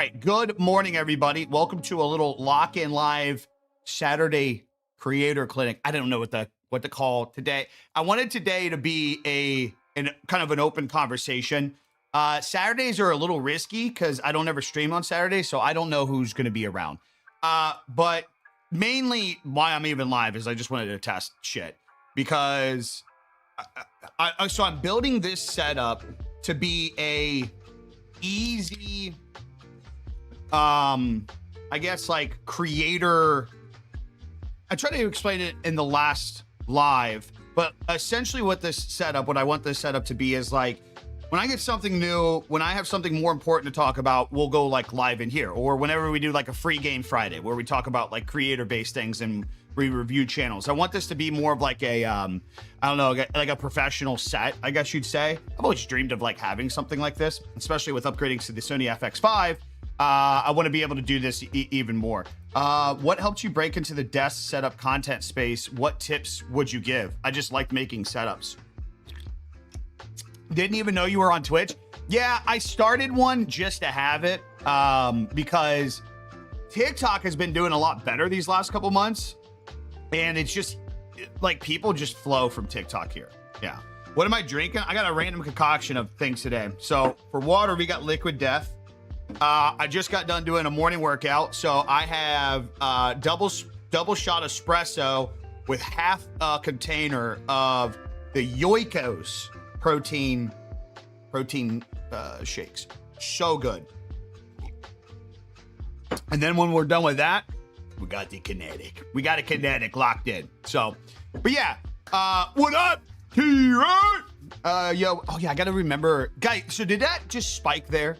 right, good morning, everybody. Welcome to a little lock-in live Saturday creator clinic. I don't know what to call today. I wanted today to be kind of an open conversation. Saturdays are a little risky because I don't ever stream on Saturdays, so I don't know who's going to be around. But mainly why I'm even live is I just wanted to test shit because so I'm building this setup to be a easy I guess like creator. I tried to explain it in the last live, but essentially what I want this setup to be is like, when I get something new, when I have something more important to talk about, we'll go like live in here, or whenever we do like a free game Friday where we talk about like creator based things and we review channels. I want this to be more of like a, I don't know, like a professional set, I guess you'd say. I've always dreamed of like having something like this, especially with upgrading to the Sony FX5. I want to be able to do this even more. What helped you break into the desk setup content space? What tips would you give? I just like making setups. Didn't even know you were on Twitch. Yeah, I started one just to have it because TikTok has been doing a lot better these last couple months. And it's just like people just flow from TikTok here. Yeah. What am I drinking? I got a random concoction of things today. So for water, we got Liquid Death. I just got done doing a morning workout. So I have double shot espresso with half a container of the Yoikos protein shakes. So good. And then when we're done with that, we got the Kinetic. We got a Kinetic locked in. So, but yeah, what up, T-Ray? Yo, oh yeah, I gotta remember, guys. So did that just spike there?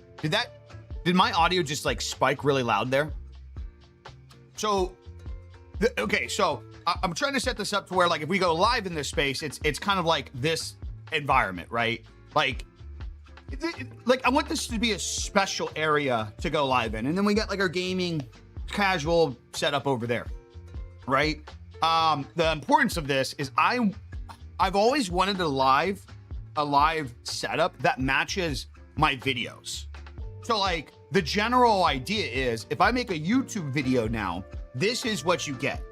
Did my audio just like spike really loud there? So, okay, so I'm trying to set this up to where like if we go live in this space, it's kind of like this environment, right? Like I want this to be a special area to go live in, and then we got like our gaming casual setup over there, right? The importance of this is I've always wanted a live setup that matches my videos. So like the general idea is if I make a YouTube video now, this is what you get.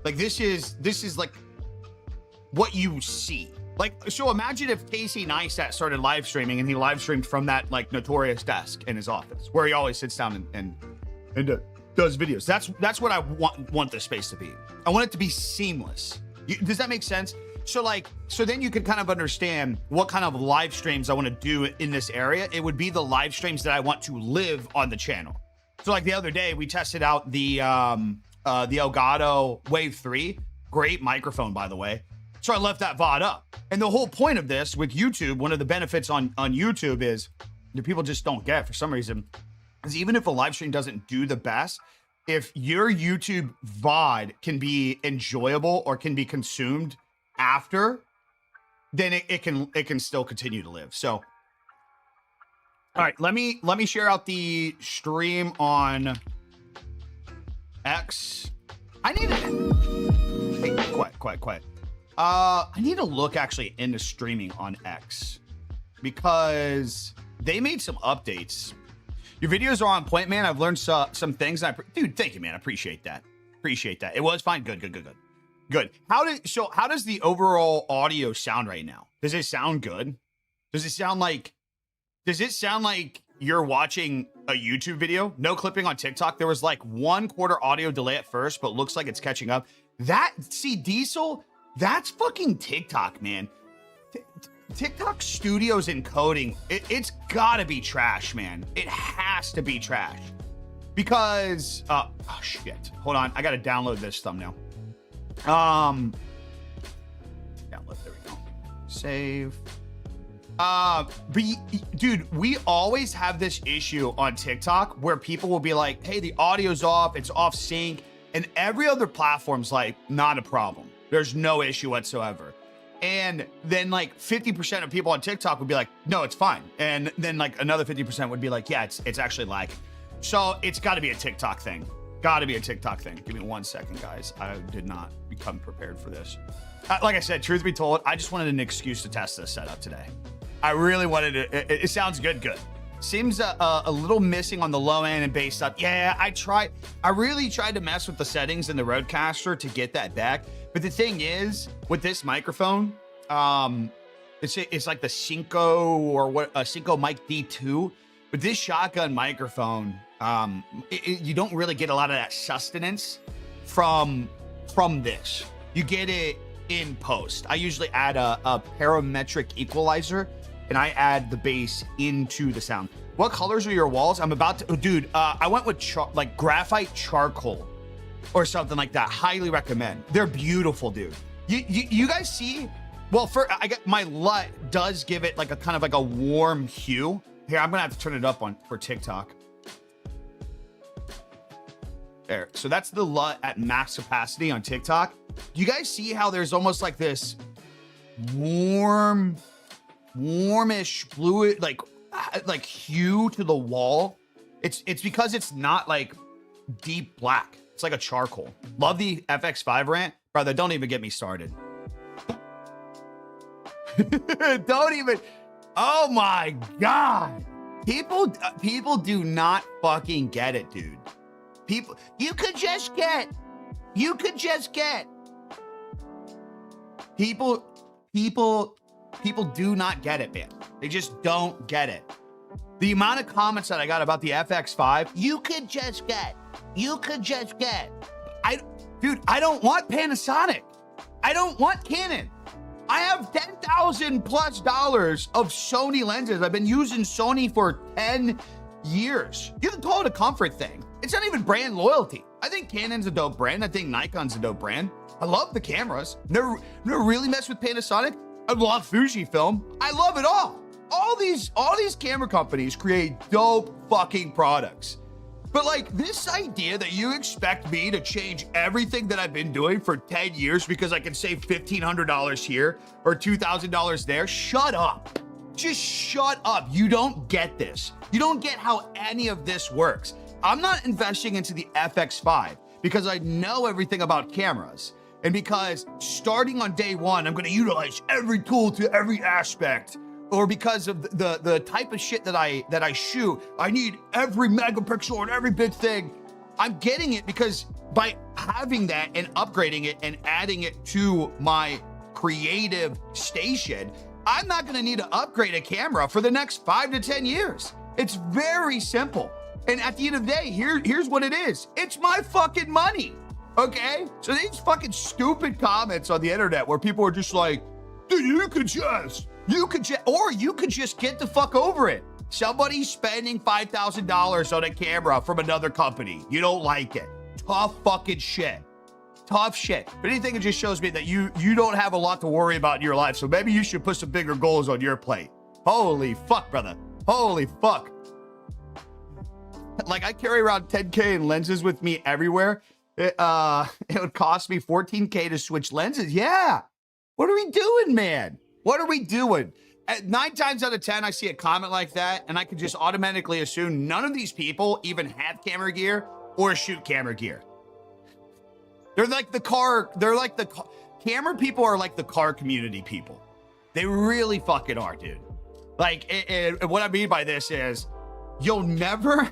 Like this is like what you see. Like, so imagine if Casey Neistat started live streaming and he live streamed from that like notorious desk in his office where he always sits down and does videos. That's what I want this space to be. I want it to be seamless. Does that make sense? So then you can kind of understand what kind of live streams I want to do in this area. It would be the live streams that I want to live on the channel. So like the other day we tested out the Elgato Wave 3, great microphone, by the way. So I left that VOD up. And the whole point of this with YouTube, one of the benefits on YouTube is that people just don't get for some reason, is even if a live stream doesn't do the best, if your YouTube VOD can be enjoyable or can be consumed after, then it can still continue to live. So, all right, let me share out the stream on X. I need to, hey, quiet. I need to look actually into streaming on X because they made some updates. Your videos are on point, man. I've learned some things. Dude, thank you, man. I appreciate that. It was fine. Good. How does the overall audio sound right now? Does it sound good? Does it sound like you're watching a YouTube video? No clipping on TikTok. There was like 1/4 audio delay at first, but looks like it's catching up. Diesel, that's fucking TikTok, man. TikTok Studios encoding, it's gotta be trash, man. It has to be trash. Because, oh shit. Hold on, I gotta download this thumbnail. Download, there we go. Save. Dude, we always have this issue on TikTok where people will be like, hey, the audio's off, it's off sync, and every other platform's like, not a problem. There's no issue whatsoever. And then like 50% of people on TikTok would be like, no, it's fine. And then like another 50% would be like, yeah, it's actually lagging. So it's gotta be a TikTok thing. Give me 1 second, guys. I did not become prepared for this. Like I said, truth be told, I just wanted an excuse to test this setup today. I really wanted it. It sounds good. seems a little missing on the low end and bass up. Yeah, I really tried to mess with the settings in the Rodecaster to get that back. But the thing is, with this microphone, it's like the Cinco or what a Cinco Mic D2. But this shotgun microphone, you don't really get a lot of that sustenance from this. You get it in post. I usually add a parametric equalizer, and I add the bass into the sound. What colors are your walls? I'm about to, dude. I went with like graphite charcoal or something like that. Highly recommend. They're beautiful, dude. You guys see? Well, I get my LUT does give it like a kind of like a warm hue. Here, I'm gonna have to turn it up for TikTok. There. So that's the LUT at max capacity on TikTok. You guys see how there's almost like this warmish fluid, like hue to the wall. It's because it's not like deep black. It's like a charcoal. Love the FX5 rant, brother. Don't even get me started. Don't even. Oh my God. People do not fucking get it, dude. You could just get. People do not get it, man. They just don't get it. The amount of comments that I got about the FX5, you could just get. Dude, I don't want Panasonic. I don't want Canon. I have $10,000+ of Sony lenses. I've been using Sony for 10 years. You can call it a comfort thing. It's not even brand loyalty. I think Canon's a dope brand. I think Nikon's a dope brand. I love the cameras. Never really messed with Panasonic. I love Fujifilm. I love it all. All these camera companies create dope fucking products. But like this idea that you expect me to change everything that I've been doing for 10 years because I can save $1,500 here or $2,000 there, shut up. Just shut up. You don't get this. You don't get how any of this works. I'm not investing into the FX5 because I know everything about cameras. And because starting on day one, I'm going to utilize every tool to every aspect. Or because of the type of shit that I shoot, I need every megapixel and every big thing. I'm getting it because by having that and upgrading it and adding it to my creative station, I'm not gonna need to upgrade a camera for the next 5 to 10 years. It's very simple. And at the end of the day, here's what it is. It's my fucking money, okay? So these fucking stupid comments on the internet where people are just like, dude, you could just get the fuck over it. Somebody's spending $5,000 on a camera from another company. You don't like it. Tough fucking shit. Tough shit. If anything, it just shows me that you don't have a lot to worry about in your life. So maybe you should put some bigger goals on your plate. Holy fuck, brother. Holy fuck. Like I carry around 10K in lenses with me everywhere. It would cost me 14K to switch lenses. Yeah. What are we doing, man? What are we doing? 9 times out of 10, I see a comment like that, and I can just automatically assume none of these people even have camera gear or shoot camera gear. Camera people are like the car community people. They really fucking are, dude. Like, and what I mean by this is, you'll never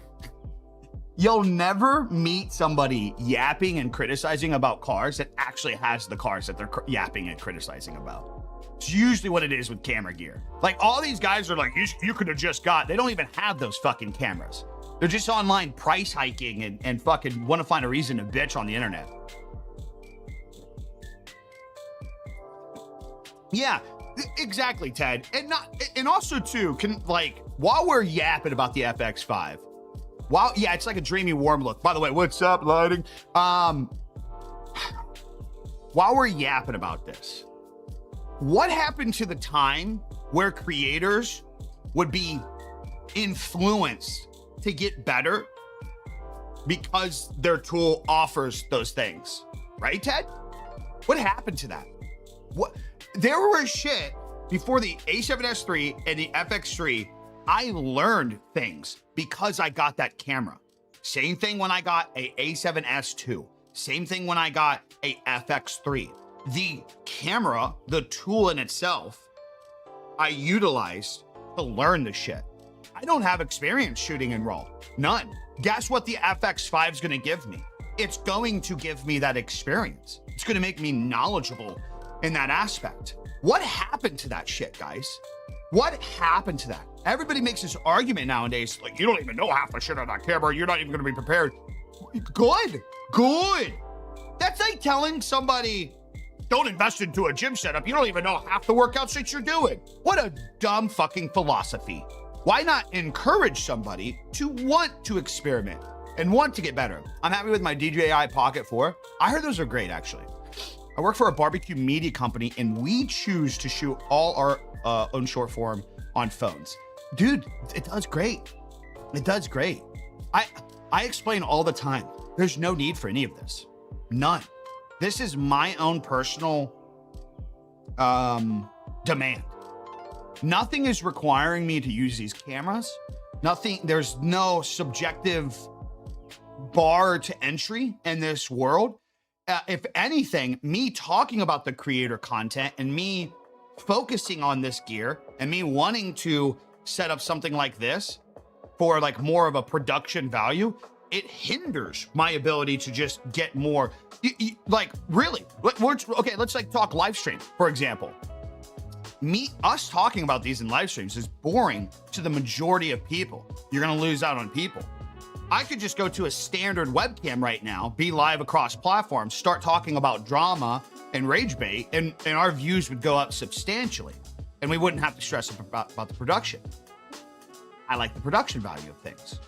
meet somebody yapping and criticizing about cars that actually has the cars that they're yapping and criticizing about. It's usually what it is with camera gear. Like all these guys are like, you could have just got, they don't even have those fucking cameras. They're just online price hiking and fucking want to find a reason to bitch on the internet. Yeah, exactly, Ted. And also too, while we're yapping about the FX5, it's like a dreamy warm look. By the way, what's up, lighting? While we're yapping about this, what happened to the time where creators would be influenced to get better because their tool offers those things? Right, Ted? What happened to that? There was shit before the A7S III and the FX3. I learned things because I got that camera. Same thing when I got a A7S II. Same thing when I got a FX3. The camera, the tool in itself, I utilized to learn the shit. I don't have experience shooting in RAW. None. Guess what the FX5 is going to give me? It's going to give me that experience. It's going to make me knowledgeable in that aspect. What happened to that shit, guys? What happened to that? Everybody makes this argument nowadays, like, you don't even know half the shit on that camera. You're not even going to be prepared. Good. That's like telling somebody, don't invest into a gym setup. You don't even know half the workouts that you're doing. What a dumb fucking philosophy. Why not encourage somebody to want to experiment and want to get better? I'm happy with my DJI Pocket 4. I heard those are great, actually. I work for a barbecue media company, and we choose to shoot all our own short form on phones. Dude, it does great. It does great. I explain all the time, there's no need for any of this. None. This is my own personal demand. Nothing is requiring me to use these cameras. Nothing, there's no subjective bar to entry in this world. If anything, me talking about the creator content and me focusing on this gear and me wanting to set up something like this for like more of a production value, it hinders my ability to just get more. Like, really, okay, let's like talk live stream, for example. Us talking about these in live streams is boring to the majority of people. You're gonna lose out on people. I could just go to a standard webcam right now, be live across platforms, start talking about drama and rage bait, and our views would go up substantially, and we wouldn't have to stress about the production. I like the production value of things.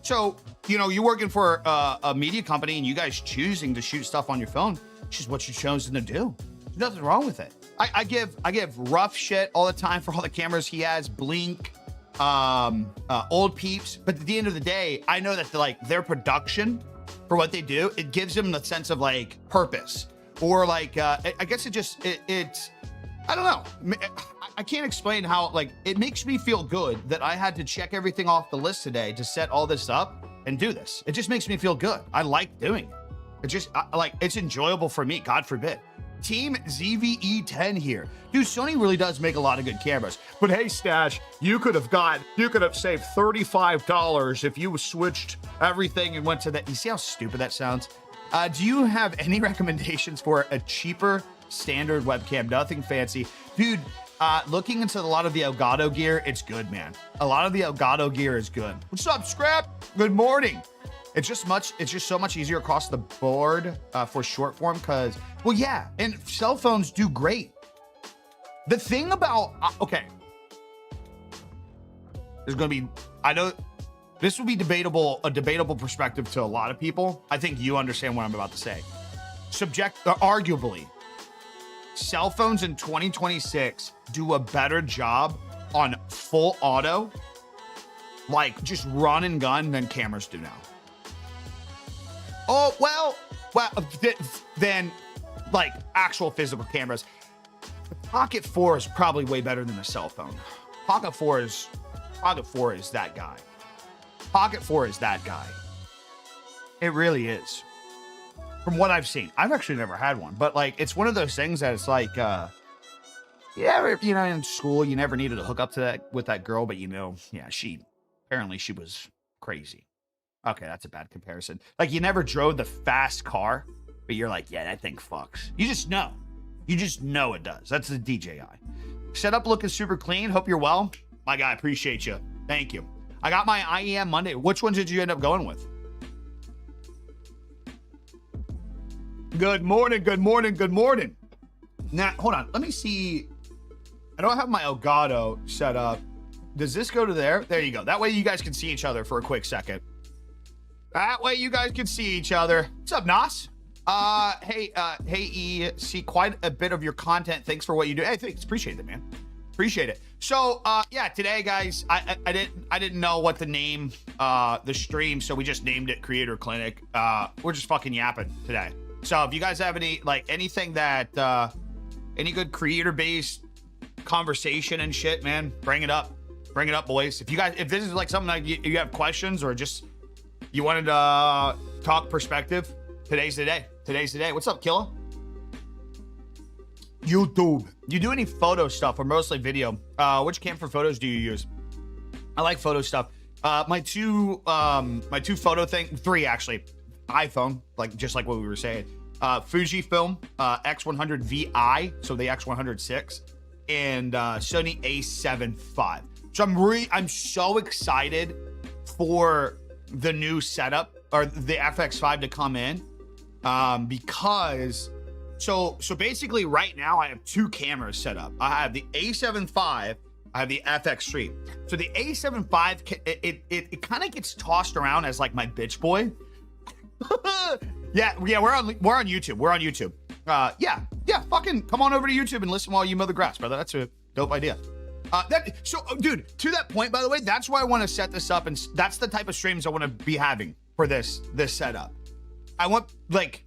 So, you know, you're working for a media company and you guys choosing to shoot stuff on your phone, it's just what you've chosen to do. There's nothing wrong with it. I give rough shit all the time for all the cameras he has, Blink, old peeps, but at the end of the day, I know that their production for what they do, it gives them the sense of like purpose, or like I guess it's I don't know. I can't explain how, like, it makes me feel good that I had to check everything off the list today to set all this up and do this. It just makes me feel good. I like doing it. It just like, it's enjoyable for me, God forbid. Team ZVE10 here. Dude, Sony really does make a lot of good cameras. But hey, Stash, you could have saved $35 if you switched everything and went to that. You see how stupid that sounds? Do you have any recommendations for a cheaper standard webcam? Nothing fancy. Dude, looking into a lot of the Elgato gear, it's good, man. A lot of the Elgato gear is good. What's up, Scrap? Good morning. It's just so much easier across the board for short form because, well, yeah, and cell phones do great. The thing about, okay, there's going to be, I know this will be a debatable perspective to a lot of people. I think you understand what I'm about to say. Arguably, cell phones in 2026 do a better job on full auto, like just run and gun, than cameras do now. Oh, well, then like actual physical cameras. The Pocket 4 is probably way better than a cell phone. Pocket 4 is that guy. Pocket 4 is that guy. It really is. From what I've seen, I've actually never had one, but like, it's one of those things that it's like, yeah, you know, in school, you never needed to hook up to that with that girl, but you know, yeah, apparently she was crazy. Okay, that's a bad comparison. Like, you never drove the fast car, but you're like, yeah, that thing fucks. You just know. You just know it does. That's the DJI. Setup looking super clean. Hope you're well. My guy, appreciate you. Thank you. I got my IEM Monday. Which ones did you end up going with? Good morning, good morning, good morning. Now, hold on. Let me see. I don't have my Elgato set up. Does this go to there? There you go. That way you guys can see each other for a quick second. That way you guys can see each other. What's up, Nos? Hey, E, see quite a bit of your content. Thanks for what you do. Hey, thanks. Appreciate it, man. Appreciate it. So, yeah, today, guys, I didn't know what to name the stream, so we just named it Creator Clinic. We're just fucking yapping today. So if you guys have anything that, any good creator-based conversation and shit, man, bring it up. Bring it up, boys. If this is like something like you have questions or just you wanted to talk perspective, today's the day. Today's the day. What's up, Killa? YouTube. You do any photo stuff or mostly video? Which cam for photos do you use? I like photo stuff. My two photo three actually. iPhone, just like what we were saying. Fujifilm X100 VI, so the X100 VI, and Sony A7 IV. So I'm so excited for the new setup or the FX5 to come in, because so basically right now I have two cameras set up. I have the A7 IV, I have the FX3. So the A7 IV, it kind of gets tossed around as like my bitch boy. yeah, we're on YouTube. We're on YouTube. Yeah, fucking come on over to YouTube and listen while you mow the grass, brother. That's a dope idea. Dude, to that point, by the way, that's why I want to set this up, and that's the type of streams I want to be having for this setup. I want, like,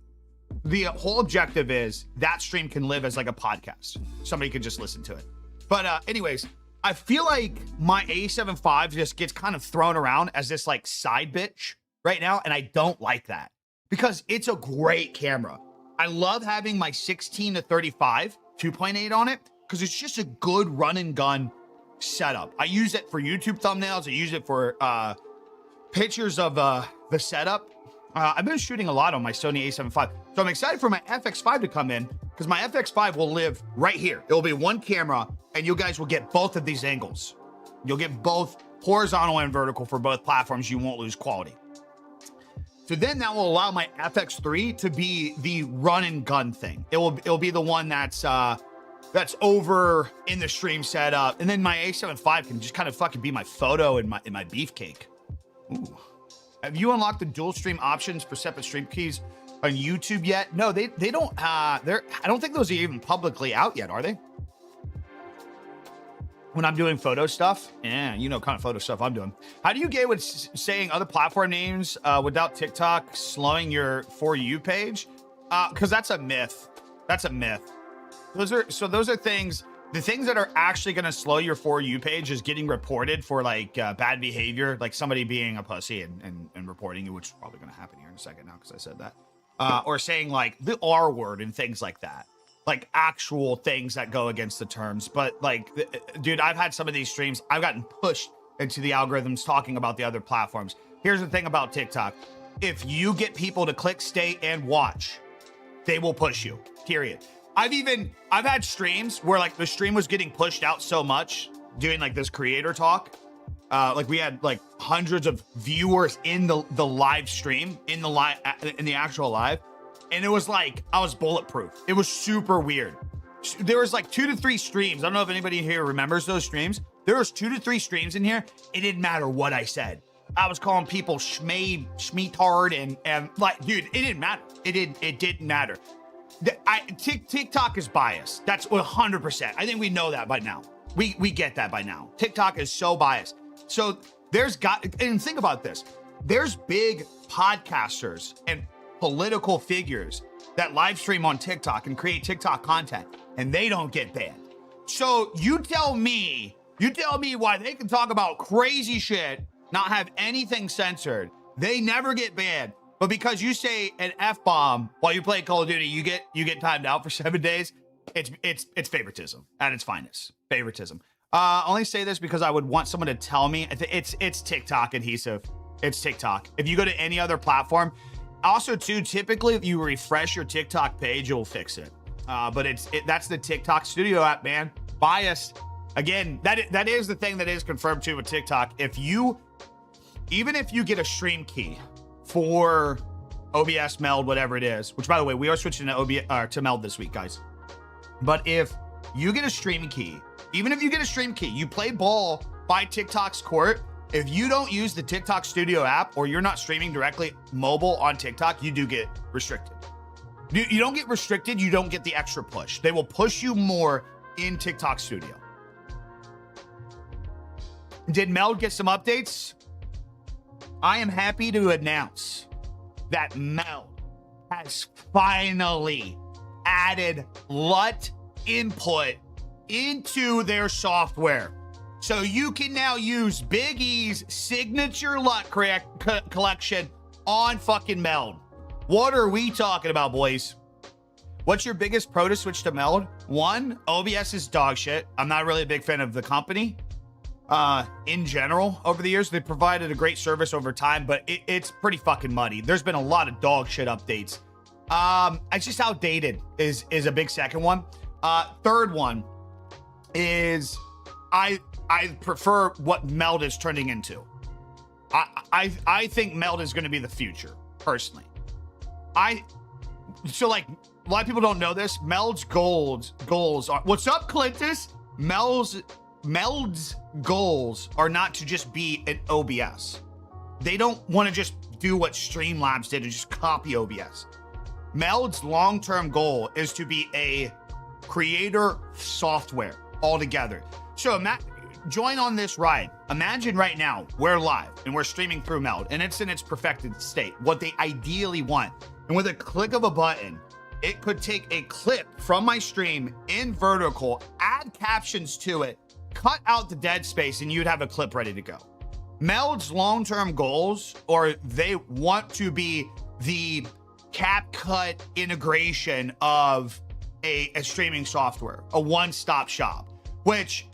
the whole objective is that stream can live as like a podcast. Somebody can just listen to it. But anyways, I feel like my A7 IV just gets kind of thrown around as this like side bitch right now, and I don't like that because it's a great camera. I love having my 16-35 2.8 on it because it's just a good run and gun setup. I use it for YouTube thumbnails. I use it for pictures of the setup. I've been shooting a lot on my Sony A7 IV, so I'm excited for my FX5 to come in because my FX5 will live right here. It will be one camera, and you guys will get both of these angles. You'll get both horizontal and vertical for both platforms. You won't lose quality. So then that will allow my FX3 to be the run and gun thing. It'll be the one that's over in the stream setup, and then my A7 IV can just kind of fucking be my photo and my beefcake. Ooh. Have you unlocked the dual stream options for separate stream keys on YouTube yet? No, they don't. I don't think those are even publicly out yet, are they? When I'm doing photo stuff, yeah, you know, kind of photo stuff I'm doing. How do you get with saying other platform names without TikTok slowing your For You page? Because that's a myth. That's a myth. Those are things. The things that are actually going to slow your For You page is getting reported for like bad behavior, like somebody being a pussy and reporting you, which is probably going to happen here in a second now because I said that, or saying like the R word and things like that. Like actual things that go against the terms. But like, dude, I've had some of these streams, I've gotten pushed into the algorithms talking about the other platforms. Here's the thing about TikTok. If you get people to click, stay, and watch, they will push you, period. I've had streams where like the stream was getting pushed out so much doing like this creator talk. Like we had like hundreds of viewers in the live stream, in the actual live. And it was like, I was bulletproof. It was super weird. There was like 2 to 3 streams. I don't know if anybody here remembers those streams. There was 2 to 3 streams in here. It didn't matter what I said. I was calling people schmeetard and like, dude, it didn't matter. It didn't matter. TikTok is biased. That's 100%. I think we know that by now. We get that by now. TikTok is so biased. So and think about this. There's big podcasters and political figures that live stream on TikTok and create TikTok content, and they don't get banned. So you tell me why they can talk about crazy shit, not have anything censored. They never get banned. But because you say an F-bomb while you play Call of Duty, you get timed out for 7 days. It's favoritism at its finest. Favoritism. I only say this because I would want someone to tell me it's TikTok adhesive. It's TikTok. If you go to any other platform, also too, typically if you refresh your TikTok page, you'll fix it. But that's the TikTok Studio app, man. Biased. Again, that is the thing that is confirmed too with TikTok. Even if you get a stream key for OBS, Meld, whatever it is, which by the way, we are switching to Meld this week, guys. But if you get a stream key, even if you get a stream key, you play ball by TikTok's court. If you don't use the TikTok Studio app or you're not streaming directly mobile on TikTok, you do get restricted. You don't get restricted. You don't get the extra push. They will push you more in TikTok Studio. Did Meld get some updates? I am happy to announce that Meld has finally added LUT input into their software. So you can now use Big E's signature LUT collection on fucking Meld. What are we talking about, boys? What's your biggest pro to switch to Meld? One, OBS is dog shit. I'm not really a big fan of the company. In general, over the years, they provided a great service over time, but it's pretty fucking muddy. There's been a lot of dog shit updates. It's just outdated is a big second one. Third one is I prefer what Meld is turning into. I think Meld is going to be the future, personally. So like a lot of people don't know this. Meld's goals are, what's up, Clintus? Meld's goals are not to just be an OBS. They don't want to just do what Streamlabs did and just copy OBS. Meld's long-term goal is to be a creator software altogether. So join on this ride. Imagine right now we're live and we're streaming through Meld and it's in its perfected state, what they ideally want. And with a click of a button, it could take a clip from my stream in vertical, add captions to it, cut out the dead space, and you'd have a clip ready to go. Meld's long-term goals, or they want to be the CapCut integration of a streaming software, a one-stop shop, which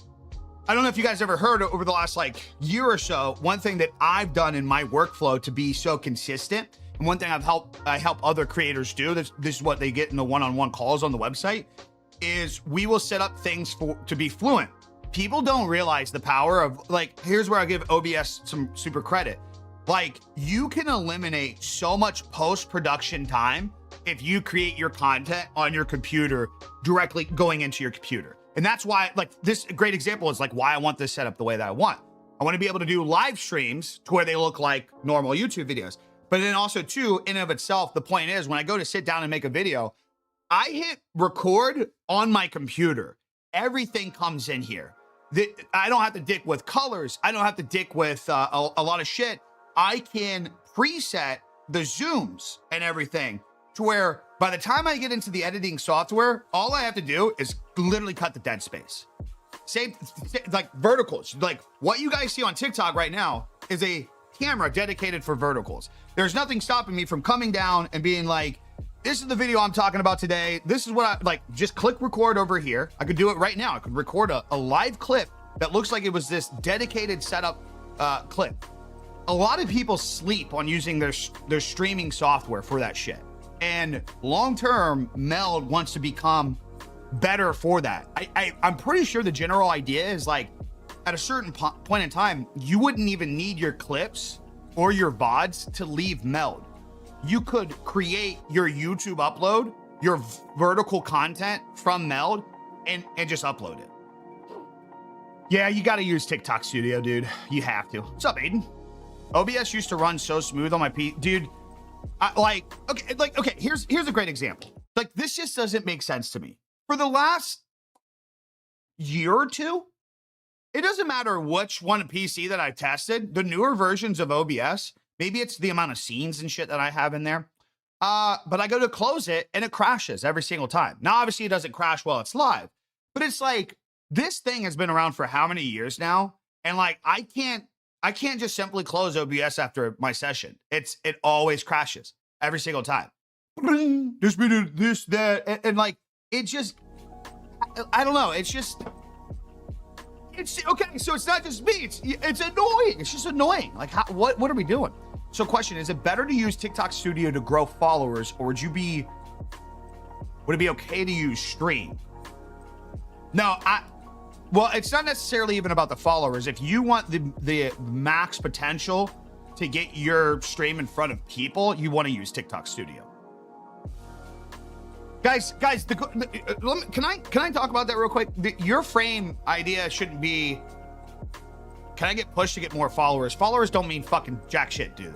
I don't know if you guys ever heard over the last like year or so. One thing that I've done in my workflow to be so consistent, and one thing I help other creators do, this is what they get in the one-on-one calls on the website, is we will set up things to be fluent. People don't realize the power of, like, here's where I give OBS some super credit. Like, you can eliminate so much post-production time if you create your content on your computer directly going into your computer. And that's why, like, this great example is like why I want this set up the way that I want. I want to be able to do live streams to where they look like normal YouTube videos. But then also too, in and of itself, the point is when I go to sit down and make a video, I hit record on my computer. Everything comes in here. I don't have to dick with colors. I don't have to dick with a lot of shit. I can preset the zooms and everything to where by the time I get into the editing software, all I have to do is literally cut the dead space. Same, like verticals. Like what you guys see on TikTok right now is a camera dedicated for verticals. There's nothing stopping me from coming down and being like, this is the video I'm talking about today. This is what I like, just click record over here. I could do it right now. I could record a live clip that looks like it was this dedicated setup clip. A lot of people sleep on using their streaming software for that shit. And long-term, Meld wants to become better for that. I'm pretty sure the general idea is like, at a certain point in time, you wouldn't even need your clips or your VODs to leave Meld. You could create your YouTube upload, your vertical content from Meld, and just upload it. Yeah, you got to use TikTok Studio, dude. You have to. What's up, Aiden? OBS used to run so smooth on my dude. Okay, here's a great example. Like, this just doesn't make sense to me. For the last year or two, it doesn't matter which one PC that I tested, the newer versions of OBS, maybe it's the amount of scenes and shit that I have in there, but I go to close it and it crashes every single time. Now, obviously, it doesn't crash while it's live, but it's like, this thing has been around for how many years now? And like, I can't just simply close OBS after my session. It always crashes every single time. This, that, and like, it just, I don't know. It's okay. So it's not just me. It's annoying. It's just annoying. Like, what are we doing? So question, is it better to use TikTok Studio to grow followers, or would it be okay to use Stream? No, well, it's not necessarily even about the followers. If you want the max potential to get your stream in front of people, you want to use TikTok Studio. Guys, can I talk about that real quick? Your frame idea shouldn't be, can I get pushed to get more followers? Followers don't mean fucking jack shit, dude.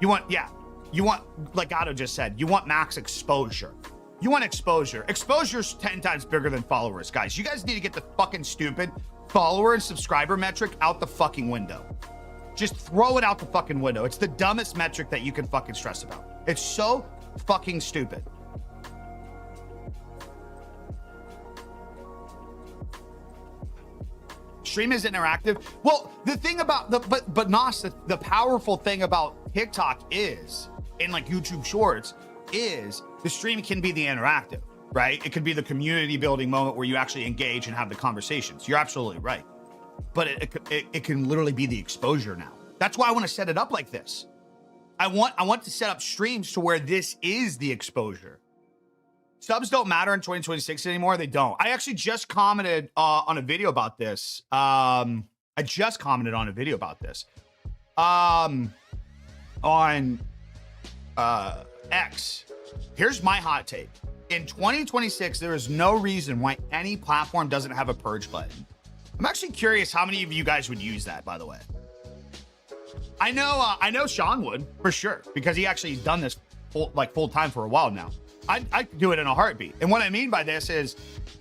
You want, like Otto just said, you want max exposure. You want exposure. Exposure's 10 times bigger than followers, guys. You guys need to get the fucking stupid follower and subscriber metric out the fucking window. Just throw it out the fucking window. It's the dumbest metric that you can fucking stress about. It's so fucking stupid. Stream is interactive. Well, the thing about but Nos, the powerful thing about TikTok is, and like YouTube Shorts, is the stream can be the interactive. right? It could be the community building moment where you actually engage and have the conversations. You're absolutely right. But it can literally be the exposure now. That's why I want to set it up like this. I want to set up streams to where this is the exposure. Subs don't matter in 2026 anymore. They don't. I actually just commented on a video about this. On X. Here's my hot take. In 2026, there is no reason why any platform doesn't have a purge button. I'm actually curious how many of you guys would use that, by the way. I know Sean would, for sure, because he actually done this full time for a while now. I'd do it in a heartbeat. And what I mean by this is,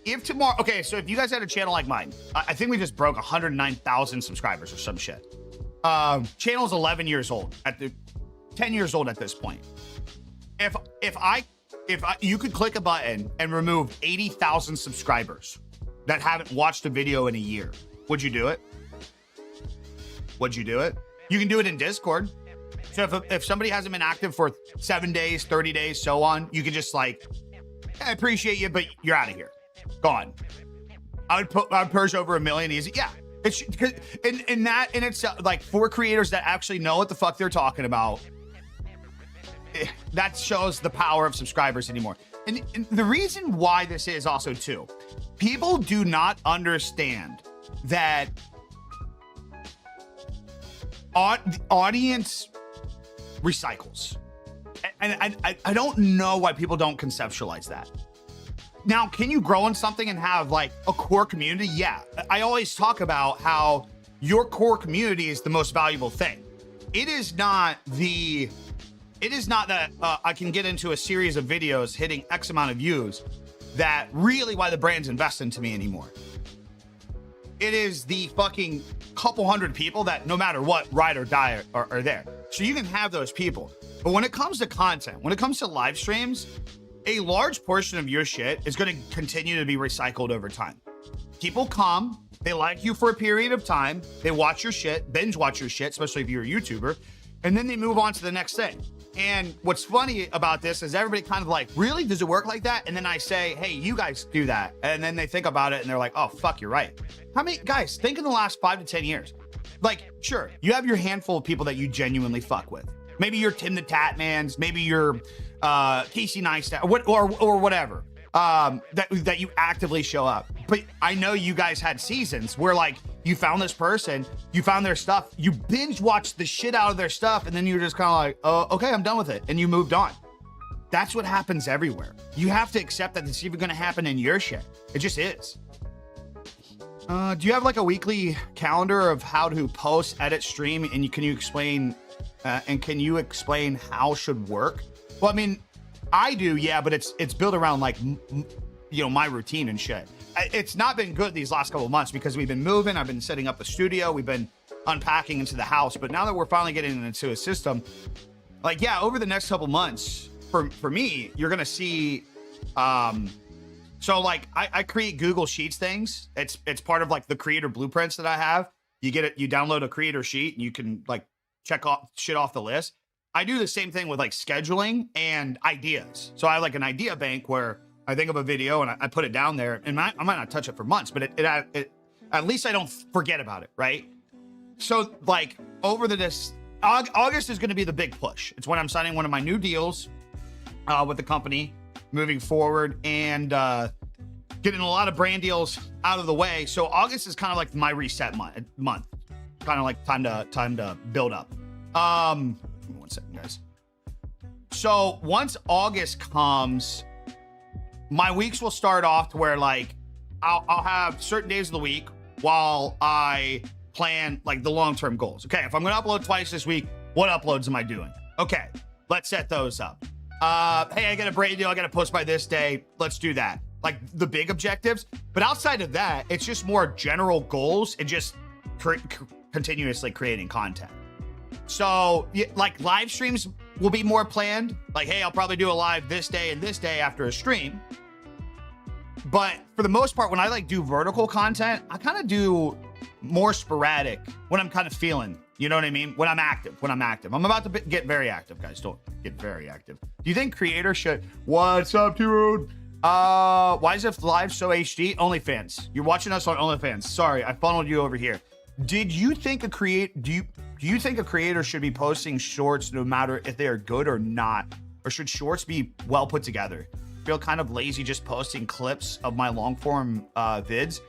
if tomorrow, okay, so if you guys had a channel like mine, I think we just broke 109,000 subscribers or some shit. Channel's 11 years old, 10 years old at this point. If you could click a button and remove 80,000 subscribers that haven't watched a video in a year, would you do it? Would you do it? You can do it in Discord. So if somebody hasn't been active for 7 days, 30 days, so on, you can just like, I appreciate you, but you're out of here. Gone. I'd purge over 1 million easy. Yeah. It's in that in itself, like for creators that actually know what the fuck they're talking about, that shows the power of subscribers anymore. And the reason why this is also too, people do not understand that the audience recycles. And I don't know why people don't conceptualize that. Now, can you grow in something and have like a core community? Yeah. I always talk about how your core community is the most valuable thing. It is not that I can get into a series of videos hitting X amount of views that really why the brands invest into me anymore. It is the fucking couple hundred people that no matter what, ride or die are there. So you can have those people. But when it comes to content, when it comes to live streams, a large portion of your shit is going to continue to be recycled over time. People come, they like you for a period of time, they watch your shit, binge watch your shit, especially if you're a YouTuber, and then they move on to the next thing. And what's funny about this is everybody kind of like, really? Does it work like that? And then I say, hey, you guys do that. And then they think about it and they're like, oh, fuck, you're right. How many guys think in the last 5 to 10 years? Like, sure, you have your handful of people that you genuinely fuck with. Maybe you're Tim the Tatmans, maybe you're Casey Neistat, or whatever, that you actively show up. But I know you guys had seasons where like you found this person, you found their stuff, you binge watched the shit out of their stuff, and then you're just kind of like, oh, okay, I'm done with it, and you moved on. That's what happens everywhere. You have to accept that it's even going to happen in your shit. It just is. Do you have like a weekly calendar of how to post, edit, stream, and can you explain how should work? Well, I mean, I do, yeah, but it's built around like, my routine and shit. It's not been good these last couple of months because we've been moving. I've been setting up the studio. We've been unpacking into the house. But now that we're finally getting into a system, like, yeah, over the next couple months, for me, you're going to see, so like I create Google Sheets things. It's part of like the creator blueprints that I have. You get it, you download a creator sheet and you can like check off shit off the list. I do the same thing with like scheduling and ideas. So I have like an idea bank where I think of a video and I put it down there, and I might not touch it for months, but it at least I don't forget about it, right? So like over this August is going to be the big push. It's when I'm signing one of my new deals with the company moving forward and getting a lot of brand deals out of the way. So August is kind of like my reset month, kind of like time to build up. Give me 1 second, guys. So once August comes, my weeks will start off to where like I'll have certain days of the week while I plan like the long-term goals. Okay, if I'm gonna upload twice this week, what uploads am I doing? Okay, let's set those up. Hey, I got a brand deal, I gotta post by this day. Let's do that. Like the big objectives. But outside of that, it's just more general goals and just continuously creating content. So like live streams will be more planned. Like, hey, I'll probably do a live this day and this day after a stream. But for the most part, when I like do vertical content, I kind of do more sporadic when I'm kind of feeling, you know what I mean? When I'm active. I'm about to get very active, guys. Don't get very active. Do you think creators should? What's up, dude? Why is it live so HD? OnlyFans. You're watching us on OnlyFans. Sorry, I funneled you over here. Did you think do you think a creator should be posting shorts no matter if they are good or not? Or should shorts be well put together? I feel kind of lazy just posting clips of my long form vids.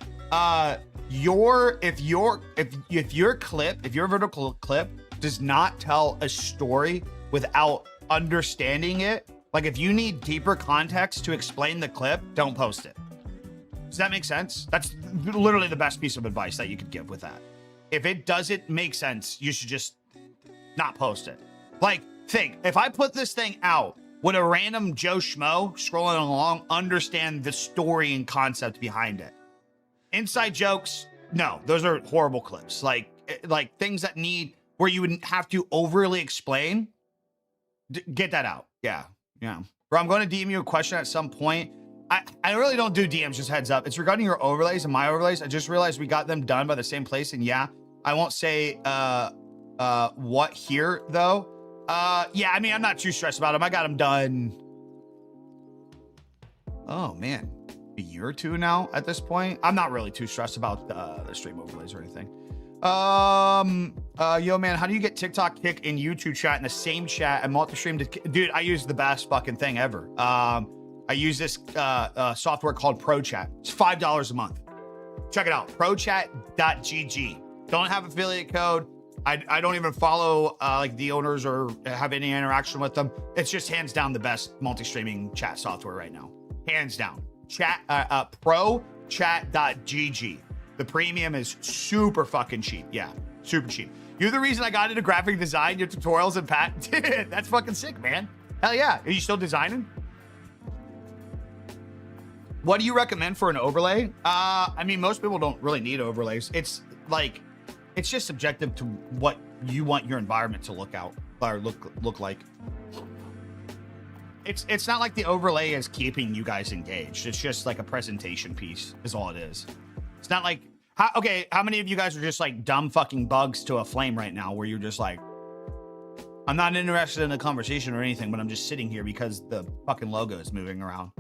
If your vertical clip does not tell a story without understanding it, like if you need deeper context to explain the clip, don't post it. Does that make sense? That's literally the best piece of advice that you could give with that. If it doesn't make sense, you should just not post it. Like, think, if I put this thing out, would a random Joe Schmo scrolling along understand the story and concept behind it? Inside jokes, no, those are horrible clips. Like things that need, where you would have to overly explain, get that out. Yeah. Bro, I'm going to DM you a question at some point. I really don't do DMs, just heads up. It's regarding your overlays and my overlays. I just realized we got them done by the same place. And yeah, I won't say what here though. Yeah, I mean, I'm not too stressed about them. I got them done. Oh man, a year or two now at this point. I'm not really too stressed about the stream overlays or anything. Yo man, how do you get TikTok, Kick, and YouTube chat in the same chat and multi-stream? Dude, I use the best fucking thing ever. I use this software called ProChat. It's $5 a month. Check it out, prochat.gg. Don't have affiliate code. I don't even follow like the owners or have any interaction with them. It's just hands down the best multi-streaming chat software right now. Hands down. Prochat.gg. The premium is super fucking cheap. Yeah, super cheap. You're the reason I got into graphic design, your tutorials and Pat. Dude, that's fucking sick, man. Hell yeah. Are you still designing? What do you recommend for an overlay? I mean, most people don't really need overlays. It's like, it's just subjective to what you want your environment to look like. It's not like the overlay is keeping you guys engaged. It's just like a presentation piece is all it is. It's not like, how many of you guys are just like dumb fucking bugs to a flame right now where you're just like, I'm not interested in a conversation or anything, but I'm just sitting here because the fucking logo is moving around.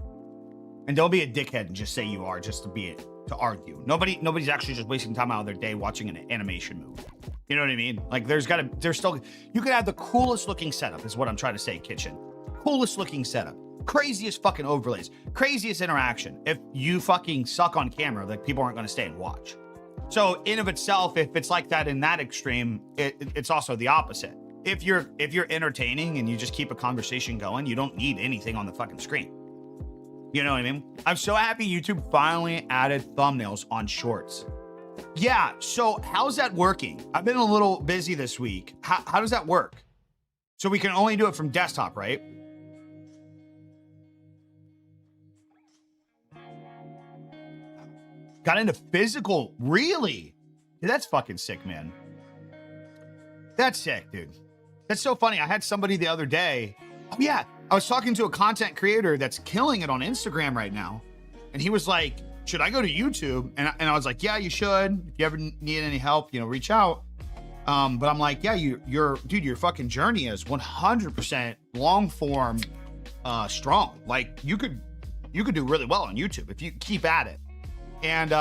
And don't be a dickhead and just say you are just to argue. Nobody's actually just wasting time out of their day watching an animation movie. You know what I mean? Like you could have the coolest looking setup is what I'm trying to say, Kitchen. Coolest looking setup. Craziest fucking overlays. Craziest interaction. If you fucking suck on camera, like people aren't going to stay and watch. So in of itself, if it's like that in that extreme, it's also the opposite. If you're entertaining and you just keep a conversation going, you don't need anything on the fucking screen. You know what I mean? I'm so happy YouTube finally added thumbnails on shorts. Yeah, so how's that working? I've been a little busy this week. How does that work? So we can only do it from desktop, right? Got into physical, really? Dude, that's fucking sick, man. That's sick, dude. That's so funny. I had somebody the other day. Oh yeah, I was talking to a content creator that's killing it on Instagram right now. And he was like, should I go to YouTube? And I was like, yeah, you should. If you ever need any help, reach out. But I'm like, yeah, your fucking journey is 100% long form, strong. Like you could do really well on YouTube if you keep at it. And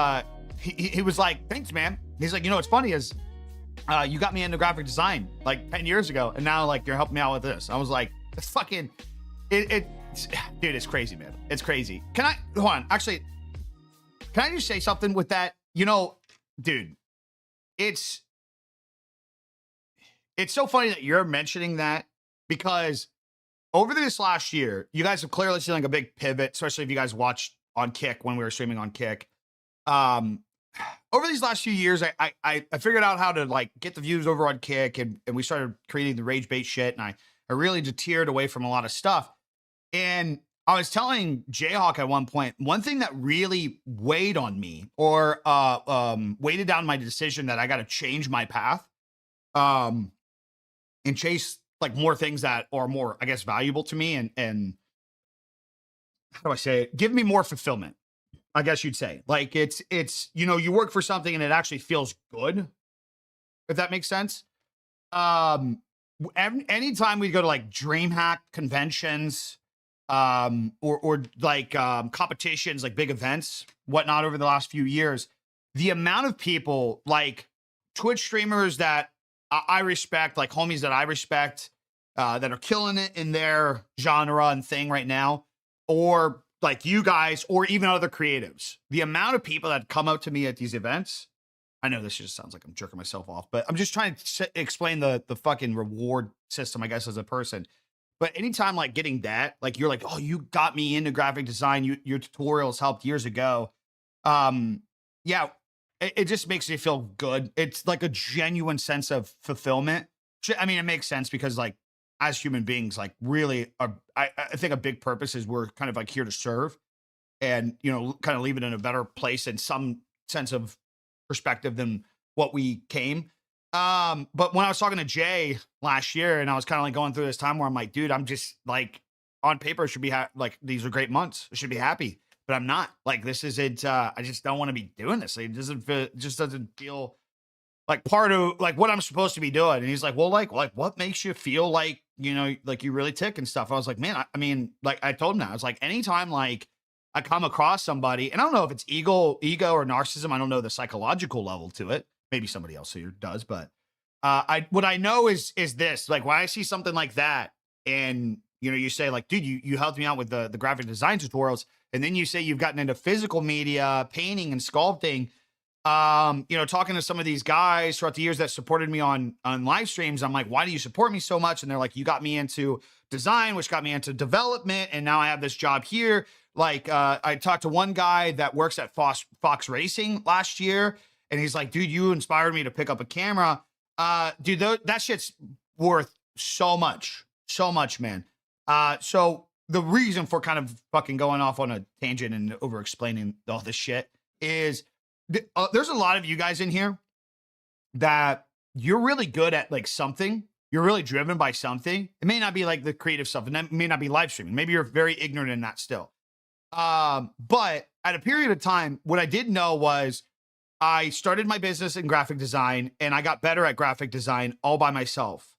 he was like, thanks, man. He's like, what's funny is you got me into graphic design like 10 years ago. And now like you're helping me out with this. I was like, it's fucking, dude, it's crazy, man. It's crazy. Hold on. Actually, can I just say something with that? Dude, it's so funny that you're mentioning that because over this last year, you guys have clearly seen like a big pivot, especially if you guys watched on Kick when we were streaming on Kick. Over these last few years, I figured out how to like get the views over on Kick and we started creating the rage bait shit. And I really deterred away from a lot of stuff. And I was telling Jayhawk at one point, one thing that really weighed on me or weighted down my decision that I got to change my path and chase like more things that are more, I guess, valuable to me and how do I say it? Give me more fulfillment, I guess you'd say. Like it's you work for something and it actually feels good, if that makes sense. Anytime we go to like DreamHack conventions, or like competitions, like big events, whatnot over the last few years, the amount of people like Twitch streamers that I respect, like homies that I respect, that are killing it in their genre and thing right now, or like you guys, or even other creatives, the amount of people that come up to me at these events. I know this just sounds like I'm jerking myself off, but I'm just trying to explain the fucking reward system, I guess, as a person. But anytime like getting that, like you're like, oh, you got me into graphic design. Your tutorials helped years ago. Yeah, it just makes me feel good. It's like a genuine sense of fulfillment. I mean, it makes sense because like as human beings, like really, I think a big purpose is we're kind of like here to serve and, you know, kind of leave it in a better place in some sense of perspective than what we came. But when I was talking to Jay last year and I was kind of like going through this time where I'm like, dude, I'm just like on paper should be like, these are great months. I should be happy, but I'm not. Like, this isn't, I just don't want to be doing this. It just doesn't feel like part of like what I'm supposed to be doing. And he's like, well, like what makes you feel like, you know, like you really tick and stuff. I was like, man, I mean, like I told him that I was like, anytime like I come across somebody, and I don't know if it's ego or narcissism. I don't know the psychological level to it. Maybe somebody else here does, but what I know is this, like when I see something like that and, you know, you say like, dude, you helped me out with the graphic design tutorials. And then you say you've gotten into physical media, painting and sculpting, you know, talking to some of these guys throughout the years that supported me on live streams. I'm like, why do you support me so much? And they're like, you got me into design, which got me into development. And now I have this job here. Like, I talked to one guy that works at Fox Racing last year. And he's like, dude, you inspired me to pick up a camera. Dude, that shit's worth so much, man. So the reason for kind of fucking going off on a tangent and over explaining all this shit is there's a lot of you guys in here that you're really good at like something. You're really driven by something. It may not be like the creative stuff, and that may not be live streaming. Maybe you're very ignorant in that still. But at a period of time, what I did know was I started my business in graphic design and I got better at graphic design all by myself.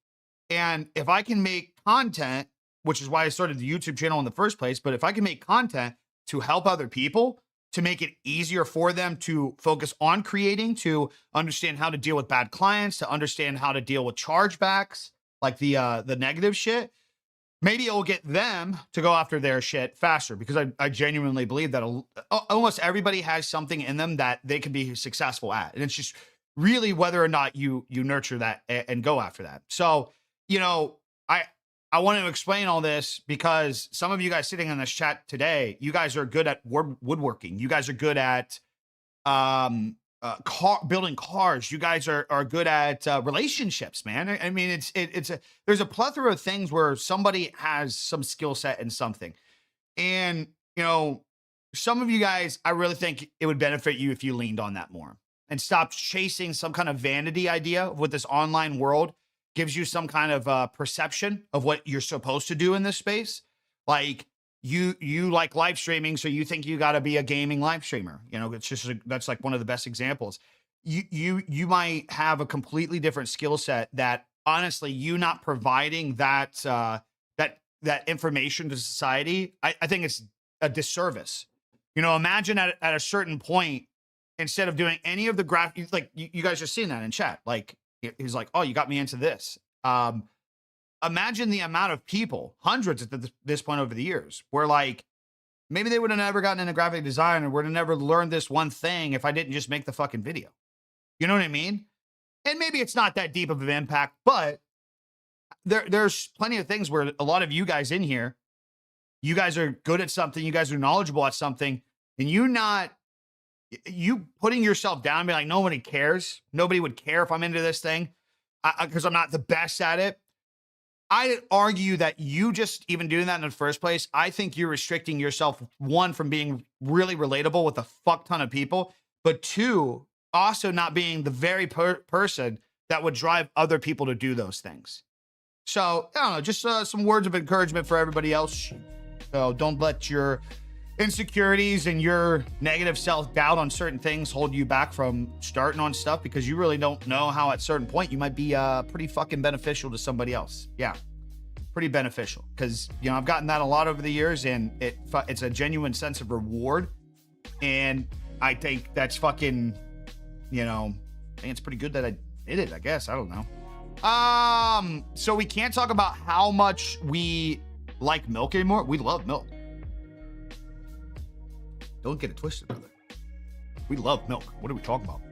And if I can make content, which is why I started the YouTube channel in the first place, but if I can make content to help other people, to make it easier for them to focus on creating, to understand how to deal with bad clients, to understand how to deal with chargebacks, like the negative shit, maybe it will get them to go after their shit faster, because I genuinely believe that almost everybody has something in them that they can be successful at. And it's just really whether or not you nurture that and go after that. So, you know, I want to explain all this because some of you guys sitting in this chat today, you guys are good at woodworking. You guys are good at building cars. You guys are good at relationships, man. I mean, there's a plethora of things where somebody has some skill set in something. And, you know, some of you guys, I really think it would benefit you if you leaned on that more and stopped chasing some kind of vanity idea of what this online world gives you, some kind of perception of what you're supposed to do in this space. Like you like live streaming, so you think you got to be a gaming live streamer. You know, it's just that's like one of the best examples. You might have a completely different skill set that honestly, you not providing that that information to society, I think it's a disservice. You know, imagine at a certain point, instead of doing any of the graphics, like you guys are seeing that in chat, like he's like, oh, you got me into this. Imagine the amount of people, hundreds at this point over the years, where like, maybe they would have never gotten into graphic design or would have never learned this one thing if I didn't just make the fucking video. You know what I mean? And maybe it's not that deep of an impact, but there's plenty of things where a lot of you guys in here, you guys are good at something, you guys are knowledgeable at something, and you putting yourself down and be like, nobody cares. Nobody would care if I'm into this thing because I'm not the best at it. I'd argue that you just even doing that in the first place, I think you're restricting yourself, one, from being really relatable with a fuck ton of people, but two, also not being the very person that would drive other people to do those things. So, I don't know, just some words of encouragement for everybody else. So don't let your insecurities and your negative self-doubt on certain things hold you back from starting on stuff, because you really don't know how at a certain point you might be pretty fucking beneficial to somebody else. Yeah. pretty beneficial because, you know, I've gotten that a lot over the years, and it's a genuine sense of reward. And I think that's fucking, you know, I think it's pretty good that I did it, I guess. I don't know. So we can't talk about how much we like milk anymore. We love milk. Don't get it twisted, brother. We love milk. What are we talking about?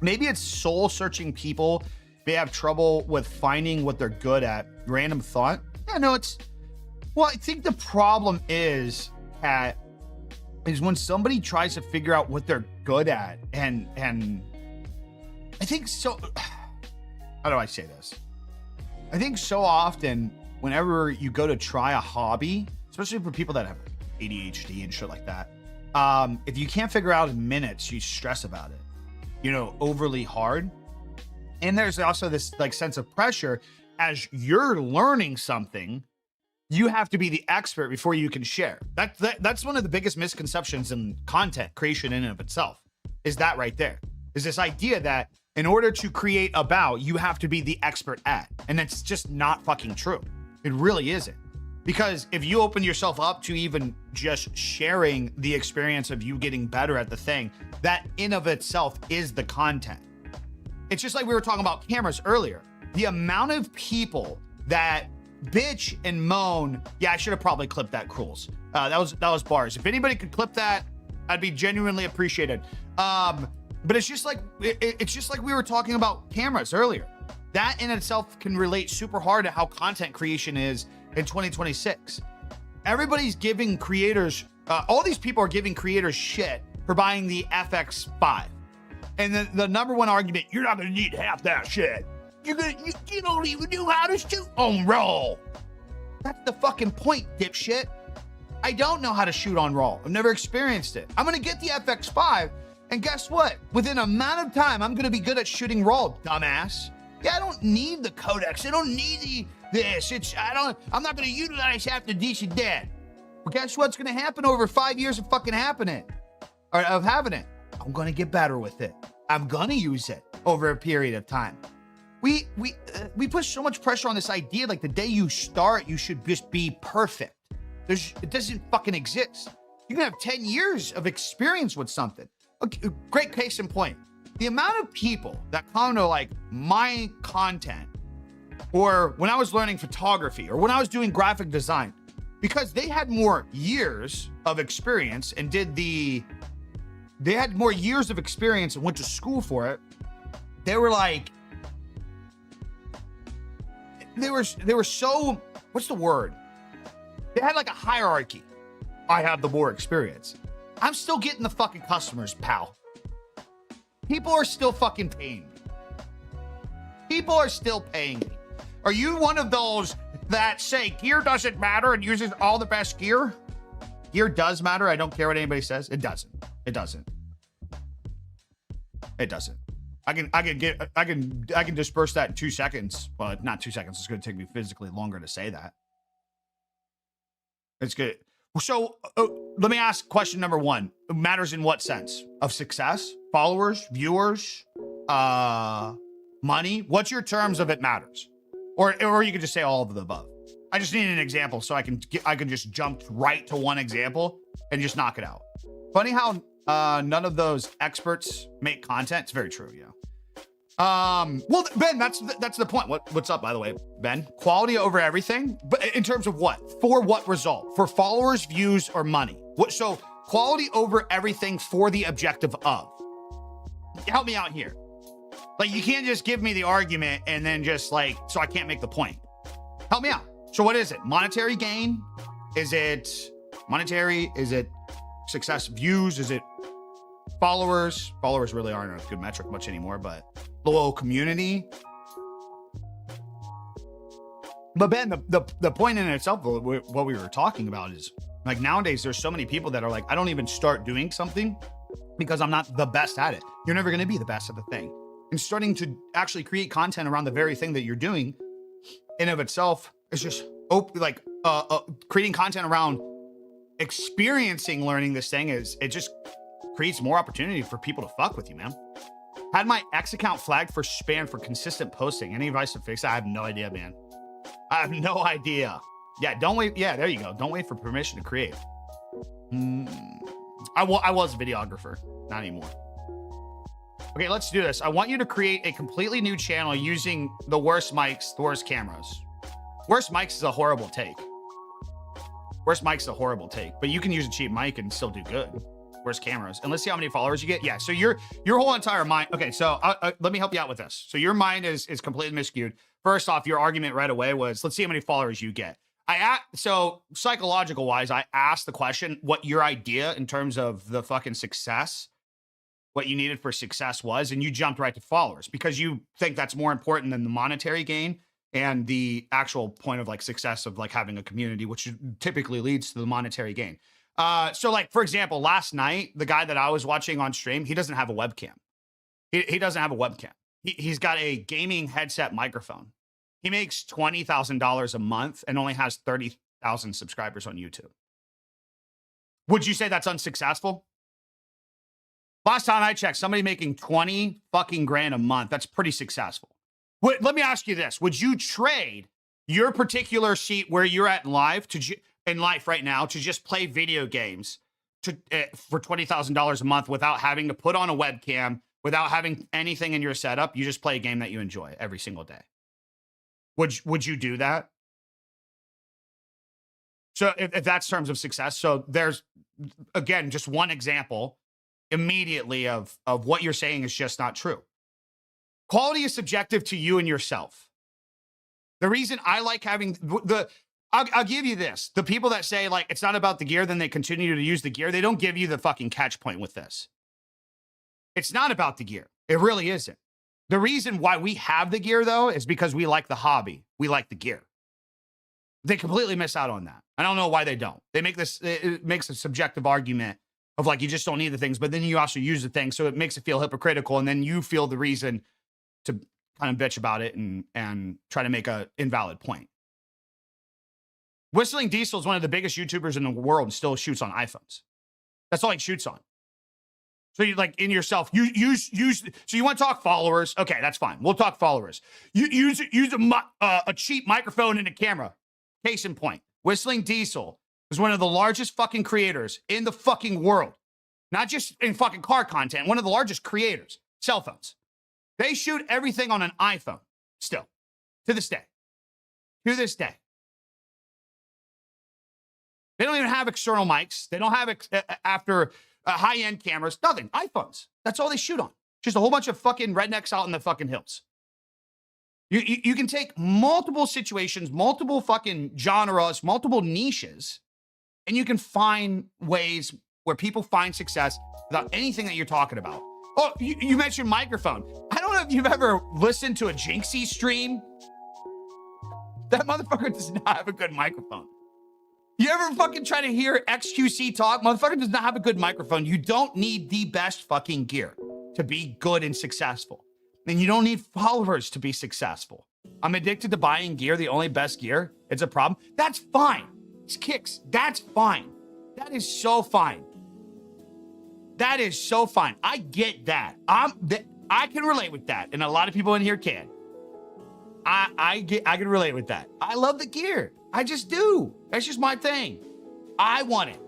Maybe it's soul-searching people. They have trouble with finding what they're good at. Random thought. Yeah, no, well, I think the problem is when somebody tries to figure out what they're good at, and I think so. How do I say this? I think so often, whenever you go to try a hobby, especially for people that have ADHD and shit like that, if you can't figure out in minutes, you stress about it, you know, overly hard. And there's also this like sense of pressure as you're learning something. You have to be the expert before you can share. That's one of the biggest misconceptions in content creation in and of itself, is that right there. Is this idea that in order to create about, you have to be the expert at. And that's just not fucking true. It really isn't. Because if you open yourself up to even just sharing the experience of you getting better at the thing, that in of itself is the content. It's just like we were talking about cameras earlier. The amount of people that bitch and moan. Yeah, I should have probably clipped that, Cruels. That was bars. If anybody could clip that, I'd be genuinely appreciated. But it's just like we were talking about cameras earlier. That in itself can relate super hard to how content creation is in 2026. Everybody's giving creators, all these people are giving creators shit for buying the FX5. And the number one argument, you're not gonna need half that shit. You don't even know how to shoot on RAW. That's the fucking point, dipshit. I don't know how to shoot on RAW. I've never experienced it. I'm gonna get the FX5, and guess what? Within a amount of time, I'm gonna be good at shooting RAW, dumbass. Yeah, I don't need the codecs. I don't need this. I'm not gonna utilize half the decent dead. But guess what's gonna happen over 5 years of fucking having it? I'm gonna get better with it. I'm gonna use it over a period of time. We put so much pressure on this idea, like the day you start, you should just be perfect. It doesn't fucking exist. You can have 10 years of experience with something. Okay, great case in point. The amount of people that come to like my content, or when I was learning photography, or when I was doing graphic design, because they had more years of experience and they had more years of experience and went to school for it. They were like, they were so, what's the word? They had like a hierarchy. I have the more experience. I'm still getting the fucking customers, pal. People are still fucking paying me. People are still paying me. Are you one of those that say gear doesn't matter and uses all the best gear? Gear does matter. I don't care what anybody says. It doesn't. It doesn't. It doesn't. I can disperse that in 2 seconds. Well, not 2 seconds. It's going to take me physically longer to say that. It's good. So let me ask question number one. It matters in what sense? Of success, followers, viewers, money? What's your terms of it matters? Or you could just say all of the above. I just need an example so I can just jump right to one example and just knock it out. Funny how none of those experts make content. It's very true, yeah. Well, Ben, that's the point. What's up, by the way, Ben? Quality over everything, but in terms of what? For what result? For followers, views, or money? So quality over everything for the objective of. Help me out here. Like, you can't just give me the argument and then just like, so I can't make the point. Help me out. So what is it? Monetary gain? Is it monetary? Is it success? Views? Is it followers? Followers really aren't a good metric much anymore, but loyal community. But Ben, the point in itself, what we were talking about is like nowadays there's so many people that are like, I don't even start doing something because I'm not the best at it. You're never going to be the best at the thing. And starting to actually create content around the very thing that you're doing in of itself is just creating content around experiencing learning this thing it just creates more opportunity for people to fuck with you, man. Had my X account flagged for spam for consistent posting. Any advice to fix that? I have no idea, man. I have no idea. Yeah, don't wait. Yeah, there you go. Don't wait for permission to create. I was a videographer, not anymore. Okay, let's do this. I want you to create a completely new channel using the worst mics, the worst cameras. Worst mics is a horrible take. Worst mics is a horrible take, but you can use a cheap mic and still do good. Worst cameras. And let's see how many followers you get. Yeah, so your whole entire mind. Okay, so let me help you out with this. So your mind is completely miscued. First off, your argument right away was, let's see how many followers you get. So psychological wise, I asked the question, what your idea in terms of the fucking success, what you needed for success was, and you jumped right to followers because you think that's more important than the monetary gain and the actual point of like success of like having a community, which typically leads to the monetary gain. So like, for example, last night, the guy that I was watching on stream, he doesn't have a webcam. He doesn't have a webcam. He's got a gaming headset microphone. He makes $20,000 a month and only has 30,000 subscribers on YouTube. Would you say that's unsuccessful? Last time I checked, somebody making 20 fucking grand a month, that's pretty successful. Let me ask you this. Would you trade your particular seat where you're at in life right now to just play video games for $20,000 a month without having to put on a webcam, without having anything in your setup? You just play a game that you enjoy every single day. Would you do that? So if that's terms of success, so there's, again, just one example immediately of what you're saying is just not true. Quality is subjective to you and yourself. The reason I like having I'll give you this. The people that say like, it's not about the gear, then they continue to use the gear. They don't give you the fucking catch point with this. It's not about the gear. It really isn't. The reason why we have the gear, though, is because we like the hobby. We like the gear. They completely miss out on that. I don't know why they don't. They make this, it makes a subjective argument of like, you just don't need the things, but then you also use the things. So it makes it feel hypocritical. And then you feel the reason to kind of bitch about it and try to make an invalid point. Whistling Diesel is one of the biggest YouTubers in the world and still shoots on iPhones. That's all he shoots on. So you like in yourself, use. So you want to talk followers? Okay, that's fine. We'll talk followers. Use a cheap microphone and a camera. Case in point, Whistling Diesel is one of the largest fucking creators in the fucking world. Not just in fucking car content, one of the largest creators. Cell phones. They shoot everything on an iPhone still, to this day. To this day. They don't even have external mics. They don't have high-end cameras. Nothing. iPhones. That's all they shoot on. Just a whole bunch of fucking rednecks out in the fucking hills. You can take multiple situations, multiple fucking genres, multiple niches, and you can find ways where people find success without anything that you're talking about. Oh, you mentioned microphone. I don't know if you've ever listened to a Jinxie stream. That motherfucker does not have a good microphone. You ever fucking try to hear XQC talk? Motherfucker does not have a good microphone. You don't need the best fucking gear to be good and successful. And you don't need followers to be successful. I'm addicted to buying gear, the only best gear. It's a problem. That's fine. It's kicks. That's fine. That is so fine. That is so fine. I get that. I can relate with that. And a lot of people in here can. I can relate with that. I love the gear. I just do. That's just my thing. I want it.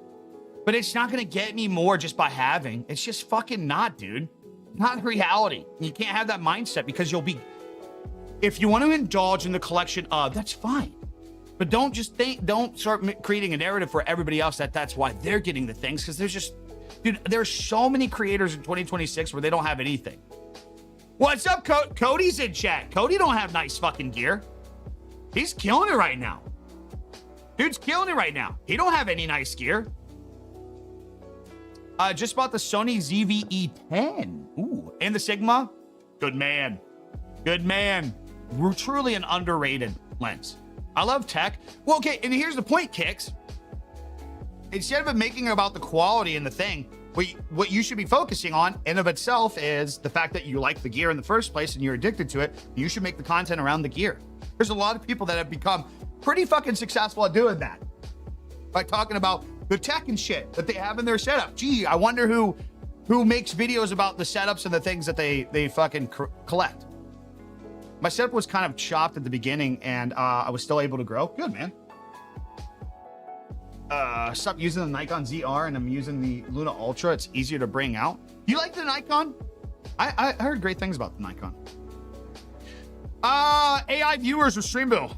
But it's not going to get me more just by having. It's just fucking not, dude. Not reality. You can't have that mindset because you'll be... If you want to indulge in the collection of, that's fine. But don't start creating a narrative for everybody else that's why they're getting the things, because there's just... Dude, there's so many creators in 2026 where they don't have anything. What's up, Cody's in chat. Cody don't have nice fucking gear. He's killing it right now. Dude's killing it right now. He don't have any nice gear. Just bought the Sony ZV-E10. Ooh, and the Sigma. Good man. Good man. We're truly an underrated lens. I love tech. Well, okay, and here's the point, Kicks. Instead of it making it about the quality and the thing, what you should be focusing on in of itself is the fact that you like the gear in the first place and you're addicted to it. You should make the content around the gear. There's a lot of people that have become pretty fucking successful at doing that by talking about the tech and shit that they have in their setup. Gee, I wonder who makes videos about the setups and the things that they fucking collect. My setup was kind of chopped at the beginning, and I was still able to grow. Good, man. Stop using the Nikon ZR, and I'm using the Luna Ultra. It's easier to bring out. You like the Nikon? I heard great things about the Nikon. AI viewers with Streambill.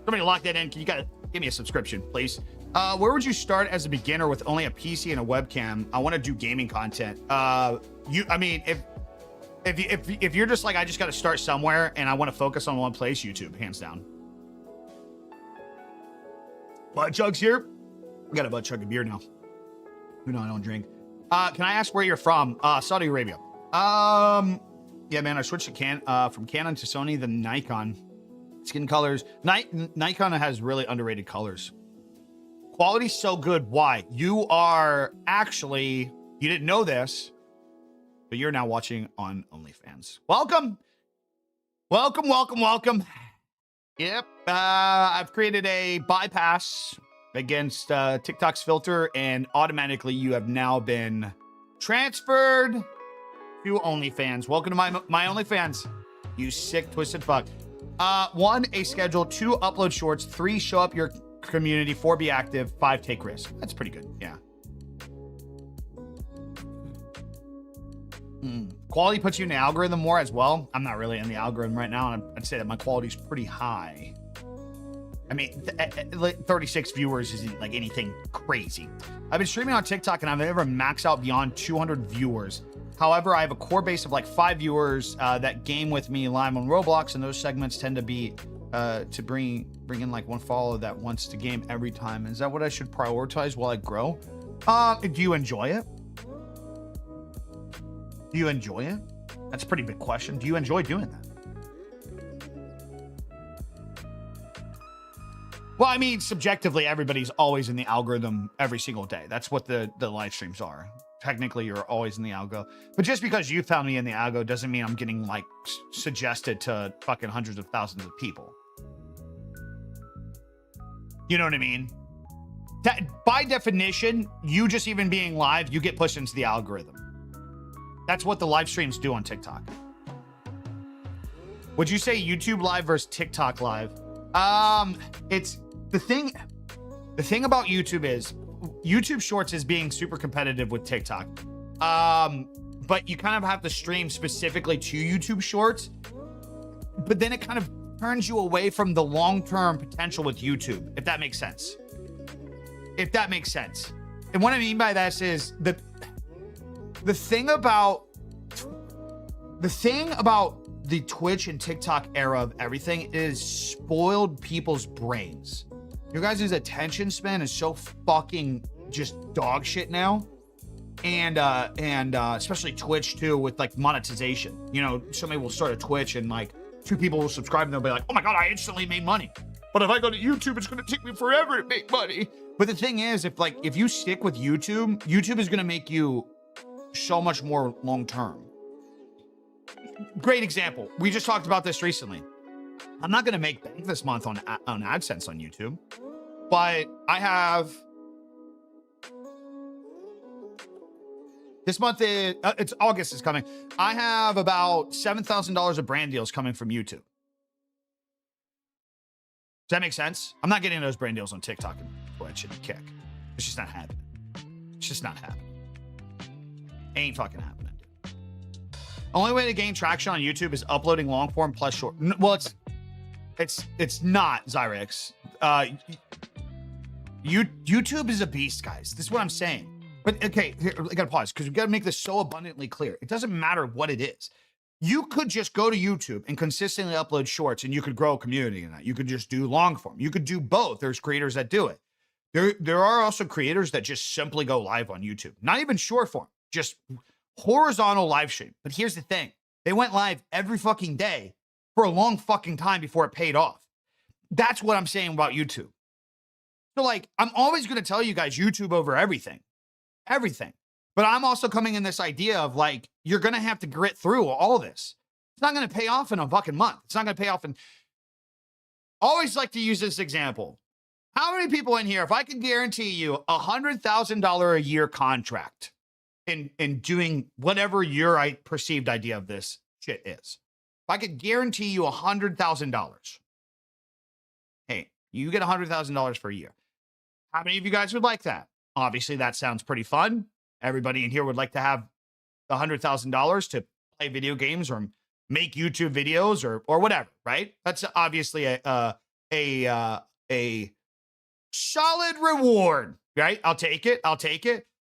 Somebody lock that in. Can you guys give me a subscription, please? Where would you start as a beginner with only a PC and a webcam? I want to do gaming content. I mean, if you're just like, I just got to start somewhere and I want to focus on one place, YouTube, hands down. Butt chugs here. I got a butt chug of beer now. You know I don't drink. Can I ask where you're from? Saudi Arabia. Yeah, man, I switched to from Canon to Sony, then Nikon. Skin colors. Nikon has really underrated colors. Quality's so good. Why? You are actually, you didn't know this, but you're now watching on OnlyFans. Welcome. Welcome, welcome, welcome. Yep. I've created a bypass against TikTok's filter, and automatically you have now been transferred to OnlyFans. Welcome to my OnlyFans, you sick, twisted fuck. 1, a schedule. 2, upload shorts. 3, show up your community. 4, be active. 5, take risks. That's pretty good. Yeah. Quality puts you in the algorithm more as well. I'm not really in the algorithm right now, and I'd say that my quality's pretty high. I mean, 36 viewers isn't like anything crazy. I've been streaming on TikTok, and I've never maxed out beyond 200 viewers. However, I have a core base of like 5 viewers that game with me live on Roblox, and those segments tend to be to bring in like one follower that wants to game every time. Is that what I should prioritize while I grow? Do you enjoy it? Do you enjoy it? That's a pretty big question. Do you enjoy doing that? Well, I mean, subjectively, everybody's always in the algorithm every single day. That's what the live streams are. Technically, you're always in the algo. But just because you found me in the algo doesn't mean I'm getting, like, suggested to fucking hundreds of thousands of people. You know what I mean? That, by definition, you just even being live, you get pushed into the algorithm. That's what the live streams do on TikTok. Would you say YouTube live versus TikTok live? It's the thing about YouTube is YouTube Shorts is being super competitive with TikTok. But you kind of have to stream specifically to YouTube Shorts. But then it kind of turns you away from the long-term potential with YouTube, if that makes sense. If that makes sense. And what I mean by that is the thing about the Twitch and TikTok era of everything is spoiled people's brains. Your guys' attention span is so fucking just dog shit now. And especially Twitch too, with like monetization. You know, somebody will start a Twitch and like 2 people will subscribe and they'll be like, oh my God, I instantly made money. But if I go to YouTube, it's going to take me forever to make money. But the thing is, if you stick with YouTube, YouTube is going to make you so much more long-term. Great example. We just talked about this recently. I'm not going to make bank this month on AdSense on YouTube, but I have this month it's August is coming. I have about $7,000 of brand deals coming from YouTube. Does that make sense? I'm not getting those brand deals on TikTok and Twitch and Kick. It's just not happening. It's just not happening. Ain't fucking happening, dude. Only way to gain traction on YouTube is uploading long form plus short. Well, it's not, Zyrex. YouTube is a beast, guys. This is what I'm saying. But okay, here, I gotta pause because we gotta make this so abundantly clear. It doesn't matter what it is. You could just go to YouTube and consistently upload shorts, and you could grow a community in that. You could just do long form. You could do both. There's creators that do it. There are also creators that just simply go live on YouTube. Not even short form. Just horizontal live stream. But here's the thing. They went live every fucking day for a long fucking time before it paid off. That's what I'm saying about YouTube. So like, I'm always going to tell you guys YouTube over everything. Everything. But I'm also coming in this idea of like, you're going to have to grit through all this. It's not going to pay off in a fucking month. It's not going to pay off in... Always like to use this example. How many people in here, if I could guarantee you $100,000 a year contract in doing whatever your perceived idea of this shit is, I could guarantee you $100,000, hey, you get $100,000 for a year. How many of you guys would like that? Obviously, that sounds pretty fun. Everybody in here would like to have $100,000 to play video games or make YouTube videos or whatever, right? That's obviously a solid reward, right? I'll take it.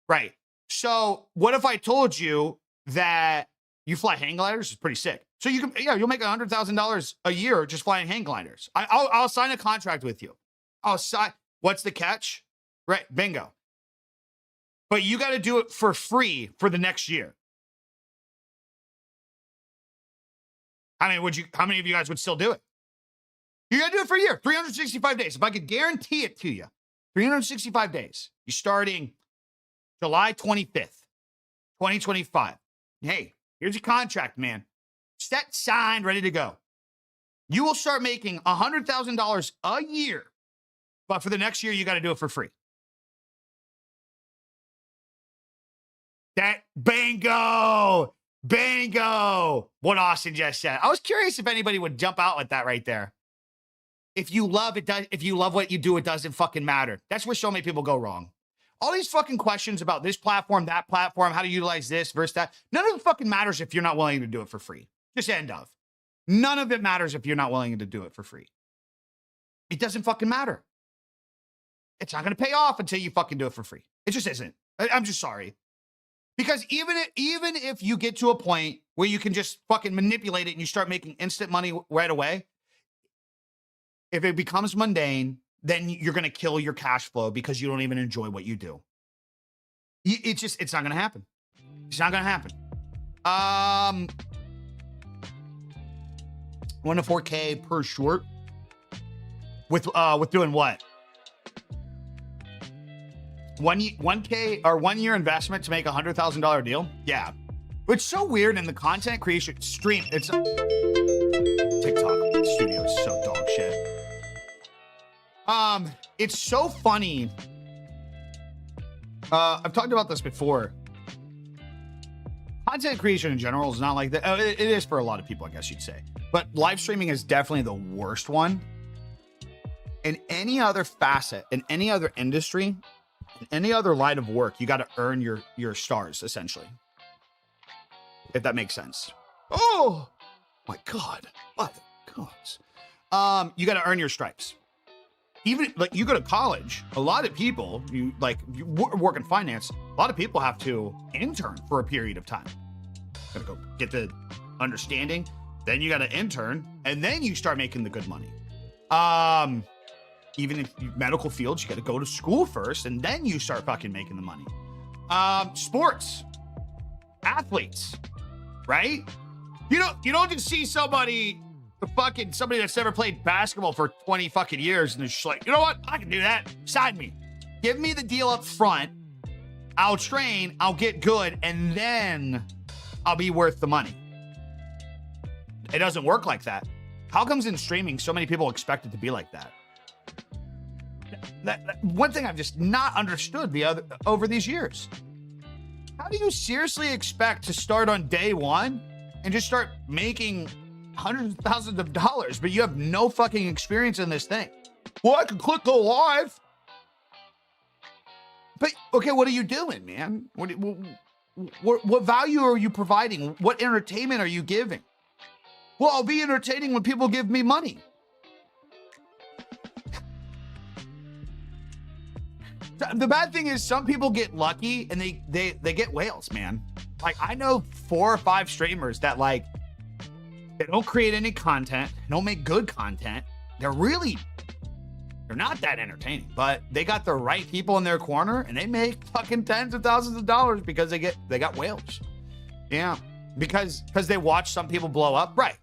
Right. So what if I told you that you fly hang gliders? It's pretty sick. So you can, yeah, you'll make $100,000 a year just flying hang gliders. I'll sign a contract with you. I'll sign. What's the catch? Right. Bingo. But you got to do it for free for the next year. How many of you guys would still do it? You got to do it for a year, 365 days. If I could guarantee it to you, 365 days. You're starting July 25th, 2025. Hey, here's your contract, man. Set, signed, ready to go. You will start making $100,000 a year, but for the next year, you got to do it for free. That bingo. What Austin just said. I was curious if anybody would jump out with that right there. If you love it, if you love what you do, it doesn't fucking matter. That's where so many people go wrong. All these fucking questions about this platform, that platform, how to utilize this versus that. None of it fucking matters if you're not willing to do it for free. Just end of. None of it matters if you're not willing to do it for free. It doesn't fucking matter. It's not going to pay off until you fucking do it for free. It just isn't. I'm just sorry. Because even if you get to a point where you can just fucking manipulate it and you start making instant money right away, if it becomes mundane, then you're going to kill your cash flow because you don't even enjoy what you do. It's not going to happen. It's not going to happen. 1 to 4K per short with doing what? 1K or 1 year investment to make $100,000 deal? Yeah. It's so weird in the content creation stream. It's TikTok studio is so dog shit. It's so funny. I've talked about this before. Content creation in general is not like that. It is for a lot of people, I guess you'd say. But live streaming is definitely the worst one. In any other facet, in any other industry, any other line of work, you got to earn your stars, essentially. If that makes sense. Oh my God. What the gods? You got to earn your stripes. Even like you go to college, a lot of people, you work in finance, a lot of people have to intern for a period of time. Gotta go get the understanding, then you got to intern, and then you start making the good money. Even if medical fields, you got to go to school first, and then you start fucking making the money. Sports, athletes, right? You don't just see somebody that's never played basketball for 20 fucking years, and they're just like, you know what? I can do that. Sign me. Give me the deal up front. I'll train. I'll get good, and then I'll be worth the money. It doesn't work like that. How comes in streaming so many people expect it to be like that? That one thing I've just not understood over these years. How do you seriously expect to start on day one and just start making hundreds of thousands of dollars, but you have no fucking experience in this thing? Well, I can click go live. But okay, what are you doing, man? What value are you providing? What entertainment are you giving? Well, I'll be entertaining when people give me money. The bad thing is some people get lucky and they get whales, man. Like I know 4 or 5 streamers that like, they don't create any content, don't make good content. They're not that entertaining, but they got the right people in their corner and they make fucking tens of thousands of dollars because they got whales. Yeah, because they watch some people blow up, right?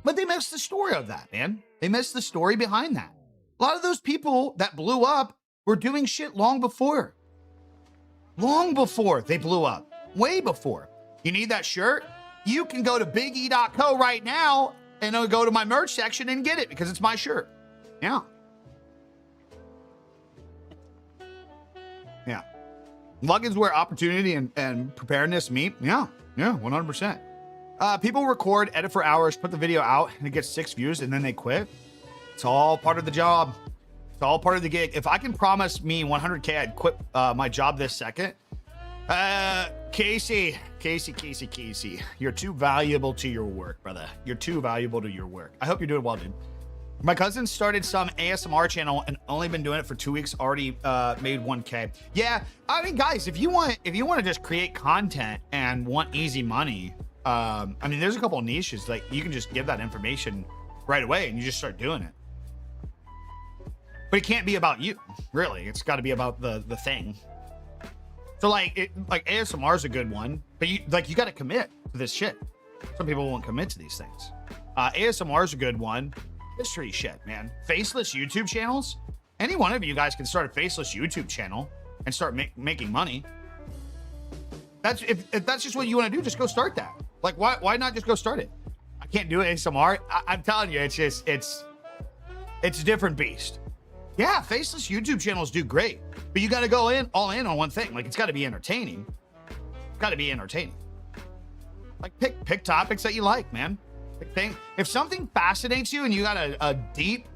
But they missed the story of that, man. They missed the story behind that. A lot of those people that blew up were doing shit long before they blew up, way before. You need that shirt? You can go to BigE.co right now and go to my merch section and get it because it's my shirt. Yeah. Yeah. Luck is where opportunity and preparedness meet. Yeah. Yeah. 100%. People record, edit for hours, put the video out, and it gets 6 views, and then they quit. It's all part of the job. It's all part of the gig. If I can promise me 100K, I'd quit my job this second. Casey, you're too valuable to your work, brother. You're too valuable to your work. I hope you're doing well, dude. My cousin started some ASMR channel and only been doing it for 2 weeks. Already made 1K. Yeah, I mean, guys, if you want to just create content and want easy money, I mean, there's a couple of niches like you can just give that information right away and you just start doing it. But it can't be about you, really. It's got to be about the thing. So like ASMR is a good one, but you got to commit to this shit. Some people won't commit to these things. ASMR is a good one. History shit, man. Faceless YouTube channels. Any one of you guys can start a faceless YouTube channel and start making money. That's if that's just what you want to do, just go start that. Like why not just go start it? I can't do ASMR. I'm telling you, it's a different beast. Yeah, faceless YouTube channels do great, but you got to go all in on one thing. Like it's got to be entertaining. It's got to be entertaining. Like pick topics that you like, man. Pick thing. If something fascinates you and you got a deep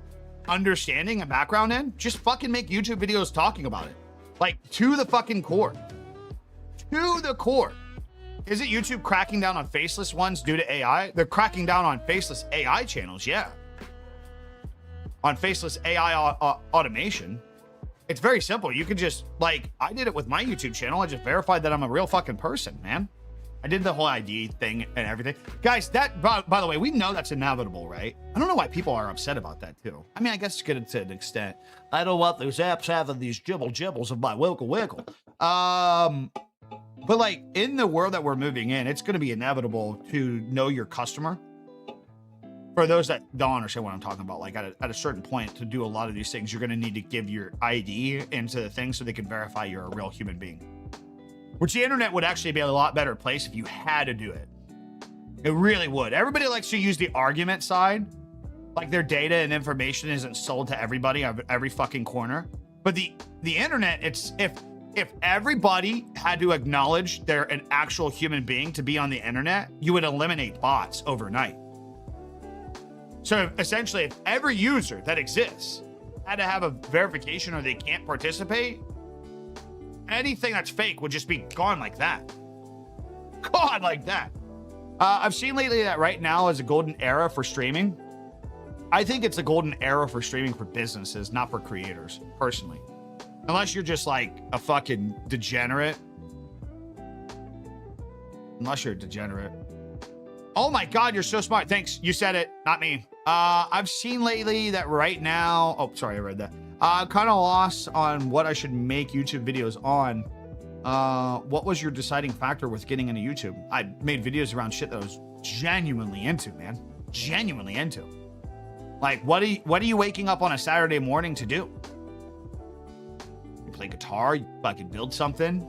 understanding and background in, just fucking make YouTube videos talking about it. Like to the fucking core. To the core. Isn't YouTube cracking down on faceless ones due to AI? They're cracking down on faceless AI channels, yeah. On faceless AI automation. It's very simple. You can just, like, I did it with my YouTube channel. I just verified that I'm a real fucking person, man. I did the whole ID thing and everything. Guys, that, by the way, we know that's inevitable, right? I don't know why people are upset about that, too. I mean, I guess it's good to an extent. I don't want those apps having these jibbles of my wiggle. But, like, in the world that we're moving in, it's going to be inevitable to know your customer. For those that don't understand what I'm talking about, like at a certain point to do a lot of these things, you're going to need to give your ID into the thing so they can verify you're a real human being. Which the internet would actually be a lot better place if you had to do it. It really would. Everybody likes to use the argument side. Like their data and information isn't sold to everybody on every fucking corner. But the internet, it's if everybody had to acknowledge they're an actual human being to be on the internet, you would eliminate bots overnight. So essentially, if every user that exists had to have a verification or they can't participate, anything that's fake would just be gone like that. Gone like that. I've seen lately that right now is a golden era for streaming. I think it's a golden era for streaming for businesses, not for creators, personally. Unless you're just like a fucking degenerate. Unless you're a degenerate. Oh my God, you're so smart. Thanks. You said it, not me. I've seen lately that right now, oh, sorry, I read that. I'm kind of lost on what I should make YouTube videos on. What was your deciding factor with getting into YouTube? I made videos around shit that I was genuinely into, man. Genuinely into. Like, what are you waking up on a Saturday morning to do? You play guitar, you fucking build something.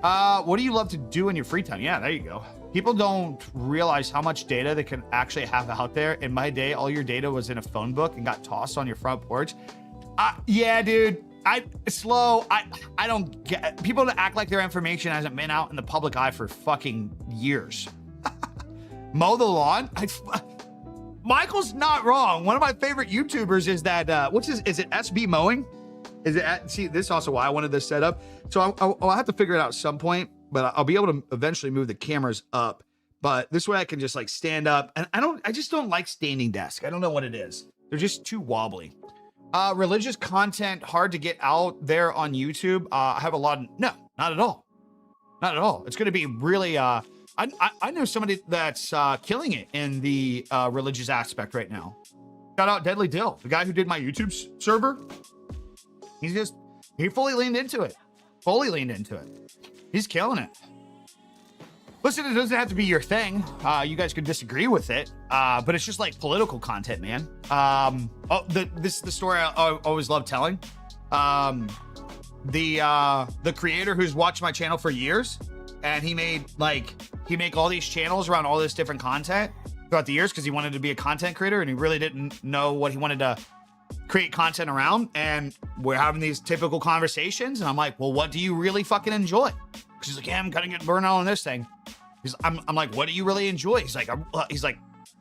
What do you love to do in your free time? Yeah, there you go. People don't realize how much data they can actually have out there. In my day, all your data was in a phone book and got tossed on your front porch. Yeah, dude. I don't get people to act like their information hasn't been out in the public eye for fucking years. Mow the lawn. Michael's not wrong. One of my favorite YouTubers is that is it SB Mowing? Is it see, this is also why I wanted this set up. So I'll have to figure it out at some point, but I'll be able to eventually move the cameras up. But this way I can just like stand up, and I just don't like standing desk. I don't know what it is. They're just too wobbly. Religious content hard to get out there on YouTube. I have a lot of, no, not at all. Not at all. It's going to be really, I know somebody that's killing it in the religious aspect right now. Shout out Deadly Dill, the guy who did my YouTube server. He fully leaned into it. Fully leaned into it. He's killing it. Listen, it doesn't have to be your thing. You guys could disagree with it, but it's just like political content, man. This is the story I always love telling. The creator who's watched my channel for years, and he make all these channels around all this different content throughout the years because he wanted to be a content creator and he really didn't know what he wanted to create content around. And we're having these typical conversations, and I'm like, well, what do you really fucking enjoy? Because he's like, yeah, I'm kind of getting burned out on this thing. I'm like, what do you really enjoy? He's like,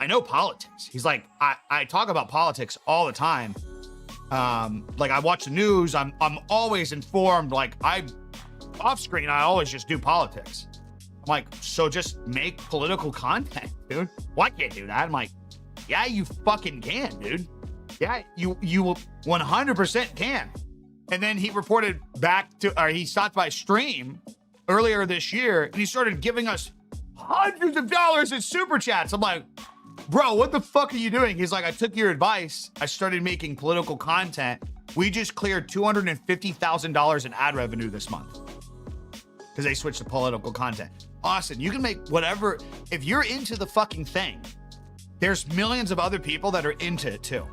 I know politics. He's like, I talk about politics all the time. Like I watch the news. I'm always informed. Like off screen, I always just do politics. I'm like, so just make political content, dude. Well, I can't do that. I'm like, yeah, you fucking can, dude. Yeah, you 100% can. And then he reported back to, or he stopped by stream earlier this year, and he started giving us hundreds of dollars in super chats. I'm like, bro, what the fuck are you doing? He's like, I took your advice. I started making political content. We just cleared $250,000 in ad revenue this month because they switched to political content. Austin, you can make whatever. If you're into the fucking thing, there's millions of other people that are into it too.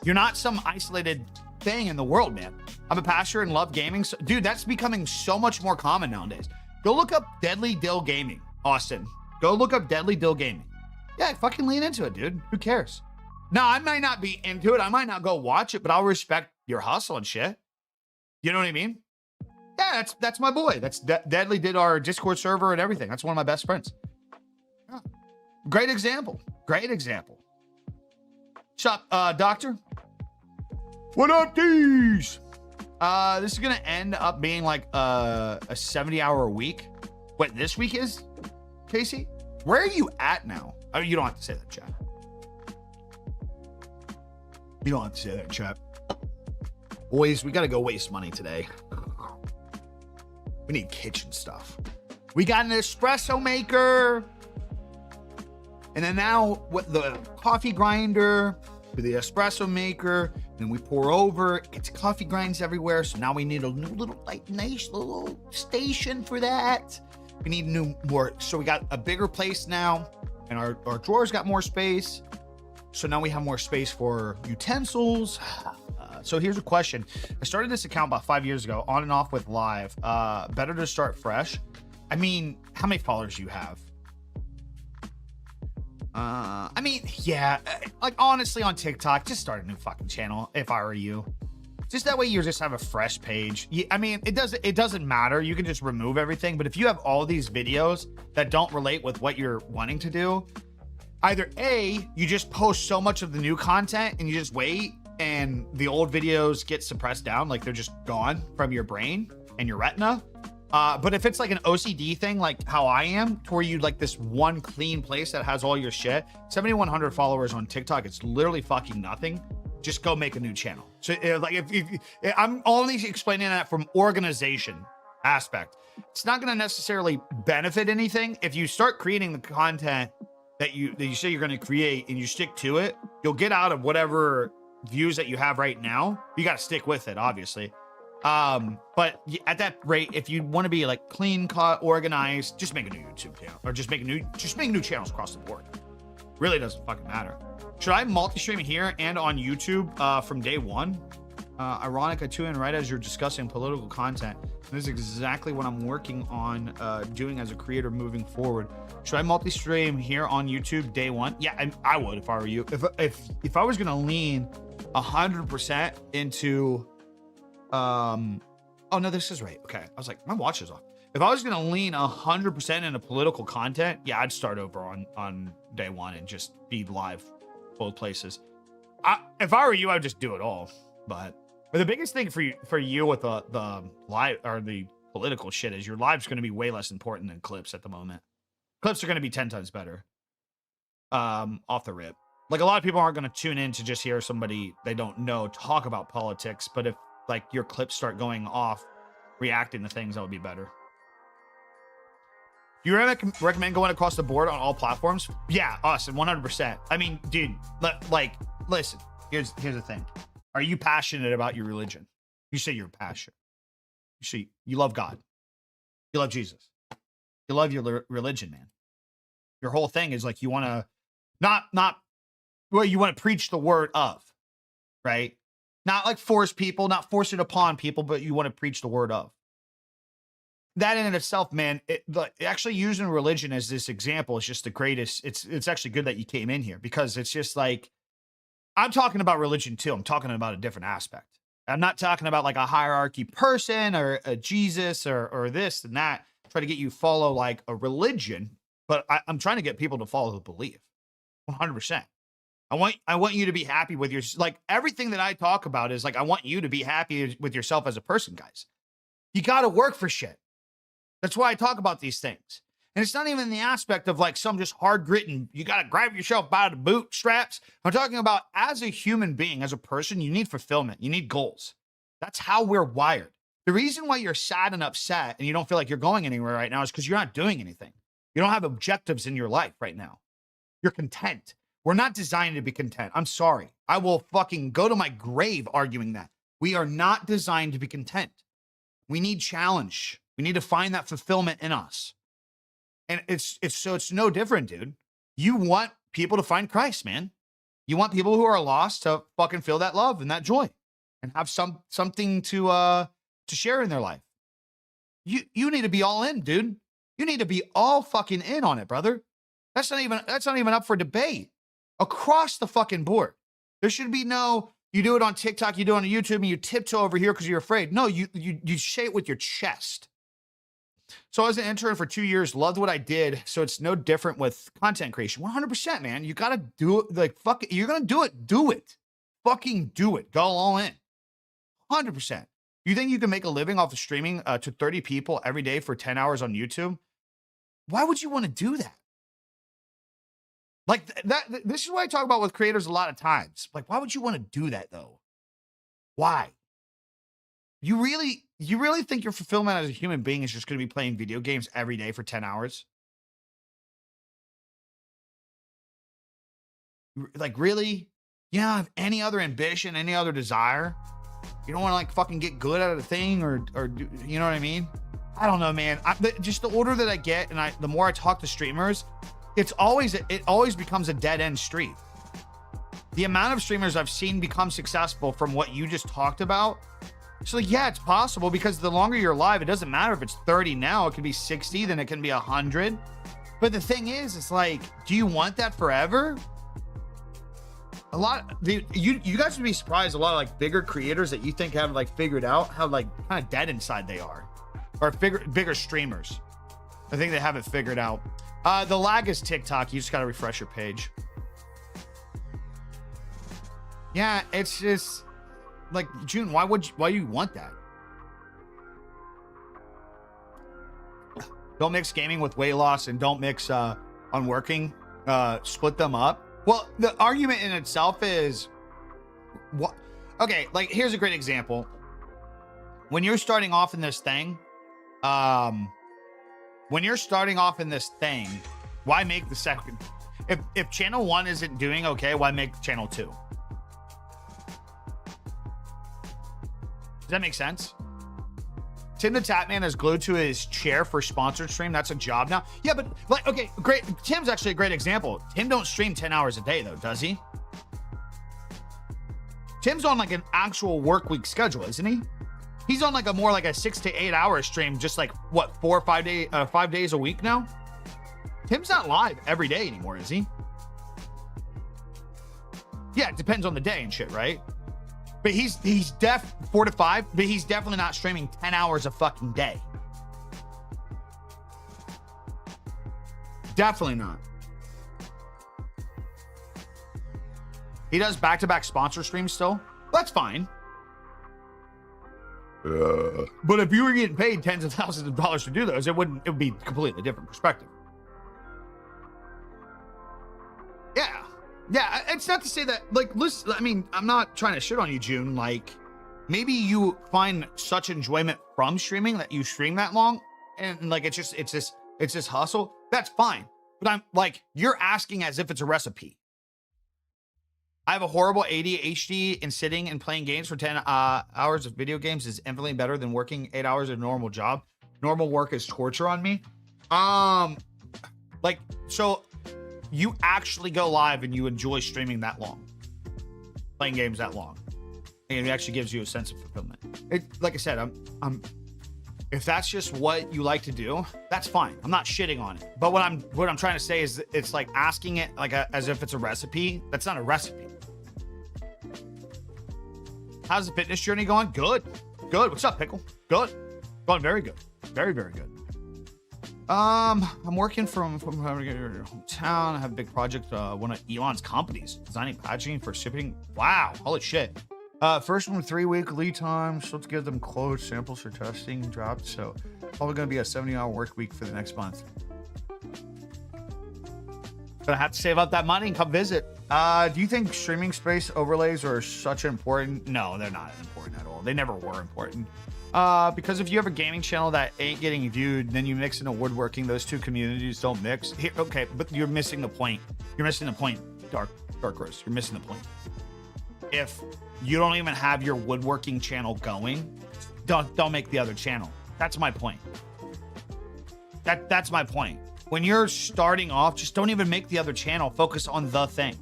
You're not some isolated thing in the world, man. I'm a pastor and love gaming. So, dude, that's becoming so much more common nowadays. Go look up Deadly Dill Gaming, Austin. Go look up Deadly Dill Gaming. Yeah, fucking lean into it, dude. Who cares? Now, I might not be into it. I might not go watch it, but I'll respect your hustle and shit. You know what I mean? Yeah, that's my boy. That's Deadly did our Discord server and everything. That's one of my best friends. Yeah. Great example. Great example. What's up, doctor? What up, D's? This is gonna end up being like a 70-hour week. Wait, this week is? Casey? Where are you at now? Oh, you don't have to say that, chat. You don't have to say that, chat. Boys, we gotta go waste money today. We need kitchen stuff. We got an espresso maker. And then now with the coffee grinder, with the espresso maker, then we pour over, it gets coffee grinds everywhere. So now we need a new little, like, nice little station for that. We need more. So we got a bigger place now, and our drawers got more space. So now we have more space for utensils. So here's a question. I started this account about 5 years ago, on and off with live. Better to start fresh. I mean, how many followers do you have? I mean, yeah, like honestly on TikTok, just start a new fucking channel if I were you. Just that way you just have a fresh page. I mean, it doesn't matter. You can just remove everything. But if you have all these videos that don't relate with what you're wanting to do, either A, you just post so much of the new content and you just wait and the old videos get suppressed down, like they're just gone from your brain and your retina. But if it's like an OCD thing, like how I am, to where you like this one clean place that has all your shit, 7,100 followers on TikTok, it's literally fucking nothing. Just go make a new channel. So like if I'm only explaining that from organization aspect, it's not going to necessarily benefit anything. If you start creating the content that you say you're going to create and you stick to it, you'll get out of whatever views that you have right now. You got to stick with it, obviously. But at that rate, if you want to be like clean cut, organized, just make a new YouTube channel, or just make new channels across the board. Really doesn't fucking matter. Should I multi-stream here and on YouTube from day one? Ironic, I tune in right as you're discussing political content. This is exactly what I'm working on doing as a creator moving forward. Should I multi-stream here on YouTube day one? Yeah, I would if I were you. If I was gonna lean 100% into oh no, this is right. Okay, I was like, my watch is off. If I was gonna lean 100% into political content, yeah, I'd start over on day one and just be live both places. If I were you, I'd just do it all. But the biggest thing for you with the live or the political shit is your live's gonna be way less important than clips at the moment. Clips are gonna be 10 times better. Off the rip. Like a lot of people aren't gonna tune in to just hear somebody they don't know talk about politics, but if like your clips start going off, reacting to things, that would be better. Do you recommend going across the board on all platforms? Yeah, awesome, 100%. I mean, dude, like, listen, here's the thing. Are you passionate about your religion? You say you're passionate. You say you love God. You love Jesus. You love your religion, man. Your whole thing is like you want to you want to preach the word of, right? Not like force people, not force it upon people, but you want to preach the word of. That in and of itself, man, actually using religion as this example is just the greatest. It's actually good that you came in here because it's just like, I'm talking about religion too. I'm talking about a different aspect. I'm not talking about like a hierarchy person or a Jesus or this and that. Try to get you follow like a religion, but I'm trying to get people to follow the belief. 100%. I want you to be happy with your, like, everything that I talk about is like, I want you to be happy with yourself as a person, guys. You got to work for shit. That's why I talk about these things. And it's not even the aspect of like some just hard grit and you got to grab yourself by the bootstraps. I'm talking about as a human being, as a person, you need fulfillment. You need goals. That's how we're wired. The reason why you're sad and upset and you don't feel like you're going anywhere right now is because you're not doing anything. You don't have objectives in your life right now. You're content. We're not designed to be content. I'm sorry. I will fucking go to my grave arguing that. We are not designed to be content. We need challenge. We need to find that fulfillment in us. And it's no different, dude. You want people to find Christ, man. You want people who are lost to fucking feel that love and that joy and have something to share in their life. You need to be all in, dude. You need to be all fucking in on it, brother. That's not even up for debate. Across the fucking board. There should be no, you do it on TikTok, you do it on YouTube, and you tiptoe over here because you're afraid. No, you say it with your chest. So I was an intern for 2 years, loved what I did. So it's no different with content creation. 100%, man. You got to do it. Like, fuck it. You're going to do it. Do it. Fucking do it. Go all in. 100%. You think you can make a living off of streaming to 30 people every day for 10 hours on YouTube? Why would you want to do that? Like that, this is what I talk about with creators a lot of times. Like, why would you want to do that though? Why? You really think your fulfillment as a human being is just going to be playing video games every day for 10 hours? Like, really? You don't have any other ambition, any other desire? You don't want to like fucking get good at a thing or you know what I mean? I don't know, man. Just the older that I get and the more I talk to streamers, it always becomes a dead end street. The amount of streamers I've seen become successful from what you just talked about. So like, yeah, it's possible because the longer you're alive, it doesn't matter if it's 30 now, it can be 60, then it can be 100. But the thing is, it's like, do you want that forever? You guys would be surprised. A lot of like bigger creators that you think have like figured out how like kind of dead inside they are, or bigger streamers. I think they haven't figured out. The lag is TikTok. You just got to refresh your page. Yeah, it's just like, June, why do you want that? Don't mix gaming with weight loss and don't mix on working. Split them up. Well, the argument in itself is what? Okay, like here's a great example. When you're starting off in this thing, why make the second? If channel 1 isn't doing okay, why make channel 2? Does that make sense? Tim the Tatman is glued to his chair for sponsored stream. That's a job now. Yeah, but like, okay, great. Tim's actually a great example. Tim don't stream 10 hours a day though, does he? Tim's on like an actual work week schedule, isn't he? He's on like a 6 to 8 hour stream, just like what, 4 or 5 days a week now. Tim's not live every day anymore, is he? Yeah, it depends on the day and shit, right? But he's 4 to 5, but he's definitely not streaming 10 hours a fucking day. Definitely not. He does back-to-back sponsor streams still. That's fine. But if you were getting paid tens of thousands of dollars to do those, it would be a completely different perspective. Yeah, it's not to say that, like, listen, I mean, I'm not trying to shit on you, June. Like, maybe you find such enjoyment from streaming that you stream that long, and like, it's just hustle. That's fine. But I'm like, you're asking as if it's a recipe. I have a horrible ADHD, and sitting and playing games for 10 hours of video games is infinitely better than working 8 hours at a normal job. Normal work is torture on me. Like, so you actually go live and you enjoy streaming that long, playing games that long, and it actually gives you a sense of fulfillment. Like I said, if that's just what you like to do, that's fine. I'm not shitting on it. But what I'm trying to say is, it's like asking it like as if it's a recipe. That's not a recipe. How's the fitness journey going? Good. What's up, Pickle? Good. Going very good. Very, very good. I'm working from hometown. I have a big project. One of Elon's companies designing packaging for shipping. Wow, holy shit. First one, 3-week lead time. So let's give them closed samples for testing dropped. So probably gonna be a 70-hour work week for the next month. Gonna have to save up that money and come visit. Do you think streaming space overlays are such important? No, they're not important at all. They never were important. Because if you have a gaming channel that ain't getting viewed, then you mix into woodworking, those two communities don't mix. Here, okay, but you're missing the point. You're missing the point, Dark Roast. You're missing the point. If you don't even have your woodworking channel going, don't make the other channel. That's my point. That's my point. When you're starting off, just don't even make the other channel. Focus on the thing.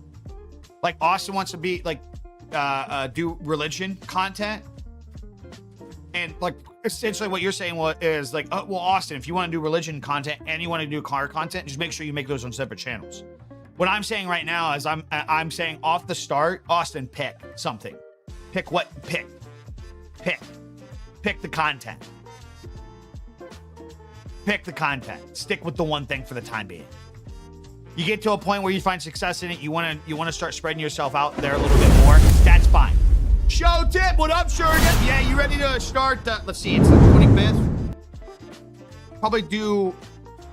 Like Austin wants to be like do religion content. And like essentially what you're saying is like, oh, well, Austin, if you want to do religion content and you want to do car content, just make sure you make those on separate channels. What I'm saying right now is I'm saying off the start, Austin, pick something. Pick the content. Pick the content. Stick with the one thing for the time being. You get to a point where you find success in it, you want to start spreading yourself out there a little bit more. That's fine. Show tip, what up, Shuriken? Yeah, you ready to start? Let's see, it's the 25th. Probably do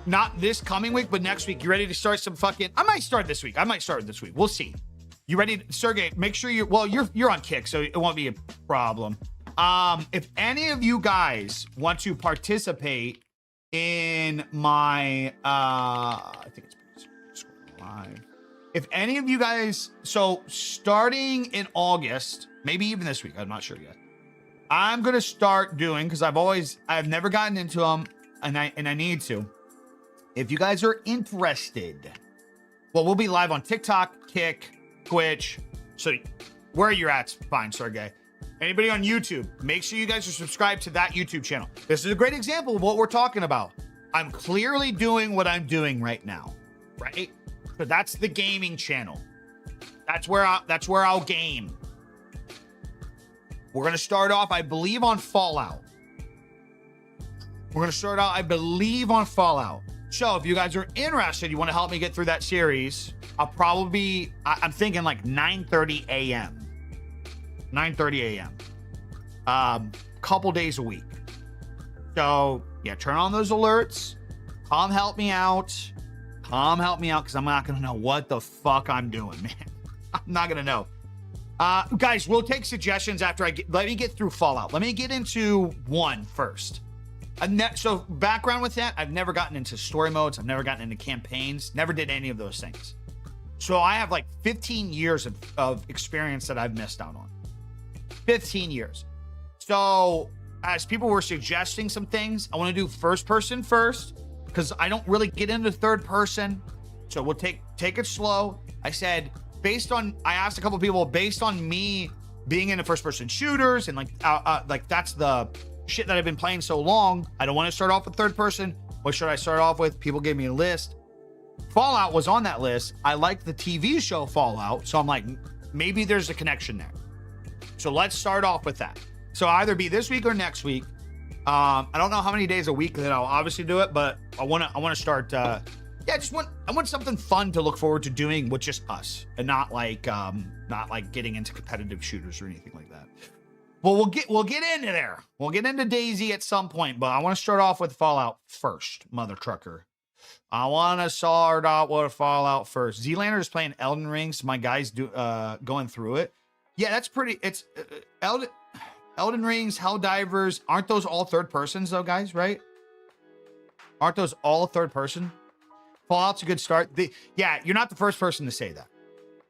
not this coming week, but next week. You ready to start some fucking? I might start this week. We'll see. You ready, Sergey? Make sure you're on Kick, so it won't be a problem. If any of you guys want to participate in my, I think it's live. If any of you guys, so starting in August, maybe even this week, I'm not sure yet. I'm gonna start doing, because I've never gotten into them, and I need to. If you guys are interested, well, we'll be live on TikTok, Kick, Twitch. So where you're at's fine, Sergey. Anybody on YouTube, make sure you guys are subscribed to that YouTube channel. This is a great example of what we're talking about. I'm clearly doing what I'm doing right now, right? So that's the gaming channel. That's where I'll game. We're gonna start off, I believe, on Fallout. So if you guys are interested, you want to help me get through that series, I'll probably be, I'm thinking like 9:30 a.m. 9:30 a.m. Couple days a week. So yeah, turn on those alerts. Come help me out. Because I'm not gonna know what the fuck I'm doing, man. I'm not gonna know. Guys, we'll take suggestions after let me get through Fallout. Let me get into 1 first. So background with that, I've never gotten into story modes. I've never gotten into campaigns. Never did any of those things. So I have like 15 years of experience that I've missed out on. 15 years. So as people were suggesting some things, I want to do first person first, because I don't really get into third person. So we'll take it slow. I said, I asked a couple people, based on me being into first person shooters and like that's the shit that I've been playing so long, I don't want to start off with third person. What should I start off with? People gave me a list. Fallout was on that list. I liked the TV show Fallout, so I'm like, maybe there's a connection there. So let's start off with that. So either be this week or next week. I don't know how many days a week that I'll obviously do it, but I want to start. I want something fun to look forward to doing with just us, and not like getting into competitive shooters or anything like that. Well, we'll get into there. We'll get into DayZ at some point, but I want to start off with Fallout first, mother trucker. I want to start out with Fallout first. Zlander is playing Elden Ring, so my guys going through it. Yeah, that's pretty. It's Elden Rings, Helldivers. Aren't those all third persons though, guys? Right? Aren't those all third person? Fallout's a good start. Yeah, you're not the first person to say that.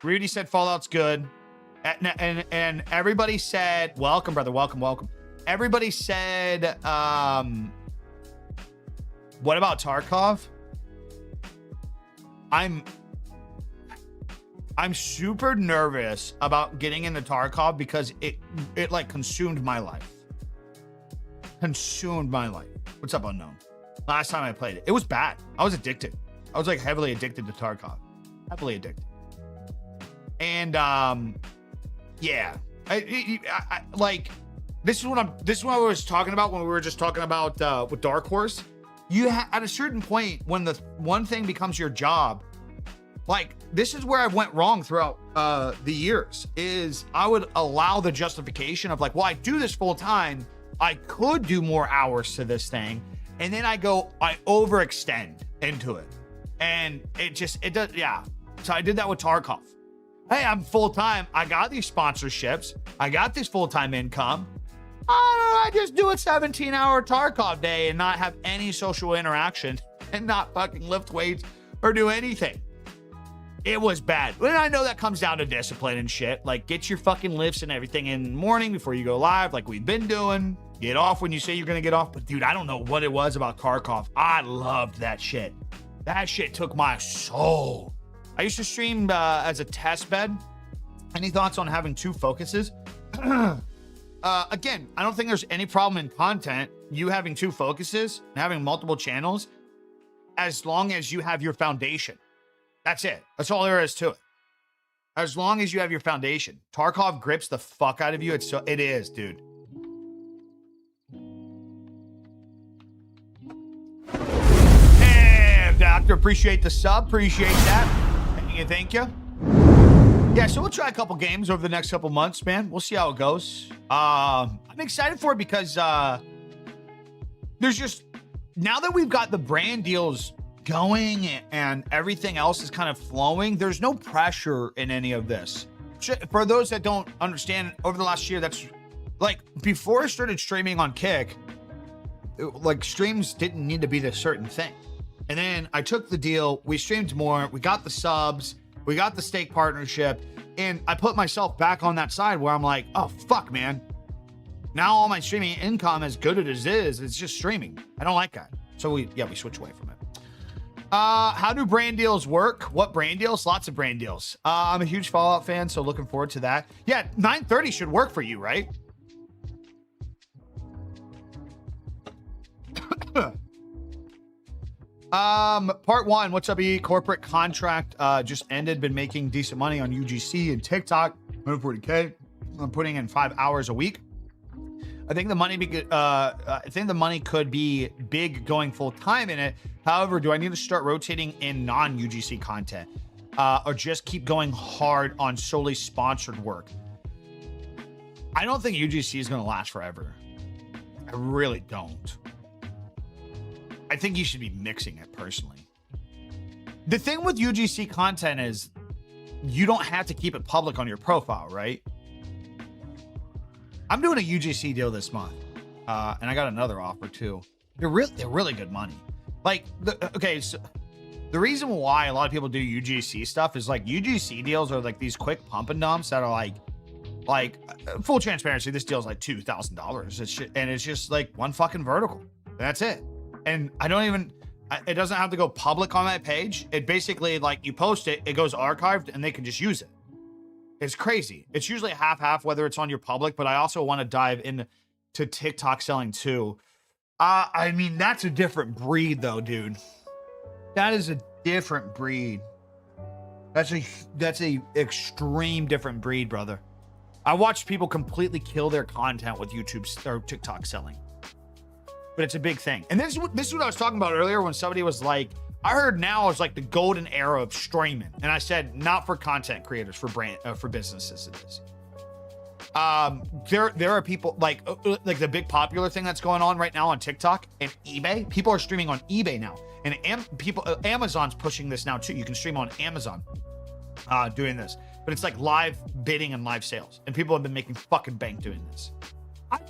Rudy said Fallout's good. And everybody said, welcome, brother. Welcome. Everybody said, what about Tarkov? I'm super nervous about getting into Tarkov because it like consumed my life. What's up, Unknown? Last time I played it, it was bad. I was addicted. I was like heavily addicted to Tarkov. Heavily addicted. And yeah, I like this is what I was talking about when we were just talking about with Dark Horse. at a certain point when the one thing becomes your job, like this is where I went wrong throughout the years, is I would allow the justification of like, well, I do this full time. I could do more hours to this thing. And then I overextend into it. And it does. Yeah. So I did that with Tarkov. Hey, I'm full time. I got these sponsorships. I got this full time income. I just do a 17-hour Tarkov day and not have any social interaction and not fucking lift weights or do anything. It was bad. And I know that comes down to discipline and shit. Like, get your fucking lifts and everything in the morning before you go live, like we've been doing. Get off when you say you're going to get off. But, dude, I don't know what it was about Tarkov. I loved that shit. That shit took my soul. I used to stream as a test bed. Any thoughts on having 2 focuses? Again, I don't think there's any problem in content, you having 2 focuses and having multiple channels, as long as you have your foundation. That's it. That's all there is to it. As long as you have your foundation. Tarkov grips the fuck out of you. It is, dude. Hey, Doctor, appreciate the sub. Appreciate that. Thank you. Yeah, so we'll try a couple games over the next couple months, man. We'll see how it goes. I'm excited for it because there's just, now that we've got the brand deals going and everything else is kind of flowing, there's no pressure in any of this. For those that don't understand, over the last year, that's like, before I started streaming on Kick, like streams didn't need to be this certain thing. And then I took the deal, we streamed more, we got the subs, we got the stake partnership, and I put myself back on that side where I'm like, oh, fuck, man. Now all my streaming income, as good as it is, it's just streaming. I don't like that. So we switch away from it. How do brand deals work? What brand deals? Lots of brand deals. I'm a huge Fallout fan, so looking forward to that. Yeah, 9:30 should work for you, right? Part 1, what's up, E? Corporate contract just ended. Been making decent money on UGC and TikTok. 140K. I'm putting in 5 hours a week. I think the money could be big going full time in it. However, do I need to start rotating in non-UGC content or just keep going hard on solely sponsored work? I don't think UGC is going to last forever. I really don't. I think you should be mixing it personally. The thing with UGC content is you don't have to keep it public on your profile, right? I'm doing a UGC deal this month, and I got another offer too. They're really good money. Like, so the reason why a lot of people do UGC stuff is like UGC deals are like these quick pump and dumps that are like full transparency. This deal is like $2,000. It's just like one fucking vertical. That's it. And it doesn't have to go public on that page. It basically, like, you post it, it goes archived, and they can just use it. It's crazy. It's usually half, whether it's on your public, but I also want to dive into TikTok selling too. I mean, that's a different breed though, dude. That is a different breed. That's a extreme different breed, brother. I watched people completely kill their content with YouTube or TikTok selling. But it's a big thing. And this is what I was talking about earlier when somebody was like, I heard now is like the golden era of streaming. And I said, not for content creators, for businesses it is. There are people like the big popular thing that's going on right now on TikTok and eBay. People are streaming on eBay now. And Amazon's pushing this now too. You can stream on Amazon doing this. But it's like live bidding and live sales. And people have been making fucking bank doing this.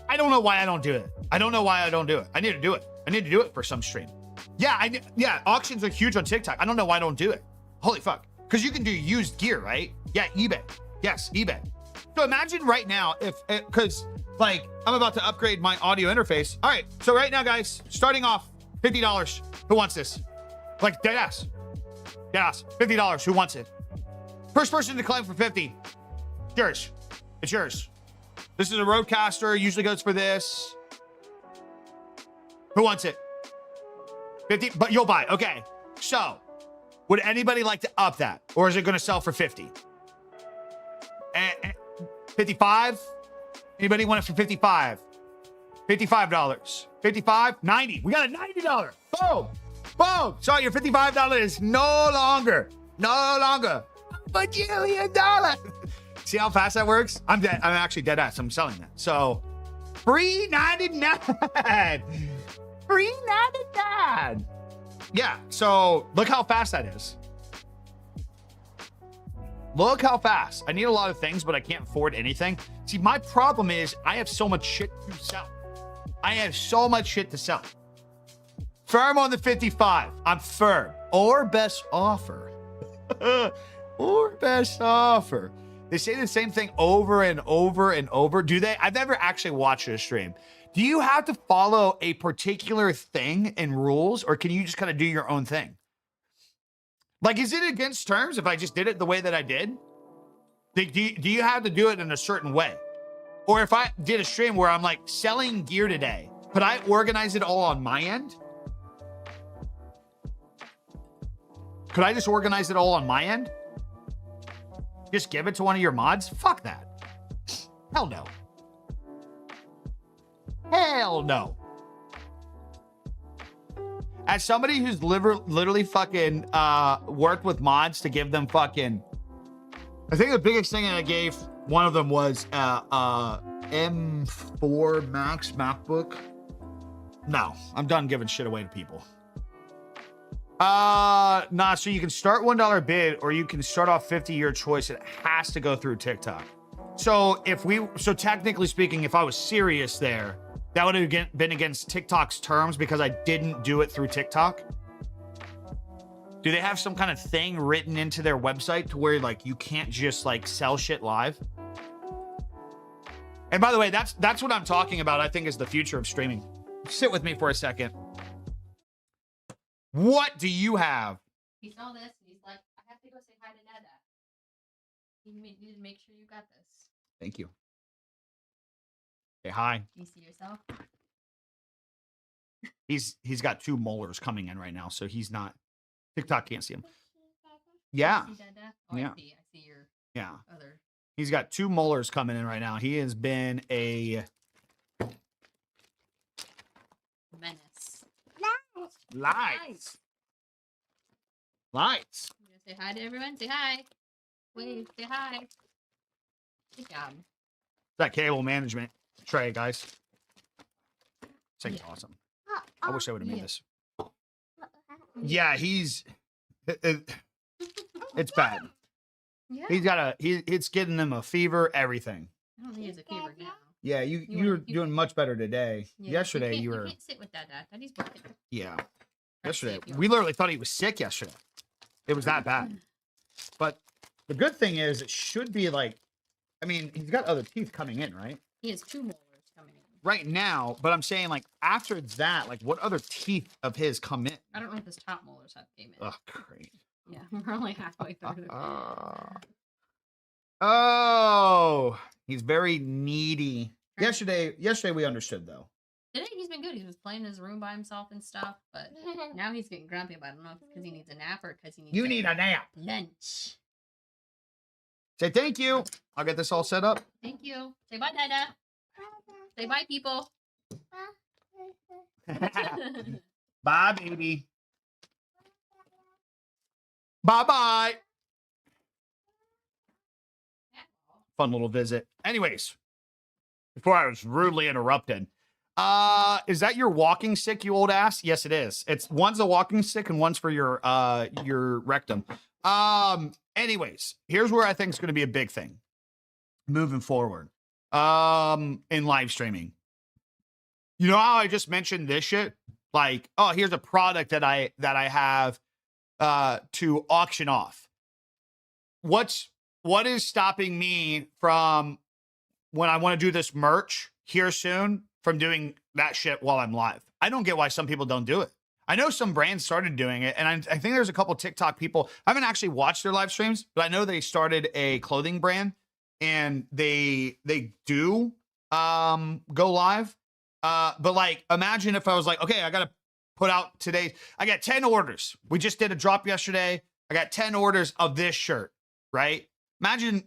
I don't know why I don't do it. I don't know why I don't do it. I need to do it. I need to do it for some stream. Yeah, auctions are huge on TikTok. I don't know why I don't do it. Holy fuck. Because you can do used gear, right? Yeah, eBay. Yes, eBay. So imagine right now because like I'm about to upgrade my audio interface. All right, so right now, guys, starting off, $50. Who wants this? Like dead ass. $50. Who wants it? First person to claim for 50. Yours. It's yours. This is a Rodecaster. Usually goes for this. Who wants it? 50, but you'll buy. Okay. So, would anybody like to up that? Or is it going to sell for 50? 55? Anybody want it for 55? $55. 55, 90. We got a $90. Boom. Boom. So your $55 is no longer a bajillion dollars. See how fast that works? I'm dead. I'm actually dead ass. I'm selling that. So $3.99. $3.99. Yeah. So look how fast that is. Look how fast. I need a lot of things, but I can't afford anything. See, my problem is I have so much shit to sell. I have so much shit to sell. Firm on the 55. I'm firm. Or best offer. Or best offer. They say the same thing over and over and over. Do they? I've never actually watched a stream. Do you have to follow a particular thing and rules, or can you just kind of do your own thing? Like, is it against terms if I just did it the way that I did? Do you have to do it in a certain way? Or if I did a stream where I'm like selling gear today, could I organize it all on my end? Could I just organize it all on my end? Just give it to one of your mods? Fuck that. Hell no. Hell no. As somebody who's literally fucking worked with mods to give them fucking, I think the biggest thing that I gave one of them was M4 Max MacBook. No, I'm done giving shit away to people. Nah, so you can start $1 bid or you can start off 50, your choice. It has to go through TikTok. So technically speaking, if I was serious there, that would have been against TikTok's terms because I didn't do it through TikTok. Do they have some kind of thing written into their website to where like you can't just like sell shit live? And by the way, that's what I'm talking about. I think is the future of streaming. Sit with me for a second. What do you have? He saw this and he's like, I have to go say hi to Dada. You need to make sure you got this. Thank you. Say hi. Do you see yourself? He's got 2 molars coming in right now, so he's not. TikTok can't see him. Yeah. You see Dada? Oh, Yeah. I see your other. He's got 2 molars coming in right now. He has been a menace. Lights. You gonna say hi to everyone? Say hi. Wave. Say hi. Good job. That cable management tray, guys. This thing's awesome. I wish I would have made this. Yeah, it's bad. Yeah. It's getting him a fever, everything. I don't think he has a fever now. Yeah, you're doing much better today. Yeah, Yesterday you were. can't sit with Dada. Daddy's working. Yeah. Let's see Yesterday, if you we want- literally thought he was sick yesterday. It was that bad. But the good thing is it should be like, I mean, he's got other teeth coming in, right? He has 2 molars coming in. Right now, but I'm saying like after that, like what other teeth of his come in? I don't know if his top molars have came in. Oh, great. Yeah, we're only halfway through. Oh, he's very needy. Right. Yesterday we understood though. Today he's been good. He was playing in his room by himself and stuff, but now he's getting grumpy. But I don't know if it's because he needs a nap or because he needs. You need a nap. lunch. Say thank you. I'll get this all set up. Thank you. Say bye, Dada. Say bye, people. Bye, baby. Bye-bye. Fun little visit. Anyways, before I was rudely interrupted, is that your walking stick, you old ass? Yes, it is. One's a walking stick and one's for your rectum. Anyways, here's where I think it's going to be a big thing moving forward. In live streaming. You know how I just mentioned this shit? Like, oh, here's a product that I have to auction off. What is stopping me from when I want to do this merch here soon from doing that shit while I'm live? I don't get why some people don't do it. I know some brands started doing it, and I think there's a couple TikTok people. I haven't actually watched their live streams, but I know they started a clothing brand and they do go live. But like, imagine if I was like, okay, I got to put out today. I got 10 orders. We just did a drop yesterday. I got 10 orders of this shirt, right? Imagine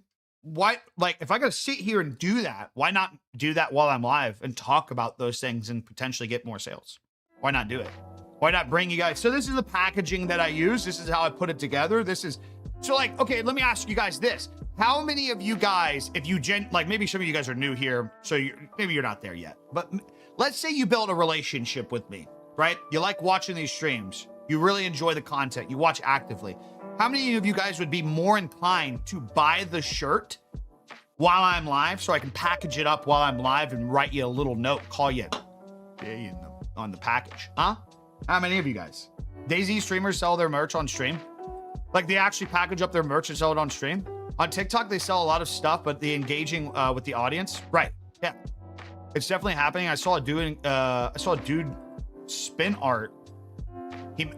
why, like, if I gotta sit here and do that, why not do that while I'm live and talk about those things and potentially get more sales? Why not do it? Why not bring you guys? So this is the packaging that I use. This is how I put it together. This is, so like, okay, let me ask you guys this. How many of you guys, if you like maybe some of you guys are new here, so maybe you're not there yet, but let's say you build a relationship with me, right? You like watching these streams. You really enjoy the content. You watch actively. How many of you guys would be more inclined to buy the shirt while I'm live so I can package it up while I'm live and write you a little note, call you on the package? Huh? How many of you guys? DayZ streamers sell their merch on stream? Like they actually package up their merch and sell it on stream? On TikTok, they sell a lot of stuff, but the engaging with the audience, right? Yeah, it's definitely happening. I saw a dude spin art.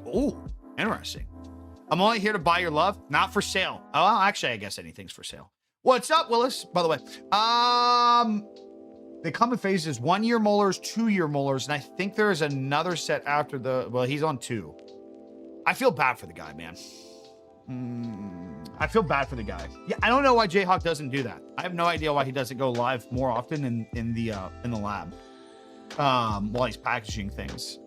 Oh, interesting. I'm only here to buy your love, not for sale. Oh, well, actually, I guess anything's for sale. What's up, Willis? By the way, they come in phases: 1 year molars, 2 year molars, and I think there is another set after the. Well, he's on 2. I feel bad for the guy, man. I feel bad for the guy. Yeah, I don't know why Jayhawk doesn't do that. I have no idea why he doesn't go live more often in the lab while he's packaging things.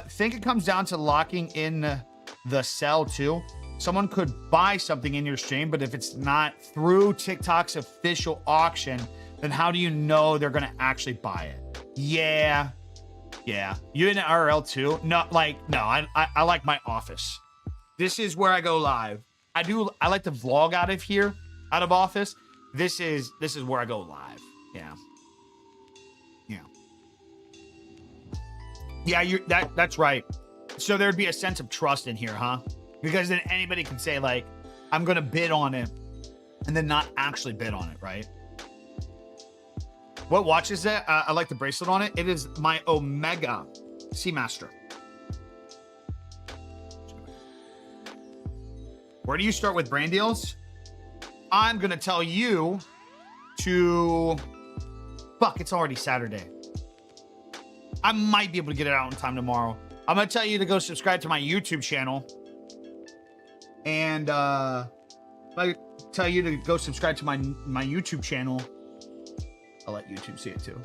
Think it comes down to locking in the sell too. Someone could buy something in your stream, but if it's not through TikTok's official auction, then how do you know they're gonna actually buy it? Yeah. You in RL too? No, I like my office. This is where I go live. I like to vlog out of here, out of office. This is where I go live. Yeah, that's right. So there'd be a sense of trust in here, huh? Because then anybody can say like, I'm gonna bid on it, and then not actually bid on it, right? What watch is that? I like the bracelet on it. It is my Omega Seamaster. Where do you start with brand deals? I'm gonna tell you to, fuck, it's already Saturday. I might be able to get it out in time tomorrow. I'm gonna tell you to go subscribe to my YouTube channel. And I tell you to go subscribe to my YouTube channel. I'll let YouTube see it too.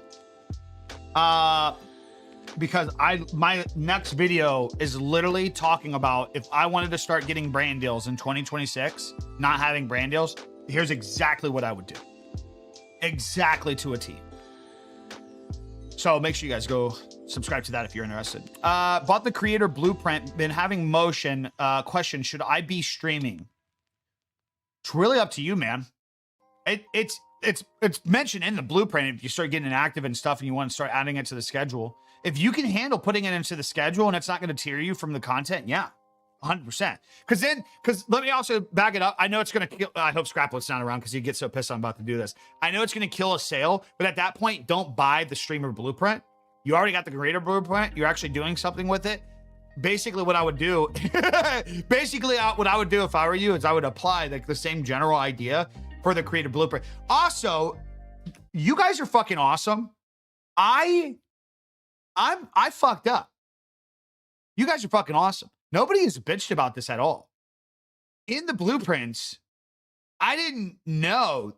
Because my next video is literally talking about if I wanted to start getting brand deals in 2026, not having brand deals, here's exactly what I would do. Exactly to a T. So make sure you guys go subscribe to that if you're interested. Bought the creator blueprint, been having motion. Question, should I be streaming? It's really up to you, man. It's mentioned in the blueprint if you start getting active and stuff and you want to start adding it to the schedule. If you can handle putting it into the schedule and it's not going to tear you from the content, yeah, 100%. Because let me also back it up. I know it's going to kill. I hope Scraplet's not around because he gets so pissed I'm about to do this. I know it's going to kill a sale, but at that point, don't buy the streamer blueprint. You already got the creator blueprint. You're actually doing something with it. Basically, what I would do, what I would do if I were you is I would apply like the same general idea for the creator blueprint. Also, you guys are fucking awesome. I fucked up. You guys are fucking awesome. Nobody has bitched about this at all. In the blueprints, I didn't know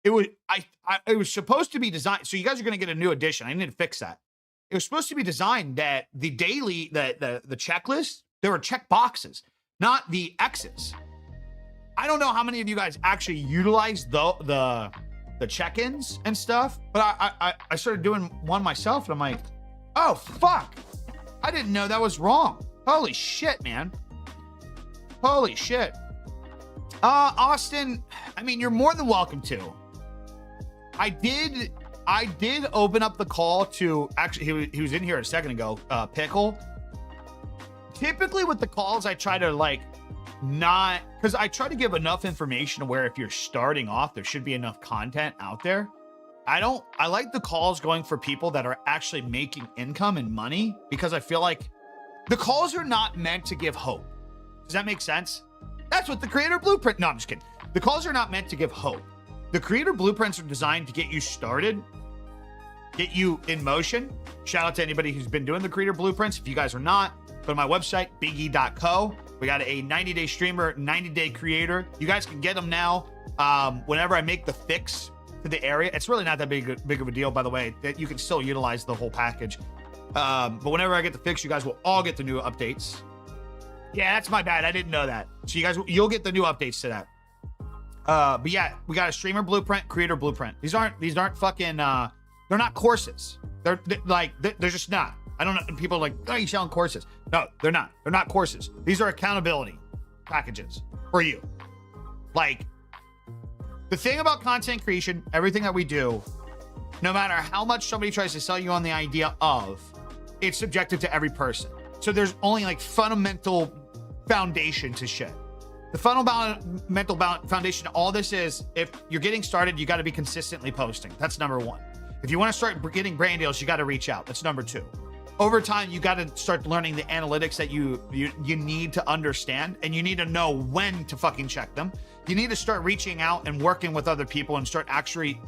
it was supposed to be designed. So you guys are going to get a new edition. I need to fix that. It was supposed to be designed that the daily, the checklist, there were check boxes, not the X's. I don't know how many of you guys actually utilize the check-ins and stuff, but I started doing one myself, and I'm like, oh fuck, I didn't know that was wrong. Holy shit, man. Holy shit. Austin, I mean, you're more than welcome to. I did open up the call to, actually, he was in here a second ago, Pickle. Typically with the calls, I try to because I try to give enough information to where if you're starting off, there should be enough content out there. I like the calls going for people that are actually making income and money, because I feel like the calls are not meant to give hope. Does that make sense? That's what the creator blueprint, no, I'm just kidding. The calls are not meant to give hope. The creator blueprints are designed to get you started, get you in motion. Shout out to anybody who's been doing the creator blueprints. If you guys are not, go to my website, biggie.co. We got a 90-day streamer, 90-day creator. You guys can get them now whenever I make the fix to the area, it's really not that big of a deal, by the way, that you can still utilize the whole package. But whenever I get the fix, you guys will all get the new updates. Yeah, that's my bad. I didn't know that. So you guys, you'll get the new updates to that. But yeah, we got a streamer blueprint, creator blueprint. These aren't fucking, they're not courses. They're just not. I don't know. People are like, oh, you selling courses. No, they're not. They're not courses. These are accountability packages for you. Like, the thing about content creation, everything that we do, no matter how much somebody tries to sell you on the idea of, it's subjective to every person. So there's only like fundamental foundation to shit. The fundamental foundation to all this is, if you're getting started, you got to be consistently posting. That's number one. If you want to start getting brand deals, you got to reach out. That's number two. Over time, you got to start learning the analytics that you need to understand, and you need to know when to fucking check them. You need to start reaching out and working with other people and start actually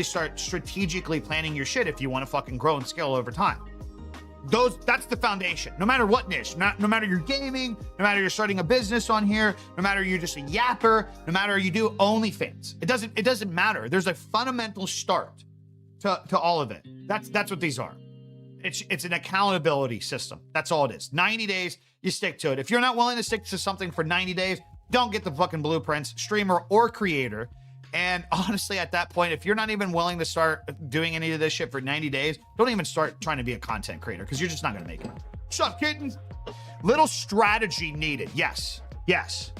start strategically planning your shit if you want to fucking grow and scale over time. That's the foundation. No matter what niche, no matter you're gaming, no matter you're starting a business on here, no matter you're just a yapper, no matter you do OnlyFans, it doesn't matter. There's a fundamental start to all of it. That's what these are. It's an accountability system. That's all it is. 90 days, you stick to it. If you're not willing to stick to something for 90 days, don't get the fucking blueprints, streamer or creator. And honestly, at that point, if you're not even willing to start doing any of this shit for 90 days, don't even start trying to be a content creator, because you're just not going to make it. What's up, kittens? Little strategy needed. Yes. I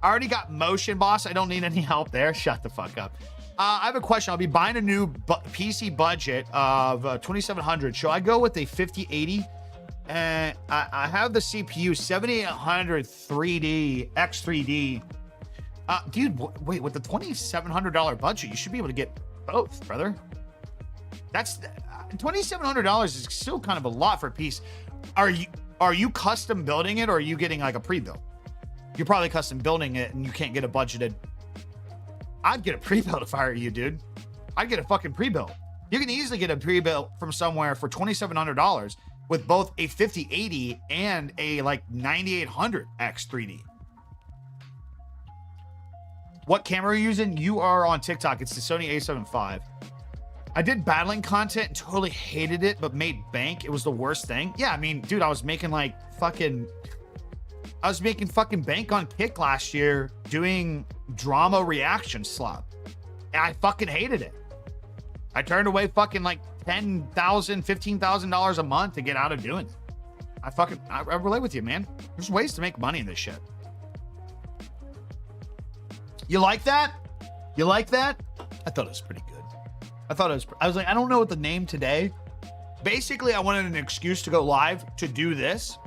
already got motion, boss. I don't need any help there. Shut the fuck up. I have a question. I'll be buying a new PC budget of 2700. Should I go with a 5080? And I have the CPU 7800 3D X3D. Dude, wait, with the $2,700 budget, you should be able to get both, brother. That's $2,700 is still kind of a lot for a piece. Are you custom building it, or are you getting like a pre-built? You're probably custom building it and you can't get a budgeted. I'd get a pre-built if I were you, dude. I'd get a fucking pre-built. You can easily get a pre-built from somewhere for $2,700 with both a 5080 and a like 9800 X3D. What camera are you using? You are on TikTok. It's the Sony A7 IV. I did battling content and totally hated it, but made bank. It was the worst thing. Yeah, I mean, dude, I was making fucking bank on Kick last year doing drama reaction slop. And I fucking hated it. I turned away fucking like $10,000, $15,000 a month to get out of doing it. I relate with you, man. There's ways to make money in this shit. You like that? You like that? I thought it was pretty good. I was like, I don't know what the name today. Basically, I wanted an excuse to go live to do this,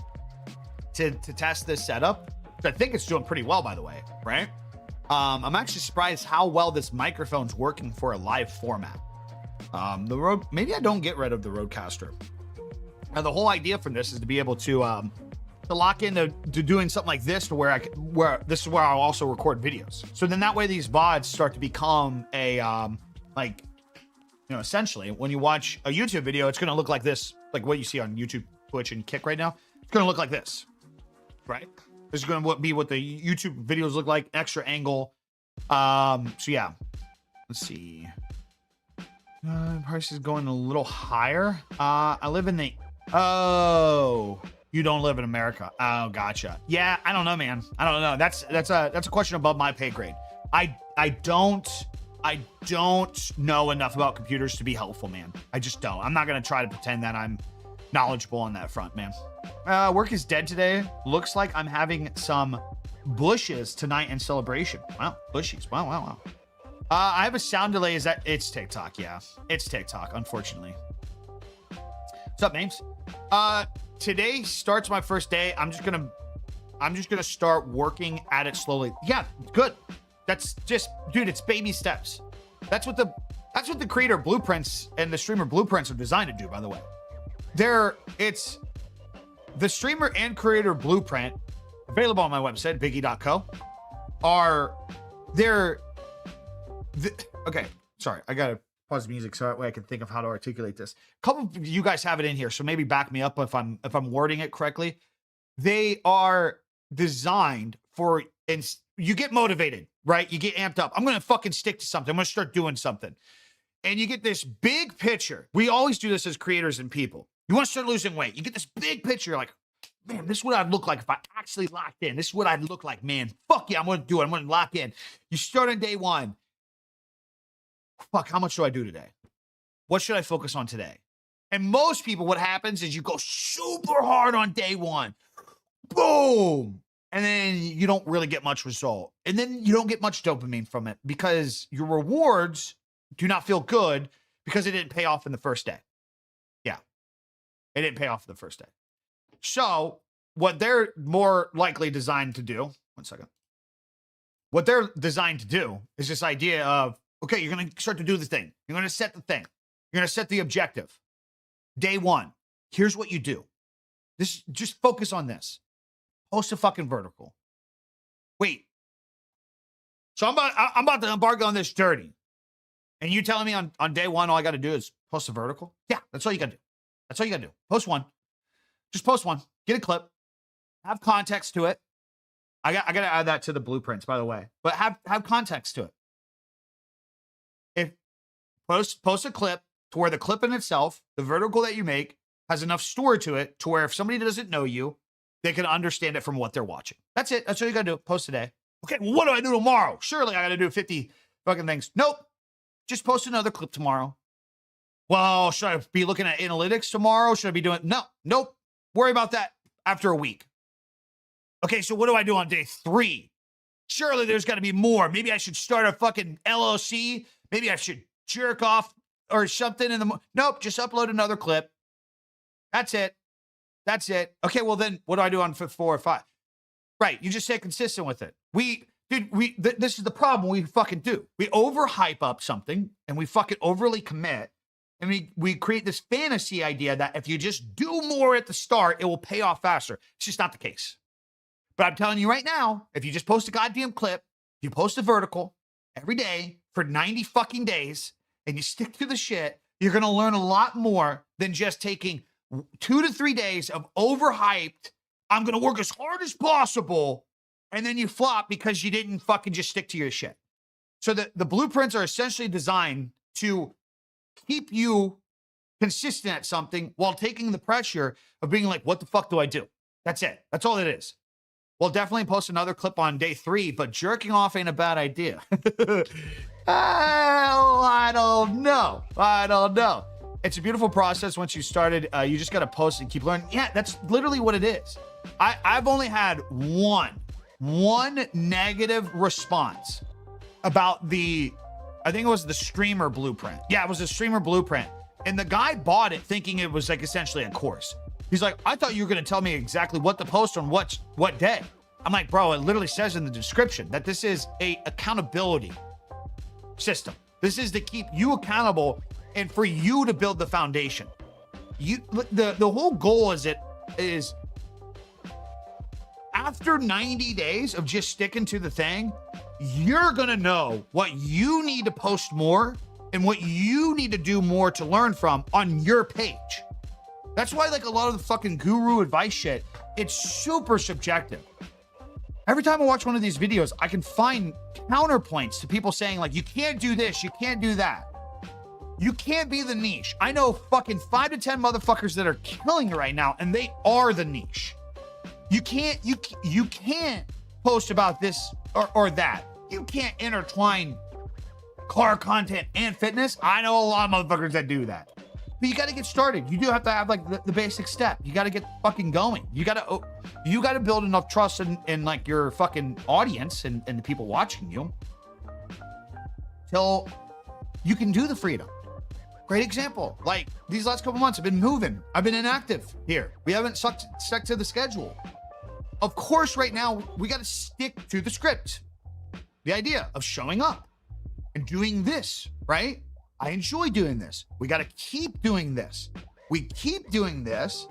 to test this setup. I think it's doing pretty well, by the way, right? I'm actually surprised how well this microphone's working for a live format. Maybe I don't get rid of the Rodecaster. Now, the whole idea from this is to be able to lock into doing something like this, to where this is where I'll also record videos. So then that way these VODs start to become a essentially when you watch a YouTube video, it's going to look like this, like what you see on YouTube, Twitch, and Kick right now. It's going to look like this, right? This is going to be what the YouTube videos look like, extra angle. So yeah, let's see. Price is going a little higher. I live in the, you don't live in America. Oh, gotcha. Yeah, I don't know, man. I don't know. That's a question above my pay grade. I don't know enough about computers to be helpful, man. I just don't. I'm not gonna try to pretend that I'm knowledgeable on that front, man. Work is dead today. Looks like I'm having some bushes tonight in celebration. Wow, bushies. Wow. I have a sound delay. Is that it's TikTok? Yeah, it's TikTok, unfortunately. What's up, names? Today starts my first day. I'm just gonna start working at it slowly. Yeah, good. That's just, dude, it's baby steps. That's what the creator blueprints and the streamer blueprints are designed to do, by the way. It's the streamer and creator blueprint, available on my website, biggie.co, okay, sorry, I gotta pause the music so that way I can think of how to articulate this. A couple of you guys have it in here, so maybe back me up if I'm wording it correctly. They are designed for and you get motivated, right? You get amped up. I'm going to fucking stick to something. I'm going to start doing something. And you get this big picture. We always do this as creators and people. You want to start losing weight. You get this big picture. You're like, man, this is what I'd look like if I actually locked in. This is what I'd look like, man. Fuck yeah, I'm going to do it. I'm going to lock in. You start on day one. Fuck, how much do I do today? What should I focus on today? And most people, what happens is you go super hard on day one. Boom. And then you don't really get much result. And then you don't get much dopamine from it because your rewards do not feel good because it didn't pay off in the first day. Yeah. It didn't pay off in the first day. So what they're more likely designed to do, one second. What they're designed to do is this idea of, okay, you're going to start to do the thing. You're going to set the thing. You're going to set the objective. Day one, here's what you do. This, just focus on this. Post a fucking vertical. Wait. So I'm about to embark on this journey. And you telling me on day one, all I got to do is post a vertical? Yeah, that's all you got to do. That's all you got to do. Post one. Just post one. Get a clip. Have context to it. I got to add that to the blueprints, by the way. But have context to it. If post a clip to where the clip in itself, the vertical that you make, has enough story to it to where if somebody doesn't know you, they can understand it from what they're watching. That's it. That's all you got to do. Post today. Okay, well, what do I do tomorrow? Surely I got to do 50 fucking things. Nope. Just post another clip tomorrow. Well, should I be looking at analytics tomorrow? Should I be doing? No, nope. Worry about that after a week. Okay, so what do I do on day 3? Surely there's got to be more. Maybe I should start a fucking LLC. Maybe I should jerk off or something in the... Nope, just upload another clip. That's it. That's it. Okay, well then, what do I do on 4 or 5? Right, you just stay consistent with it. This is the problem we fucking do. We overhype up something, and we fucking overly commit, and we create this fantasy idea that if you just do more at the start, it will pay off faster. It's just not the case. But I'm telling you right now, if you just post a goddamn clip, you post a vertical every day for 90 fucking days, and you stick to the shit, you're going to learn a lot more than just taking 2 to 3 days of overhyped, I'm going to work as hard as possible, and then you flop because you didn't fucking just stick to your shit. So the blueprints are essentially designed to keep you consistent at something while taking the pressure of being like, what the fuck do I do? That's it. That's all it is. We'll definitely post another clip on day 3, but jerking off ain't a bad idea. I don't know. It's a beautiful process once you started. You just got to post and keep learning. Yeah, that's literally what it is. I've only had one negative response about I think it was the streamer blueprint. Yeah, it was a streamer blueprint. And the guy bought it thinking it was like essentially a course. He's like, I thought you were going to tell me exactly what to post on what day. I'm like, bro, it literally says in the description that this is a accountability system. This is to keep you accountable and for you to build the foundation. The whole goal is after 90 days of just sticking to the thing, you're going to know what you need to post more and what you need to do more to learn from on your page. That's why, like, a lot of the fucking guru advice shit, it's super subjective. Every time I watch one of these videos, I can find counterpoints to people saying, like, you can't do this, you can't do that. You can't be the niche. I know fucking 5 to 10 motherfuckers that are killing it right now, and they are the niche. You can't post about this or that. You can't intertwine car content and fitness. I know a lot of motherfuckers that do that. But you got to get started. You do have to have like the basic step. You got to get fucking going. You got to build enough trust in like your fucking audience and the people watching you till you can do the freedom. Great example. Like these last couple months, I've been moving. I've been inactive here. We haven't stuck to the schedule. Of course, right now we got to stick to the script. The idea of showing up and doing this, right? I enjoy doing this. We got to keep doing this. We keep doing this.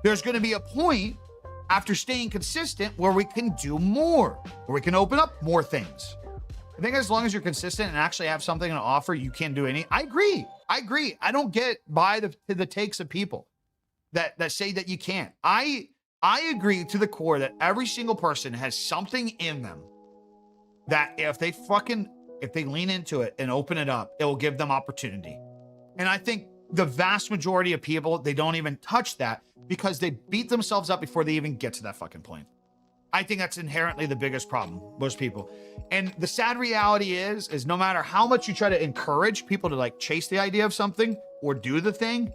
There's going to be a point after staying consistent where we can do more, where we can open up more things. I think as long as you're consistent and actually have something to offer, you can do any. I agree. I don't get by the takes of people that say that you can't. I I agree to the core that every single person has something in them that if they lean into it and open it up, it will give them opportunity. And I think the vast majority of people, they don't even touch that because they beat themselves up before they even get to that fucking point. I think that's inherently the biggest problem, most people. And the sad reality is no matter how much you try to encourage people to like chase the idea of something or do the thing,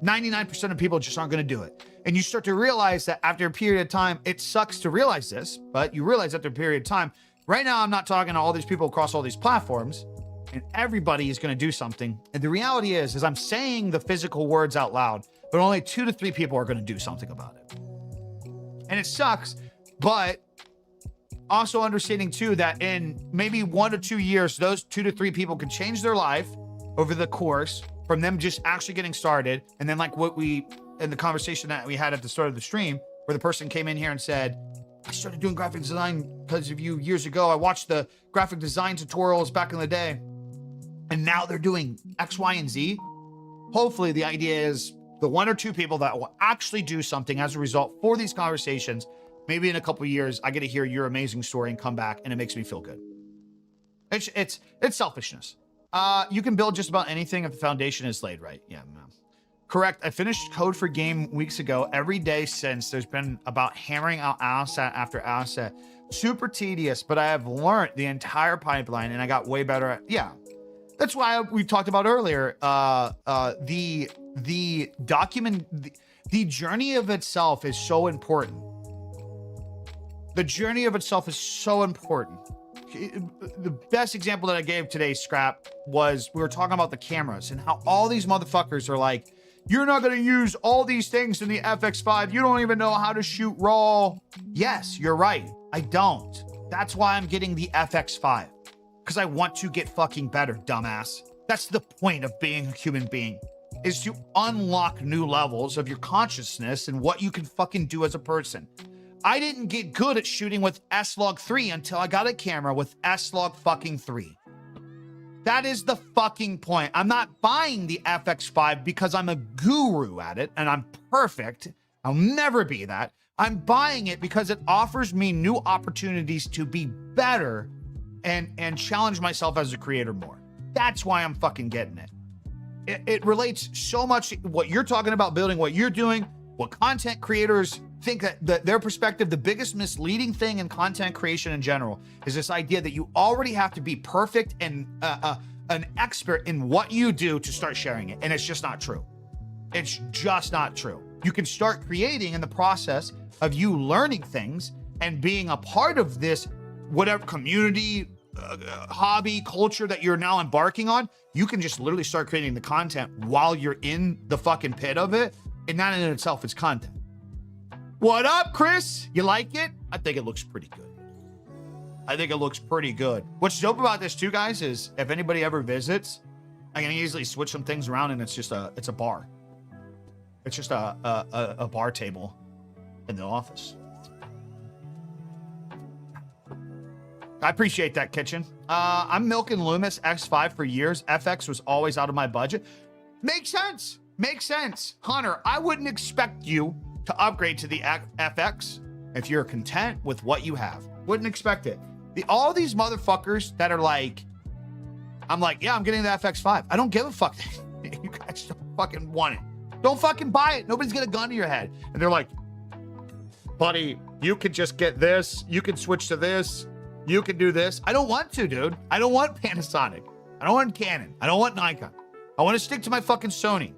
99% of people just aren't going to do it. And you start to realize that after a period of time, it sucks to realize this, but you realize after a period of time, right now, I'm not talking to all these people across all these platforms, and everybody is going to do something. And the reality is I'm saying the physical words out loud, but only 2 to 3 people are going to do something about it. And it sucks, but also understanding too that in maybe 1 to 2 years, those 2 to 3 people can change their life over the course from them just actually getting started. And then like what we, in the conversation that we had at the start of the stream, where the person came in here and said, I started doing graphic design because of you years ago. I watched the graphic design tutorials back in the day, and now they're doing X, Y, and Z. Hopefully the idea is the 1 or 2 people that will actually do something as a result for these conversations. Maybe in a couple of years, I get to hear your amazing story and come back, and it makes me feel good. It's selfishness. You can build just about anything if the foundation is laid right. Yeah, man. Correct. I finished Code for Game weeks ago. Every day since, there's been about hammering out asset after asset. Super tedious, but I have learned the entire pipeline, and I got way better at. Yeah, that's why we talked about earlier. The document, the journey of itself is so important. The journey of itself is so important. The best example that I gave today, Scrap, was we were talking about the cameras and how all these motherfuckers are like, you're not going to use all these things in the FX5. You don't even know how to shoot RAW. Yes, you're right. I don't. That's why I'm getting the FX5. Because I want to get fucking better, dumbass. That's the point of being a human being, is to unlock new levels of your consciousness and what you can fucking do as a person. I didn't get good at shooting with S-Log3 until I got a camera with S-Log fucking 3. That is the fucking point. I'm not buying the FX5 because I'm a guru at it and I'm perfect. I'll never be that. I'm buying it because it offers me new opportunities to be better and challenge myself as a creator more. That's why I'm fucking getting it. It relates so much what you're talking about, building what you're doing, what content creators think that their perspective, the biggest misleading thing in content creation in general is this idea that you already have to be perfect and an expert in what you do to start sharing it. And it's just not true. It's just not true. You can start creating in the process of you learning things and being a part of this, whatever community, hobby, culture that you're now embarking on. You can just literally start creating the content while you're in the fucking pit of it. And that in itself is content. What up, Chris? You like it? I think it looks pretty good. I think it looks pretty good. What's dope about this too, guys, is if anybody ever visits, I can easily switch some things around and it's a bar. It's just a bar table in the office. I appreciate that, Kitchen. I'm milking Loomis X5 for years. FX was always out of my budget. Makes sense. Makes sense. Hunter, I wouldn't expect you to upgrade to the FX if you're content with what you have. Wouldn't expect it. All these motherfuckers that are like, I'm like, yeah, I'm getting the FX5. I don't give a fuck. You guys don't fucking want it. Don't fucking buy it. Nobody's got a gun to your head. And they're like, buddy, you could just get this. You can switch to this. You can do this. I don't want to, dude. I don't want Panasonic. I don't want Canon. I don't want Nikon. I want to stick to my fucking Sony.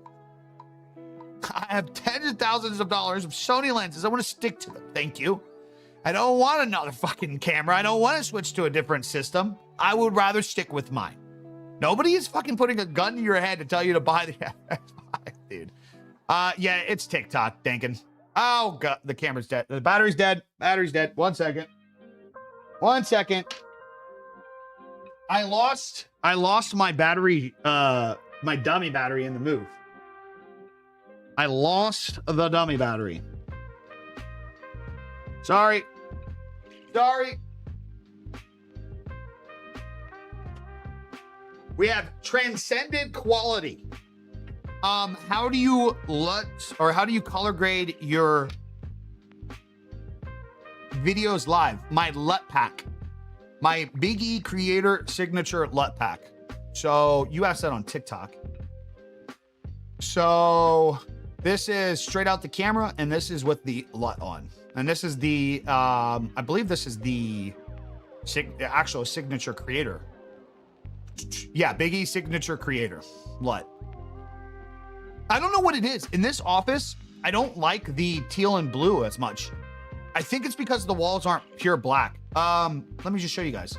I have tens of thousands of dollars of Sony lenses. I want to stick to them. Thank you. I don't want another fucking camera. I don't want to switch to a different system. I would rather stick with mine. Nobody is fucking putting a gun to your head to tell you to buy the FX5, dude. Yeah, it's TikTok thinking. Oh, God, the camera's dead. The battery's dead. Battery's dead. 1 second. 1 second. I lost my battery, my dummy battery in the move. I lost the dummy battery. Sorry. We have transcended quality. How do you color grade your videos live. My LUT pack. My Big E Creator Signature LUT pack. So you asked that on TikTok. So this is straight out the camera, and this is with the LUT on. And this is the, I believe this is the actual Signature Creator. Yeah, Big E Signature Creator LUT. I don't know what it is. In this office, I don't like the teal and blue as much. I think it's because the walls aren't pure black. Let me just show you guys.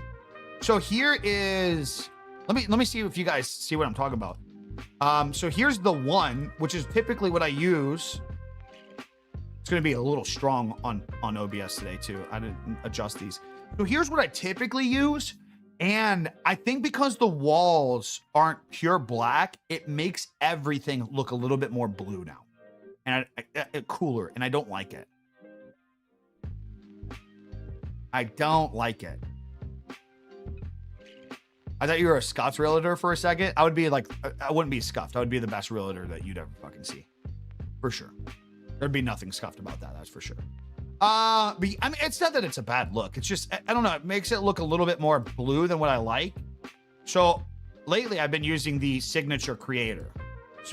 So here is, let me see if you guys see what I'm talking about. So here's the one, which is typically what I use. It's going to be a little strong on OBS today too. I didn't adjust these. So here's what I typically use. And I think because the walls aren't pure black, it makes everything look a little bit more blue now. And cooler, and I don't like it. I don't like it. I thought you were a scuffed realtor for a second. I would be like, I wouldn't be scuffed. I would be the best realtor that you'd ever fucking see. For sure. There'd be nothing scuffed about that, that's for sure. But I mean, it's not that it's a bad look. It's just, I don't know, it makes it look a little bit more blue than what I like. So lately I've been using the Signature Creator,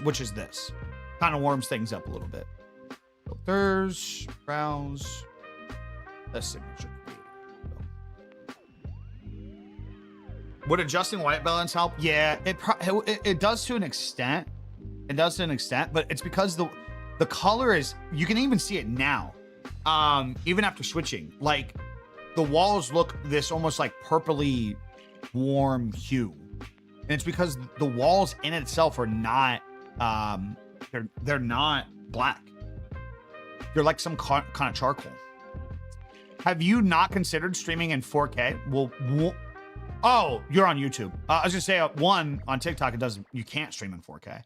which is this. Kind of warms things up a little bit. Filters, browse, the Signature Creator. Would adjusting white balance help? Yeah, it does to an extent. It does to an extent, but it's because the color is, you can even see it now. Even after switching, like the walls look this almost like purpley warm hue, and it's because the walls in itself are not they're not black. They're like some kind of charcoal. Have you not considered streaming in 4K? Well, oh, you're on YouTube. I was gonna say one on TikTok, you can't stream in 4K.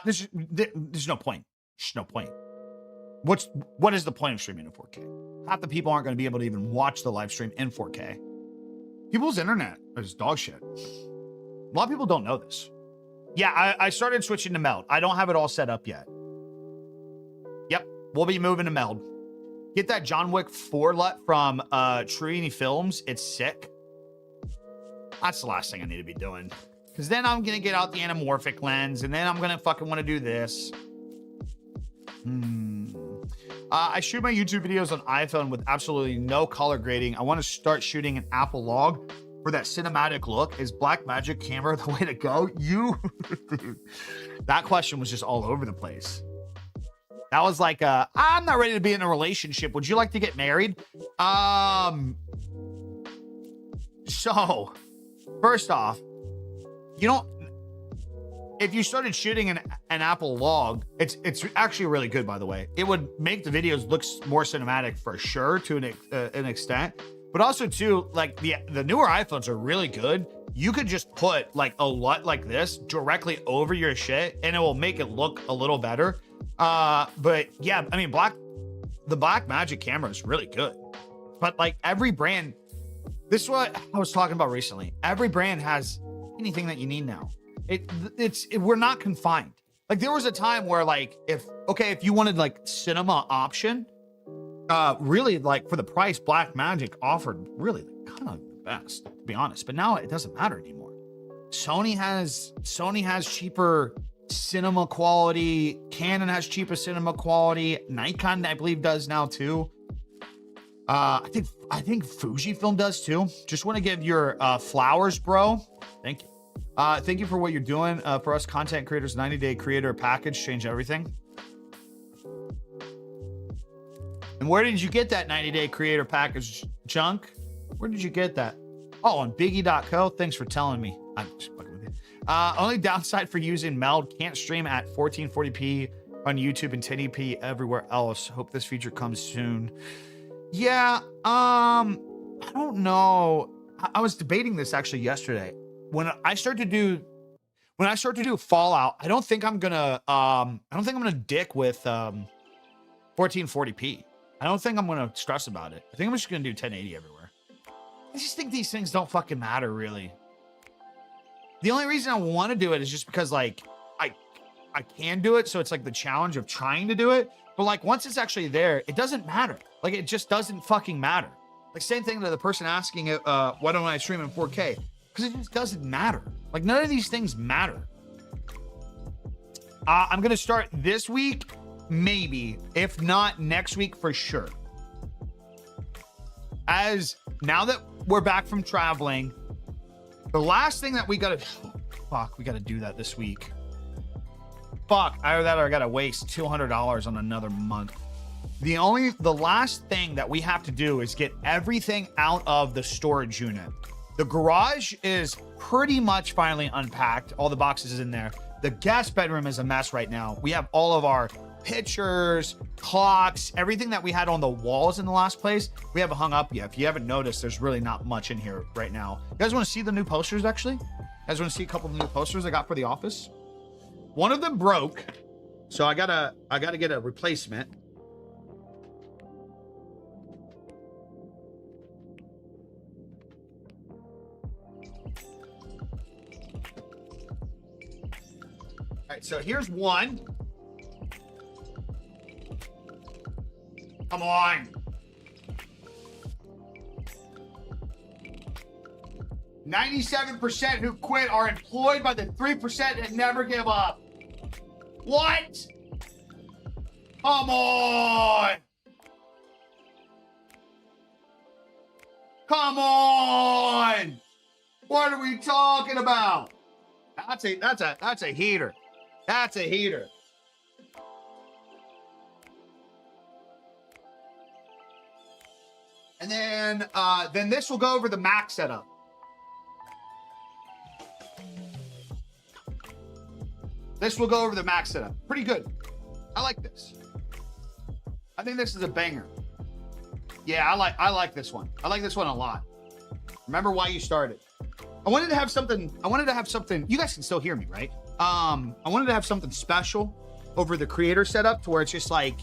There's no point. There's no point. What is the point of streaming in 4K? Half the people aren't going to be able to even watch the live stream in 4K. People's internet is dog shit. A lot of people don't know this. Yeah, I started switching to Meld. I don't have it all set up yet. Yep, we'll be moving to Meld. Get that John Wick 4 LUT from Trini Films. It's sick. That's the last thing I need to be doing. Because then I'm going to get out the anamorphic lens, and then I'm going to fucking want to do this. I shoot my YouTube videos on iPhone with absolutely no color grading. I want to start shooting an Apple log for that cinematic look. Is Blackmagic camera the way to go? Dude, that question was just all over the place. That was like, I'm not ready to be in a relationship. Would you like to get married? So, first off, you don't, if you started shooting an Apple log, it's actually really good, by the way. It would make the videos look more cinematic for sure to an extent, but also too, like the newer iPhones are really good. You could just put like a LUT like this directly over your shit, and it will make it look a little better. But yeah, I mean, the Blackmagic camera is really good, but like every brand, this is what I was talking about recently. Every brand has anything that you need now. We're not confined. Like there was a time where like, if you wanted like cinema option, really like for the price, Blackmagic offered really kind of the best, to be honest. But now it doesn't matter anymore. Sony has cheaper cinema quality. Canon has cheaper cinema quality. Nikon, I believe, does now too. I think Fujifilm does too. Just want to give your flowers, bro. Thank you. Thank you for what you're doing for us content creators. 90-day creator package, change everything. And where did you get that 90-day creator package, Junk? Where did you get that? Oh, on biggie.co. Thanks for telling me. I'm just fucking with you. Only downside for using Meld, can't stream at 1440p on YouTube and 1080p everywhere else. Hope this feature comes soon. Yeah, I don't know. I was debating this actually yesterday. When I start to do Fallout, I don't think I'm gonna dick with 1440p. I don't think I'm gonna stress about it. I think I'm just gonna do 1080 everywhere. I just think these things don't fucking matter, really. The only reason I want to do it is just because like I can do it. So it's like the challenge of trying to do it. But like once it's actually there, it doesn't matter. Like it just doesn't fucking matter. Like same thing to the person asking, why don't I stream in 4K? Because it just doesn't matter. Like none of these things matter. I'm going to start this week, maybe. If not next week, for sure. As now that we're back from traveling, the last thing that we got to... Fuck, we got to do that this week. Fuck, either that or I got to waste $200 on another month. The last thing that we have to do is get everything out of the storage unit. The garage is pretty much finally unpacked. All the boxes is in there. The guest bedroom is a mess right now. We have all of our pictures, clocks, everything that we had on the walls in the last place. We haven't hung up yet. If you haven't noticed, there's really not much in here right now. You guys want to see the new posters, actually? You guys want to see a couple of the new posters I got for the office? One of them broke, so I gotta get a replacement. All right, so here's one. Come on. 97% who quit are employed by the 3% that never give up. What? Come on. Come on. What are we talking about? That's a heater. That's a heater. And then this will go over the Mac setup. This will go over the Mac setup. Pretty good. I like this. I think this is a banger. Yeah, I like this one. I like this one a lot. Remember why you started. I wanted to have something. You guys can still hear me, right? I wanted to have something special over the creator setup to where it's just like,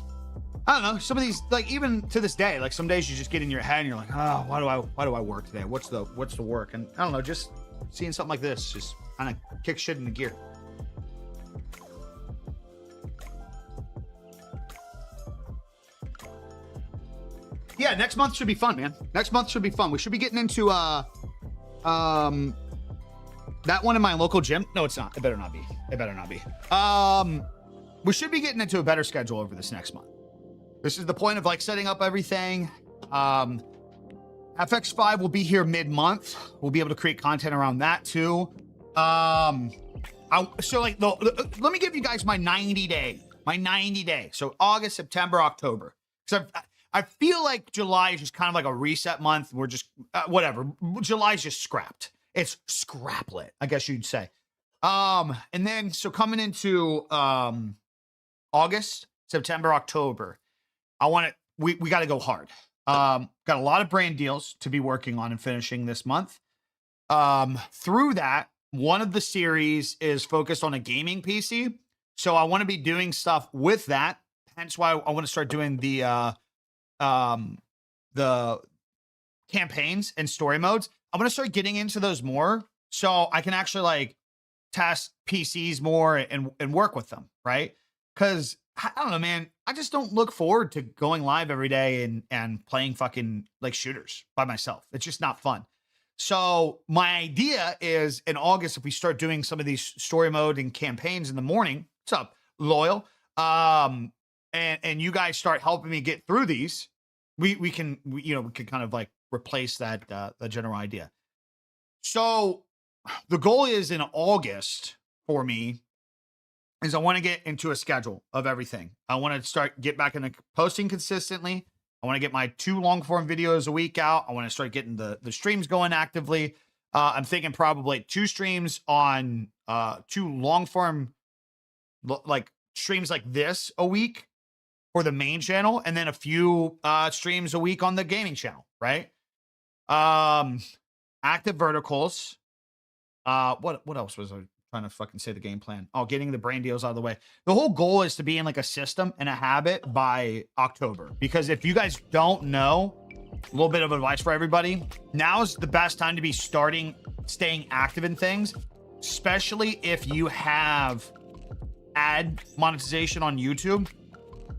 I don't know, some of these, like even to this day, like some days you just get in your head and you're like, oh, why do I work today? What's the work? And I don't know, just seeing something like this just kind of kick shit into gear. Yeah, next month should be fun, man. Next month should be fun. We should be getting into that one in my local gym. No, it's not. It better not be. It better not be. We should be getting into a better schedule over this next month. This is the point of like setting up everything. FX5 will be here mid-month. We'll be able to create content around that too. Let me give you guys my 90 day. So August, September, October. So I feel like July is just kind of like a reset month. We're just whatever. July's just scrapped. It's scraplet, I guess you'd say. And then so coming into August, September, October, we got to go hard. Got a lot of brand deals to be working on and finishing this month. Through that, one of the series is focused on a gaming PC. So I want to be doing stuff with that. Hence why I want to start doing the campaigns and story modes. I'm going to start getting into those more so I can actually like test PCs more and work with them. Right. Cause I don't know, man, I just don't look forward to going live every day and playing fucking like shooters by myself. It's just not fun. So my idea is in August, if we start doing some of these story mode and campaigns in the morning, what's up, Loyal? And you guys start helping me get through these, we can kind of like replace that the general idea. So the goal is in August for me is I want to get into a schedule of everything. I want to get back into posting consistently. I want to get my 2 long form videos a week out. I want to start getting the streams going actively. I'm thinking probably 2 streams on 2 long form like streams like this a week for the main channel, and then a few streams a week on the gaming channel, right? Active verticals. What else was I trying to fucking say the game plan? Oh, getting the brand deals out of the way. The whole goal is to be in like a system and a habit by October. Because if you guys don't know, a little bit of advice for everybody, now's the best time to be staying active in things, especially if you have ad monetization on YouTube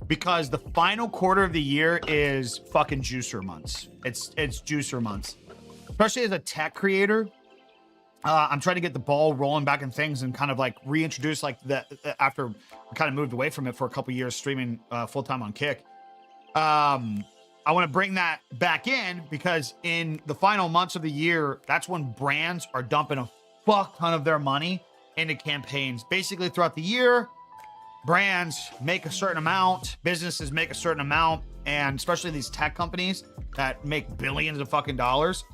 because the final quarter of the year is fucking juicer months. It's juicer months, especially as a tech creator. I'm trying to get the ball rolling back in things and kind of like reintroduce like that after we kind of moved away from it for a couple years streaming full time on Kick. I want to bring that back in because in the final months of the year, that's when brands are dumping a fuck ton of their money into campaigns. Basically throughout the year, brands make a certain amount, businesses make a certain amount, and especially these tech companies that make billions of fucking dollars,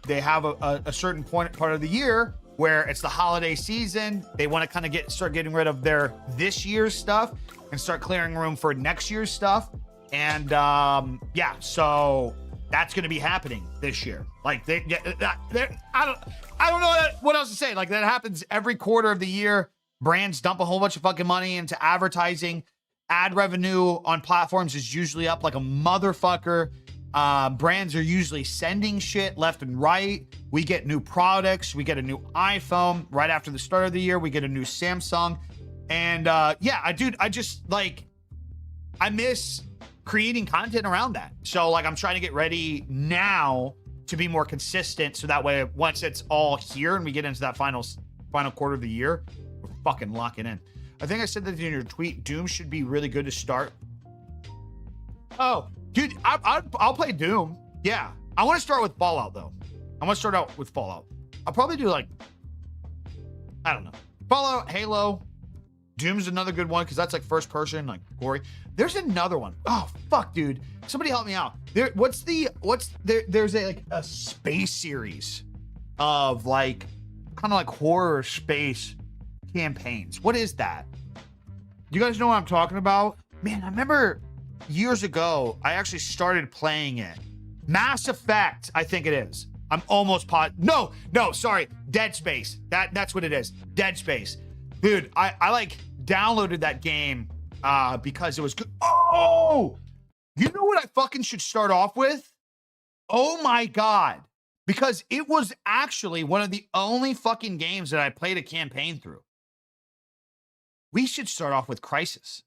they have a certain part of the year where it's the holiday season. They want to kind of start getting rid of their this year's stuff and start clearing room for next year's stuff. And yeah, so that's going to be happening this year. Like I don't know what else to say. Like that happens every quarter of the year. Brands dump a whole bunch of fucking money into advertising. Ad revenue on platforms is usually up like a motherfucker. Brands are usually sending shit left and right. We get new products. We get a new iPhone right after the start of the year. We get a new Samsung. And yeah, I miss creating content around that. So like I'm trying to get ready now to be more consistent. So that way, once it's all here and we get into that final quarter of the year, we're fucking locking in. I think I said that in your tweet. Doom should be really good to start. Oh, dude, I'll play Doom. Yeah, I want to start with Fallout though. I want to start out with Fallout. I'll probably do like, I don't know, Fallout, Halo. Doom's another good one because that's like first person, like gory. There's another one. Oh fuck, dude! Somebody help me out. There's a space series of like kind of like horror space campaigns. What is that? You guys know what I'm talking about? Man, I remember years ago I actually started playing it. Mass Effect, I think it is. I'm almost No, sorry, Dead Space. That's what it is. Dead Space. Dude, I like downloaded that game because it was good. Oh, you know what I fucking should start off with? Oh my God. Because it was actually one of the only fucking games that I played a campaign through. We should start off with Crysis.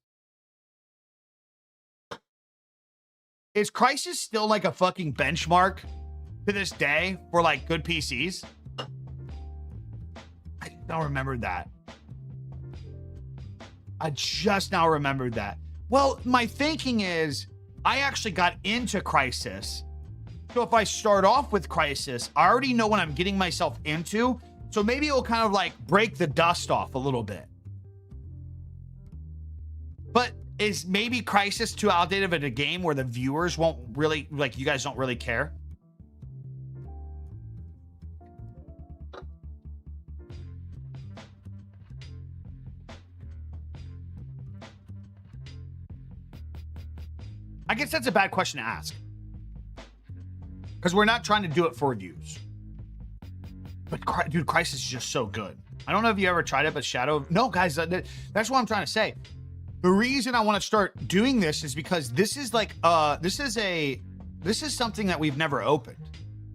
Is Crysis still like a fucking benchmark to this day for like good PCs? I don't remember that. I just now remembered that. Well, my thinking is I actually got into Crysis. So if I start off with Crysis, I already know what I'm getting myself into. So maybe it'll kind of like break the dust off a little bit. But is maybe Crysis too outdated of a game where the viewers won't really, like you guys don't really care? I guess that's a bad question to ask. Because we're not trying to do it for views. But dude, Crysis is just so good. I don't know if you ever tried it, but no, guys, that's what I'm trying to say. The reason I want to start doing this is because this is like, this is something that we've never opened.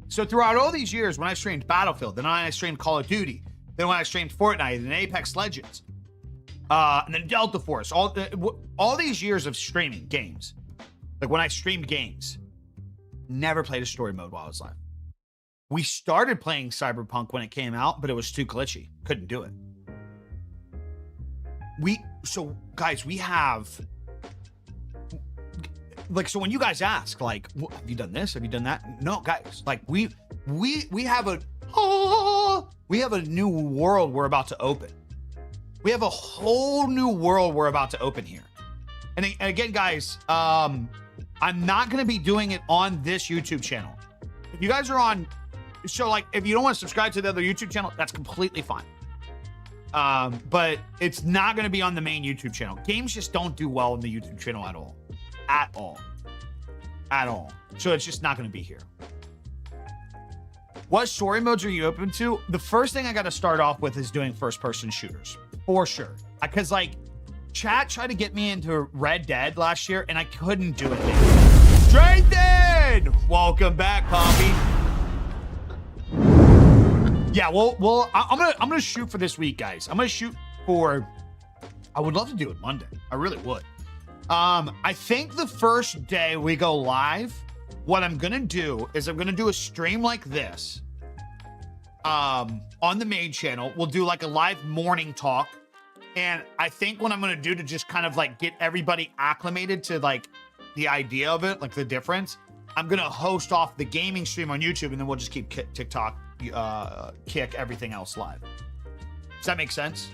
So throughout all these years, when I streamed Battlefield, then I streamed Call of Duty, then when I streamed Fortnite and Apex Legends, and then Delta Force, all these years of streaming games, like when I streamed games, never played a story mode while I was live. We started playing Cyberpunk when it came out, but it was too glitchy. Couldn't do it. So guys, we have like, so when you guys ask, like, have you done this? Have you done that? No, guys, like we have a new world we're about to open. We have a whole new world we're about to open here. And again, guys, I'm not going to be doing it on this YouTube channel. If you guys are on, so like, if you don't want to subscribe to the other YouTube channel, that's completely fine. But it's not going to be on the main YouTube channel. Games just don't do well on the YouTube channel at all. At all. So it's just not going to be here. What story modes are you open to? The first thing I got to start off with is doing first-person shooters. For sure. Because, like, chat tried to get me into Red Dead last year, and I couldn't do it. Strengthen! Welcome back, Poppy. Yeah, well, I'm gonna shoot for this week, guys. I'm gonna shoot for I would love to do it Monday. I really would. I think the first day we go live, what I'm gonna do is I'm gonna do a stream like this. On the main channel, we'll do like a live morning talk. And I think what I'm gonna do to just kind of like get everybody acclimated to like the idea of it, like the difference, I'm gonna host off the gaming stream on YouTube, and then we'll just keep TikTok, kick everything else live. Does that make sense?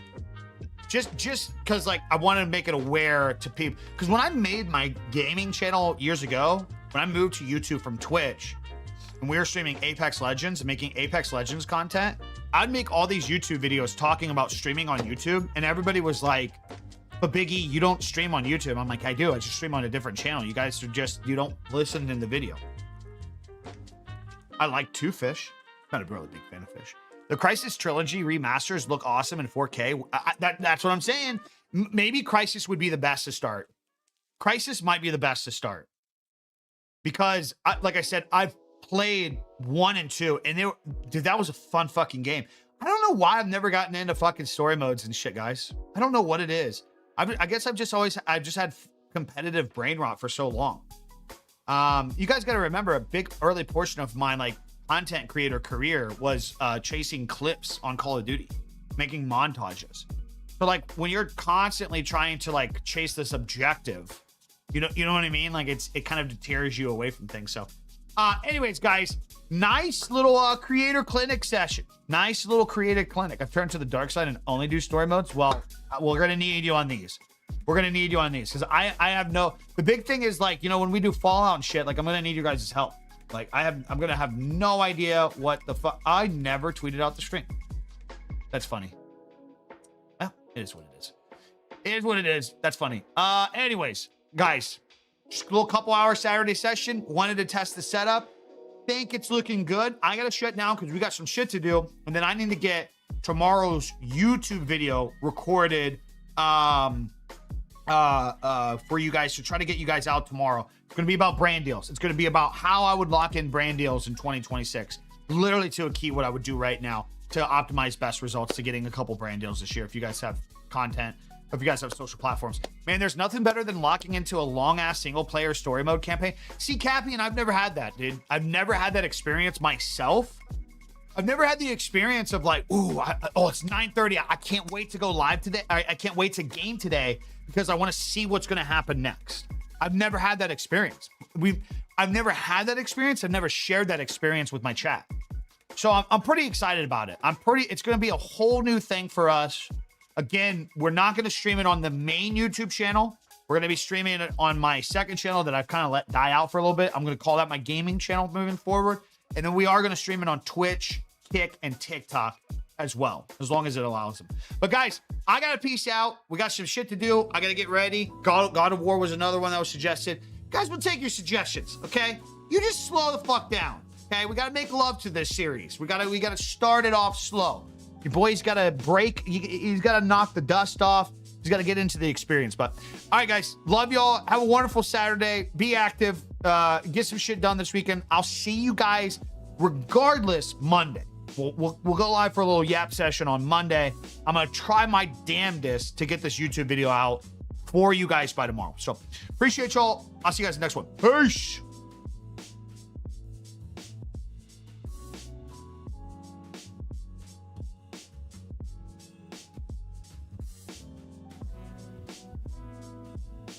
Just because like I want to make it aware to people, because when I made my gaming channel years ago, when I moved to YouTube from Twitch, and we were streaming Apex Legends and making Apex Legends content, I'd make all these YouTube videos talking about streaming on YouTube, and everybody was like, but Biggie, you don't stream on YouTube. I'm like, I do. I just stream on a different channel. You guys are just, you don't listen in the video. I like Two Fish. Not a really big fan of Fish. The Crysis Trilogy remasters look awesome in 4K. That's what I'm saying. Maybe Crysis would be the best to start. Crysis might be the best to start. Because, like I said, I've played 1 and 2, and dude, that was a fun fucking game. I don't know why I've never gotten into fucking story modes and shit, guys. I don't know what it is. I guess I've just had competitive brain rot for so long. You guys got to remember, a big early portion of my like content creator career was chasing clips on Call of Duty, making montages. So like when you're constantly trying to like chase this objective, you know what I mean? Like it kind of deters you away from things. So anyways, guys, nice little creator clinic session. Nice little creator clinic. I've turned to the dark side and only do story modes. Well, we're gonna need you on these. We're gonna need you on these because I have no. The big thing is like, you know, when we do Fallout and shit, like I'm gonna need you guys' help. Like I'm gonna have no idea what the fuck. I never tweeted out the stream. That's funny. Well, it is what it is. It is what it is. That's funny. Anyways, guys, just a little couple hour Saturday session. Wanted to test the setup. Think it's looking good. I gotta shut down because we got some shit to do, and then I need to get tomorrow's YouTube video recorded for you guys to try to get you guys out tomorrow. It's going to be about brand deals. It's going to be about how I would lock in brand deals in 2026. Literally to a key what I would do right now to optimize best results to getting a couple brand deals this year. If you guys have content, if you guys have social platforms, man, there's nothing better than locking into a long ass single player story mode campaign. See, Cappy, and I've never had that, dude. I've never had that experience myself. I've never had the experience of like, ooh, it's 9:30. I can't wait to go live today. I can't wait to game today because I want to see what's going to happen next. I've never had that experience. I've never had that experience. I've never shared that experience with my chat. So I'm pretty excited about it. It's going to be a whole new thing for us. Again, we're not going to stream it on the main YouTube channel. We're going to be streaming it on my second channel that I've kind of let die out for a little bit. I'm going to call that my gaming channel moving forward. And then we are going to stream it on Twitch, Kick, and TikTok as well, as long as it allows them. But guys, I gotta peace out. We got some shit to do. I gotta get ready. God of War was another one that was suggested. Guys, we'll take your suggestions, okay? You just slow the fuck down, okay? We gotta make love to this series. We gotta start it off slow. Your boy's gotta break. He's gotta knock the dust off. He's gotta get into the experience. But all right, guys, love y'all. Have a wonderful Saturday. Be active. Get some shit done this weekend. I'll see you guys regardless Monday. We'll go live for a little yap session on Monday. I'm going to try my damnedest to get this YouTube video out for you guys by tomorrow. So appreciate y'all. I'll see you guys in the next one. Peace.